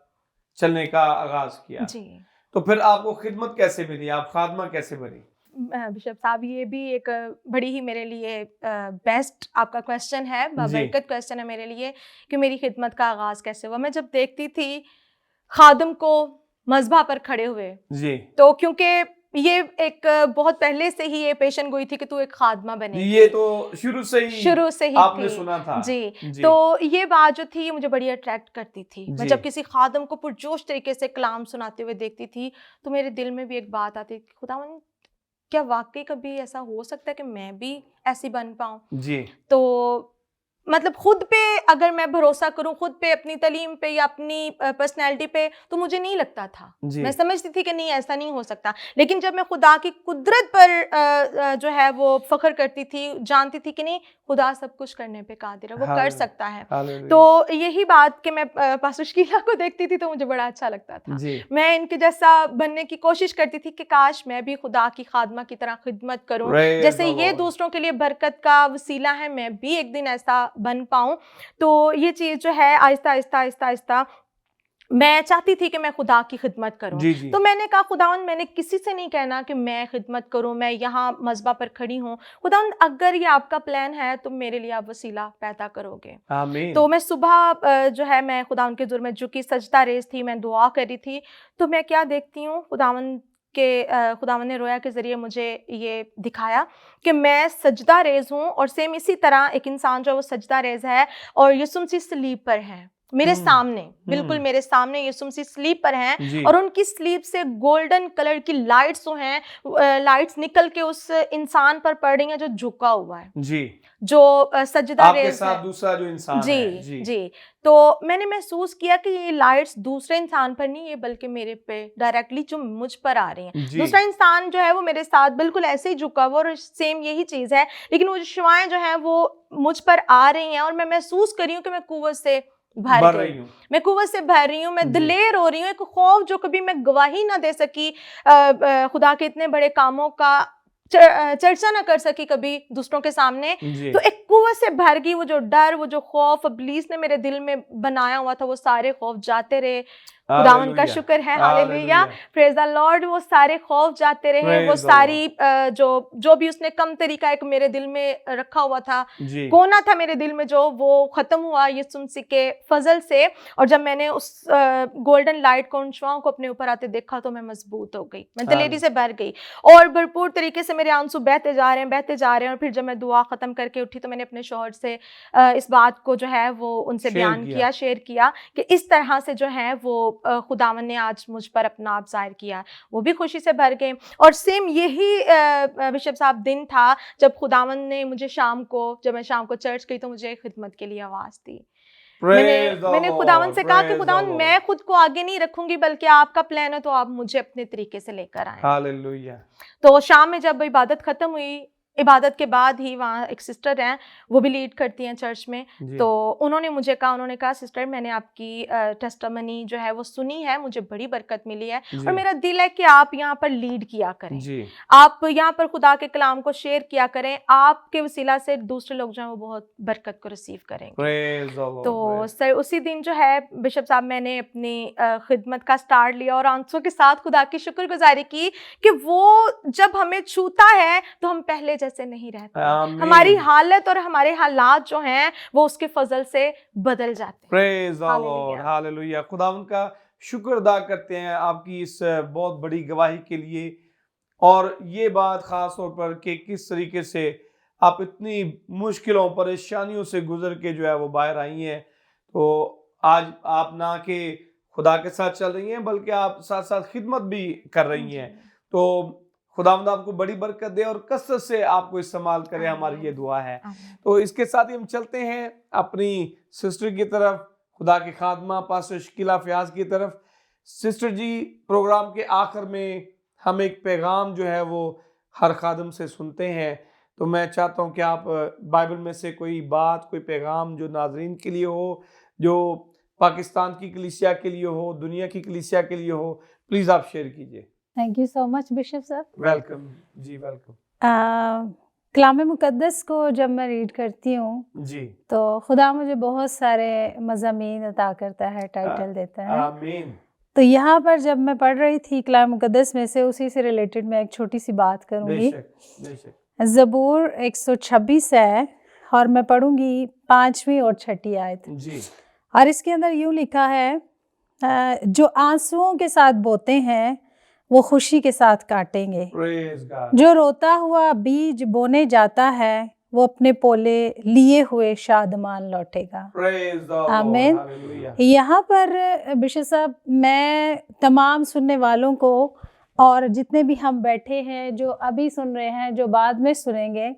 चलने का आगाज किया। जी तो फिर आपको खिदमत कैसे मिली, आप खादमा कैसे बनी? बिशप साहब, ये भी एक बड़ी ही मेरे लिए बेस्ट आपका क्वेश्चन है, जी बाबरकत क्वेश्चन है मेरे लिए कि मेरी खिदमत का आगाज़ कैसे हुआ। मैं जब देखती थी खादिम को मज़बा पर खड़े हुए, जी तो क्योंकि ये एक बहुत पहले से ही ये पेशन गोई थी कि तू एक खादमा बनेगी, ये तो शुरू से ही आपने थी। सुना था। जी, जी तो ये बात जो थी मुझे बड़ी अट्रैक्ट करती थी। मैं जी जब किसी खादम को पुरजोश तरीके से कलाम सुनाते हुए देखती थी तो मेरे दिल में भी एक बात आती थी, खुदावन क्या वाकई कभी ऐसा हो सकता है कि मैं भी ऐसी बन पाऊँ। जी तो मतलब खुद पे अगर मैं भरोसा करूं, खुद पे, अपनी तालीम पे या अपनी पर्सनैलिटी पे, तो मुझे नहीं लगता था। मैं समझती थी कि नहीं, ऐसा नहीं हो सकता। लेकिन जब मैं खुदा की कुदरत पर जो है वो फख्र करती थी, जानती थी कि नहीं, खुदा सब कुछ करने पे कादिर है, वो कर सकता है। तो यही बात कि मैं पास्टर शकीला को देखती थी तो मुझे बड़ा अच्छा लगता था। मैं इनके जैसा बनने की कोशिश करती थी कि काश मैं भी खुदा की खादमा की तरह खिदमत करूं, जैसे ये दूसरों के लिए बरकत का वसीला है, मैं भी एक दिन ऐसा बन पाऊं। तो ये चीज़ जो है आहिस्ता आहिस्ता आहिस्ता आहिस्ता मैं चाहती थी कि मैं खुदा की खिदमत करूं। तो मैंने कहा, खुदावंद, मैंने किसी से नहीं कहना कि मैं खिदमत करूं, मैं यहाँ मज़बा पर खड़ी हूँ। खुदावंद, अगर ये आपका प्लान है तो मेरे लिए आप वसीला पैदा करोगे। आमीन। तो मैं सुबह जो है मैं खुदावंद के हुज़ूर में झुकी, सजदा रेज़ थी, मैं दुआ कर रही थी। तो मैं क्या देखती हूँ, खुदावंद ने रोया के ज़रिए मुझे ये दिखाया कि मैं सजदा रेज़ हूँ, और सेम इसी तरह एक इंसान जो वो सजदा रेज़ है और यीशु मसीह सलीब पर हैं मेरे सामने, बिल्कुल मेरे सामने यीशु मसीह स्लीप पर हैं, और उनकी स्लीप से गोल्डन कलर की लाइट्स जो हैं, लाइट्स निकल के उस इंसान पर पड़ रही हैं जो झुका हुआ है, जो सजदा रेज़ है, दूसरा जो इंसान है। जी। तो मैंने महसूस किया कि ये लाइट्स दूसरे इंसान पर नहीं है, बल्कि मेरे पे डायरेक्टली जो मुझ पर आ रही हैं। दूसरा इंसान जो है वो मेरे साथ बिल्कुल ऐसे ही झुका हुआ, और सेम यही चीज़ है, लेकिन वो शुआएं जो हैं वो मुझ पर आ रही हैं, और मैं महसूस कर रही हूँ कि मैं कुव्वत से भर रही हूँ, मैं कुव्वत से भर रही हूँ, मैं दिलेर हो रही हूँ। एक खौफ जो कभी मैं गवाही ना दे सकी, खुदा के इतने बड़े कामों का चर्चा ना कर सकी कभी दूसरों के सामने, तो एक कुव्वत से भर गई। वो जो डर, वो जो खौफ इब्लीस ने मेरे दिल में बनाया हुआ था, वो सारे खौफ जाते रहे। खुदावंद का शुक्र है, हालेलुया, प्रेज द लॉर्ड। वो सारे खौफ जाते रहे, वो सारी जो भी उसने कम तरीका एक मेरे दिल में रखा हुआ था, कोना था मेरे दिल में, जो वो खत्म हुआ यीशु मसीह के फजल से। और जब मैंने उस गोल्डन लाइट को, उन शुआओं को अपने ऊपर आते देखा, तो मैं मजबूत हो गई, मैं दिलेरी से भर गई, और भरपूर तरीके से मेरे आंसू बहते जा रहे हैं, बहते जा रहे हैं। और फिर जब मैं दुआ खत्म करके उठी, तो मैंने अपने शौहर से इस बात को जो है वो उनसे बयान किया, शेयर किया कि इस तरह से जो है वो खुदावन ने आज मुझ पर अपना आप जाहिर किया। वो भी खुशी से भर गए। और सेम यही बिशप साहब दिन था जब खुदावन ने मुझे जब मैं शाम को चर्च गई, तो मुझे खिदमत के लिए आवाज़ दी। मैंने खुदावन से कहा कि खुदावन, मैं खुद को आगे नहीं रखूंगी, बल्कि आपका प्लान है तो आप मुझे अपने तरीके से लेकर आए। हालेलुया। तो शाम में जब इबादत खत्म हुई, इबादत के बाद ही वहाँ एक सिस्टर हैं, वो भी लीड करती हैं चर्च में, तो उन्होंने कहा सिस्टर, मैंने आपकी टेस्टिमनी जो है वो सुनी है, मुझे बड़ी बरकत मिली है, और मेरा दिल है कि आप यहाँ पर लीड किया करें, आप यहाँ पर खुदा के कलाम को शेयर किया करें, आपके वसीला से दूसरे लोग जो हैं वो बहुत बरकत को रिसीव करेंगे। तो सर उसी दिन जो है बिशप साहब, मैंने अपनी खिदमत का स्टार्ट लिया, और आंसू के साथ खुदा की शुक्रगुजारी की कि वो जब हमें छूता है तो हम पहले जैसे नहीं रहते, हमारी हालत और हमारे हालात जो हैं वो उसके फजल से बदल जाते हैं। Praise the Lord, hallelujah. खुदावंद का शुक्र अदा करते हैं आपकी इस बहुत बड़ी गवाही के लिए, और ये बात खास तौर पर कि किस तरीके से आप इतनी मुश्किलों, परेशानियों से गुजर के जो है वो बाहर आई हैं। तो आज आप ना कि खुदा के साथ चल रही हैं, बल्कि आप साथ साथ खिदमत भी कर रही हैं। तो खुदावंद आपको बड़ी बरकत दे और कसरत से आपको इस्तेमाल करे, हमारी ये दुआ है। तो इसके साथ ही हम चलते हैं अपनी सिस्टर की तरफ, खुदा की खादमा पास्टर शकीला फयाज की तरफ। सिस्टर जी, प्रोग्राम के आखिर में हम एक पैगाम जो है वो हर खादम से सुनते हैं, तो मैं चाहता हूँ कि आप बाइबल में से कोई बात, कोई पैगाम जो नाजरीन के लिए हो, जो पाकिस्तान की कलीसिया के लिए हो, दुनिया की कलीसिया के लिए हो, प्लीज़ आप शेयर कीजिए। Thank you so much bishop साहब। वेलकम जी, वेलकम। कलाम मुक़द्दस को जब मैं रीड करती हूँ जी, तो खुदा मुझे बहुत सारे मज़ामीन अता करता है, टाइटल देता है। आमीन। तो यहाँ पर जब मैं पढ़ रही थी कलाम मुक़द्दस में से, उसी से रिलेटेड मैं एक छोटी सी बात करूँगी। ज़बूर 126 है, और मैं पढ़ूँगी 5वीं और 6ठी आयत जी। और इसके अंदर यूँ लिखा है, जो आंसुओं के साथ बोते हैं वो खुशी के साथ काटेंगे, जो रोता हुआ बीज बोने जाता है वो अपने पोले लिए हुए शादमान लौटेगा। आमीन। यहाँ पर बिशप साहब, मैं तमाम सुनने वालों को, और जितने भी हम बैठे हैं, जो अभी सुन रहे हैं, जो बाद में सुनेंगे,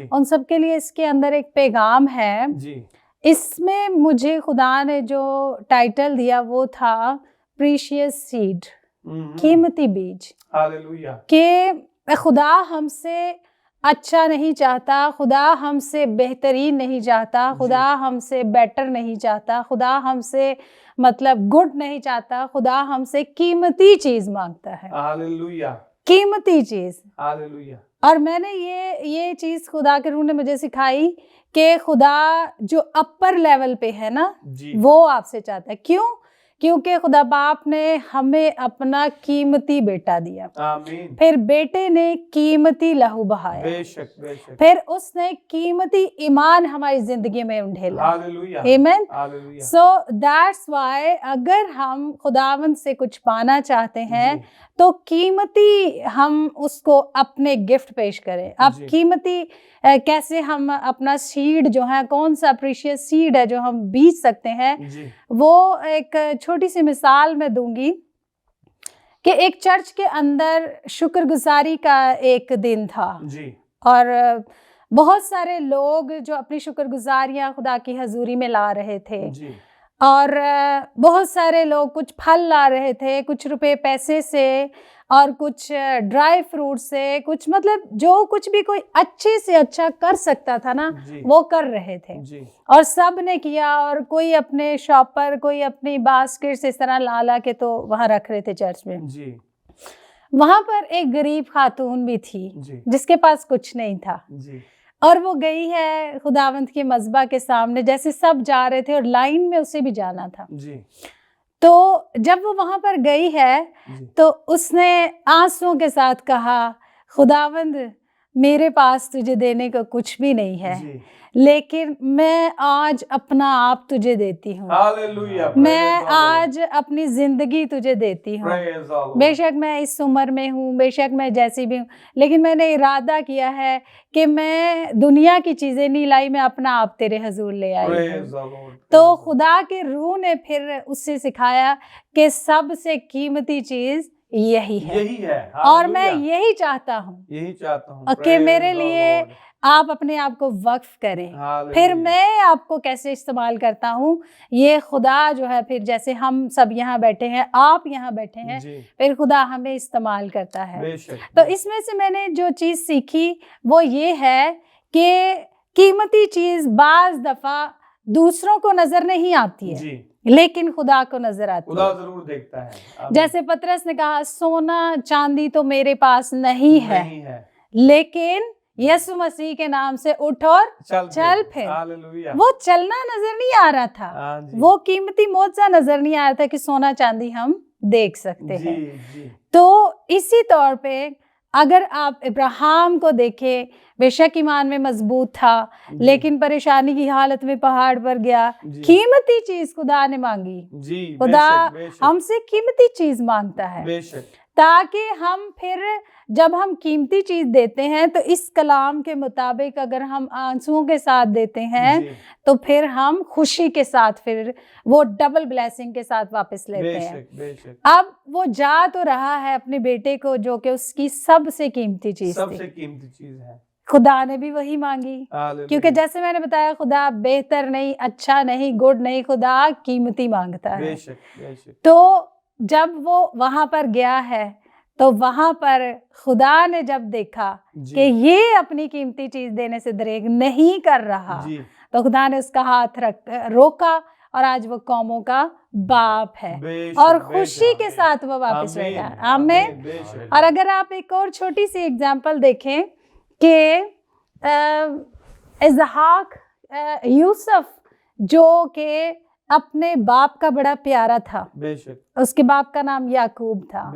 उन सब के लिए इसके अंदर एक पैगाम है जी। इसमें मुझे खुदा ने जो टाइटल दिया वो था प्रीशियस सीड, कीमती बीज। हालेलुया। कि खुदा हमसे अच्छा नहीं चाहता, खुदा हमसे बेहतरीन नहीं चाहता, खुदा हमसे बेटर नहीं चाहता, खुदा हमसे मतलब गुड नहीं चाहता, खुदा हमसे कीमती चीज मांगता है। हालेलुया। कीमती चीज। हालेलुया। और मैंने ये चीज खुदा के रूह ने मुझे सिखाई कि खुदा जो अपर लेवल पे है ना, वो आपसे चाहता है। क्यों? क्योंकि खुदा बाप ने हमें अपना कीमती बेटा दिया। आमीन। फिर बेटे ने कीमती लहू बहाया। बेशक बेशक। फिर उसने कीमती ईमान हमारी जिंदगी में उंडेला। हालेलुया। आमीन। हालेलुया। सो दैट्स व्हाई अगर हम खुदावंद से कुछ पाना चाहते हैं तो कीमती हम उसको अपने गिफ्ट पेश करें। अब कीमती कैसे हम अपना सीड जो है, कौन सा प्रीशियस सीड है जो हम बीज सकते हैं, वो एक छोटी सी मिसाल मैं दूंगी कि एक चर्च के अंदर शुक्रगुजारी का एक दिन था और बहुत सारे लोग जो अपनी शुक्रगुजारियां खुदा की हजूरी में ला रहे थे और बहुत सारे लोग कुछ फल ला रहे थे, कुछ रुपए पैसे से और कुछ ड्राई फ्रूट से, कुछ मतलब जो कुछ भी कोई अच्छे से अच्छा कर सकता था ना वो कर रहे थे और सब ने किया। और कोई अपने शॉप पर, कोई अपनी बास्केट इस तरह ला ला के तो वहां रख रहे थे चर्च में। वहां पर एक गरीब खातून भी थी जिसके पास कुछ नहीं था और वो गई है खुदावंत के मज़बा के सामने, जैसे सब जा रहे थे और लाइन में उसे भी जाना था। तो जब वो वहां पर गई है तो उसने आंसुओं के साथ कहा, खुदावंद मेरे पास तुझे देने का कुछ भी नहीं है, लेकिन मैं आज अपना आप तुझे देती हूँ। मैं आज अपनी जिंदगी तुझे देती हूँ। बेशक मैं इस उम्र में हूँ, बेशक मैं जैसी भी हूँ, लेकिन मैंने इरादा किया है कि मैं दुनिया की चीजें नहीं लाई, मैं अपना आप तेरे हजूर ले आई हूँ। तो खुदा के रूह ने फिर उससे सिखाया कि सबसे कीमती चीज यही है और मैं यही चाहता हूँ कि मेरे लिए आप अपने आप को वक्फ करें। फिर मैं आपको कैसे इस्तेमाल करता हूँ, ये खुदा जो है, फिर जैसे हम सब यहाँ बैठे हैं, आप यहाँ बैठे हैं, फिर खुदा हमें इस्तेमाल करता है। तो इसमें से मैंने जो चीज़ सीखी वो ये है कि कीमती चीज़ बाज दफ़ा दूसरों को नजर नहीं आती है लेकिन खुदा को नजर आती है। खुदा जरूर देखता है। जैसे पतरस ने कहा, सोना चांदी तो मेरे पास नहीं है, लेकिन यीशु मसीह के नाम से उठ और चल फिर। वो चलना नजर नहीं आ रहा था, वो कीमती मोजा नजर नहीं आ रहा था कि सोना चांदी हम देख सकते हैं। तो इसी तौर पे अगर आप इब्राहिम को देखें, बेशक ईमान में मजबूत था लेकिन परेशानी की हालत में पहाड़ पर गया, कीमती चीज खुदा ने मांगी। खुदा हमसे कीमती चीज मांगता है ताकि हम फिर जब हम कीमती चीज देते हैं तो इस कलाम के मुताबिक अगर हम आंसुओं के साथ देते हैं तो फिर हम खुशी के साथ फिर वो डबल ब्लेसिंग के साथ वापस लेते हैं। अब वो जा तो रहा है अपने बेटे को, जो कि उसकी सबसे कीमती चीज है। खुदा ने भी वही मांगी, क्योंकि जैसे मैंने बताया खुदा बेहतर नहीं, अच्छा नहीं, गुड नहीं, खुदा कीमती मांगता है। तो जब वो वहां पर गया है तो वहां पर खुदा ने जब देखा कि ये अपनी कीमती चीज देने से दरेग नहीं कर रहा तो खुदा ने उसका हाथ रोका और आज वो कौमों का बाप है और खुशी के साथ वो वापस लौटा। आमीन। और अगर आप एक और छोटी सी एग्जांपल देखें कि इसहाक यूसुफ जो कि अपने बाप का बड़ा प्यारा था, उसके बाप का नाम याकूब था,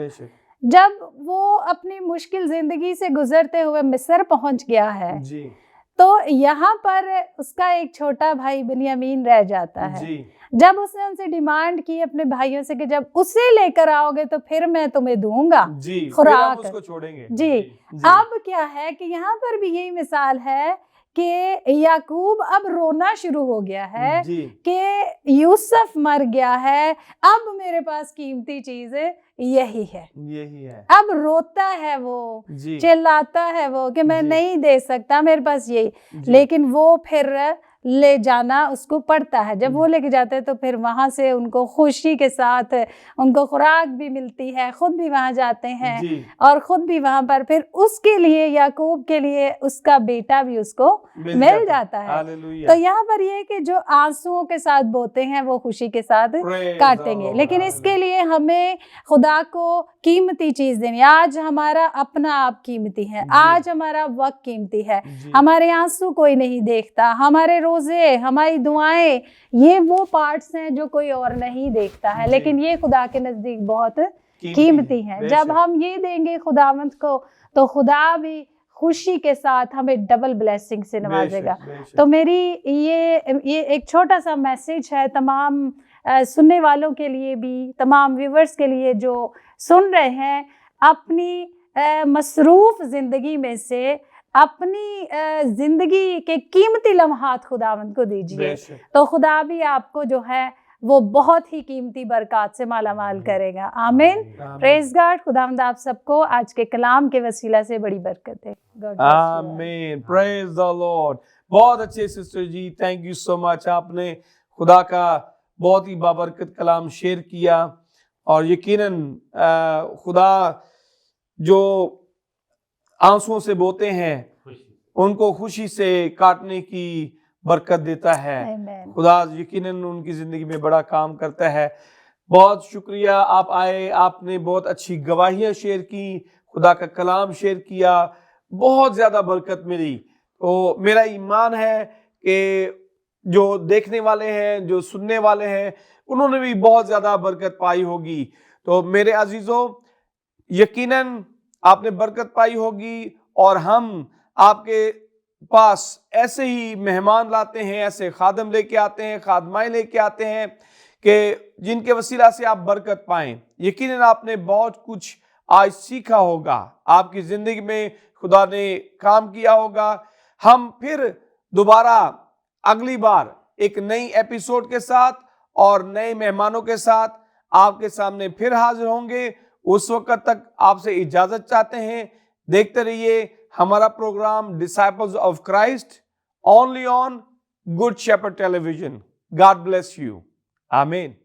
जब वो अपनी मुश्किल जिंदगी से गुजरते हुए मिस्र पहुंच गया है तो यहाँ पर उसका एक छोटा भाई बिन्यामीन रह जाता है। जब उसने उनसे डिमांड की अपने भाइयों से कि जब उसे लेकर आओगे तो फिर मैं तुम्हें दूंगा खुराक, उसको छोड़ेंगे। अब क्या है कि यहाँ पर भी यही मिसाल है कि याकूब अब रोना शुरू हो गया है कि यूसुफ मर गया है, अब मेरे पास कीमती चीज यही है। अब रोता है वो, चिल्लाता है वो कि मैं नहीं दे सकता, मेरे पास यही। लेकिन वो फिर ले जाना उसको पड़ता है। जब वो लेके जाते हैं तो फिर वहाँ से उनको खुशी के साथ उनको खुराक भी मिलती है, खुद भी वहाँ जाते हैं और खुद भी वहाँ पर फिर उसके लिए, याकूब के लिए उसका बेटा भी उसको मिल जाता है। तो यहाँ पर ये कि जो आंसुओं के साथ बोते हैं वो खुशी के साथ काटेंगे, लेकिन इसके लिए हमें खुदा को कीमती चीज देनी। आज हमारा अपना आप कीमती है, आज हमारा वक्त कीमती है, हमारे आंसू कोई नहीं देखता, हमारे रोजे, हमारी दुआएं, ये वो पार्ट्स हैं जो कोई और नहीं देखता है, लेकिन ये खुदा के नजदीक बहुत कीमती है। जब हम ये देंगे खुदावंत को तो खुदा भी खुशी के साथ हमें डबल ब्लेसिंग से नवाजेगा। तो मेरी ये एक छोटा सा मैसेज है तमाम सुनने वालों के लिए भी, तमाम व्यूवर्स के लिए जो सुन रहे हैं, अपनी मसरूफ जिंदगी में से अपनी जिंदगी के कीमती लम्हात खुदावंद को दीजिए, तो खुदा भी आपको जो है वो बहुत ही कीमती बरकत से माला माल करेगा। आमीन। Praise God. खुदावंद आप सबको आज के कलाम के वसीला से बड़ी बरकत दे। आमीन। Praise the Lord. बहुत अच्छे सिस्टर जी, थैंक यू सो मच। आपने खुदा का बहुत ही बाबरकत कलाम शेयर किया और यकीनन खुदा जो आंसुओं से बोते हैं उनको खुशी से काटने की बरकत देता है। खुदा यकीनन उनकी जिंदगी में बड़ा काम करता है। बहुत शुक्रिया, आप आए, आपने बहुत अच्छी गवाहियां शेयर की, खुदा का कलाम शेयर किया, बहुत ज्यादा बरकत मिली। तो मेरा ईमान है कि जो देखने वाले हैं, जो सुनने वाले हैं, उन्होंने भी बहुत ज्यादा बरकत पाई होगी। तो मेरे अजीजों, यकीनन आपने बरकत पाई होगी और हम आपके पास ऐसे ही मेहमान लाते हैं, ऐसे खादम लेके आते हैं, खादमाएं लेके आते हैं कि जिनके वसीला से आप बरकत पाएं। यकीनन आपने बहुत कुछ आज सीखा होगा, आपकी जिंदगी में खुदा ने काम किया होगा। हम फिर दोबारा अगली बार एक नई एपिसोड के साथ और नए मेहमानों के साथ आपके सामने फिर हाजिर होंगे। उस वक्त तक आपसे इजाजत चाहते हैं। देखते रहिए हमारा programme disciples of Christ only on Good Shepherd television. God bless you. आमीन।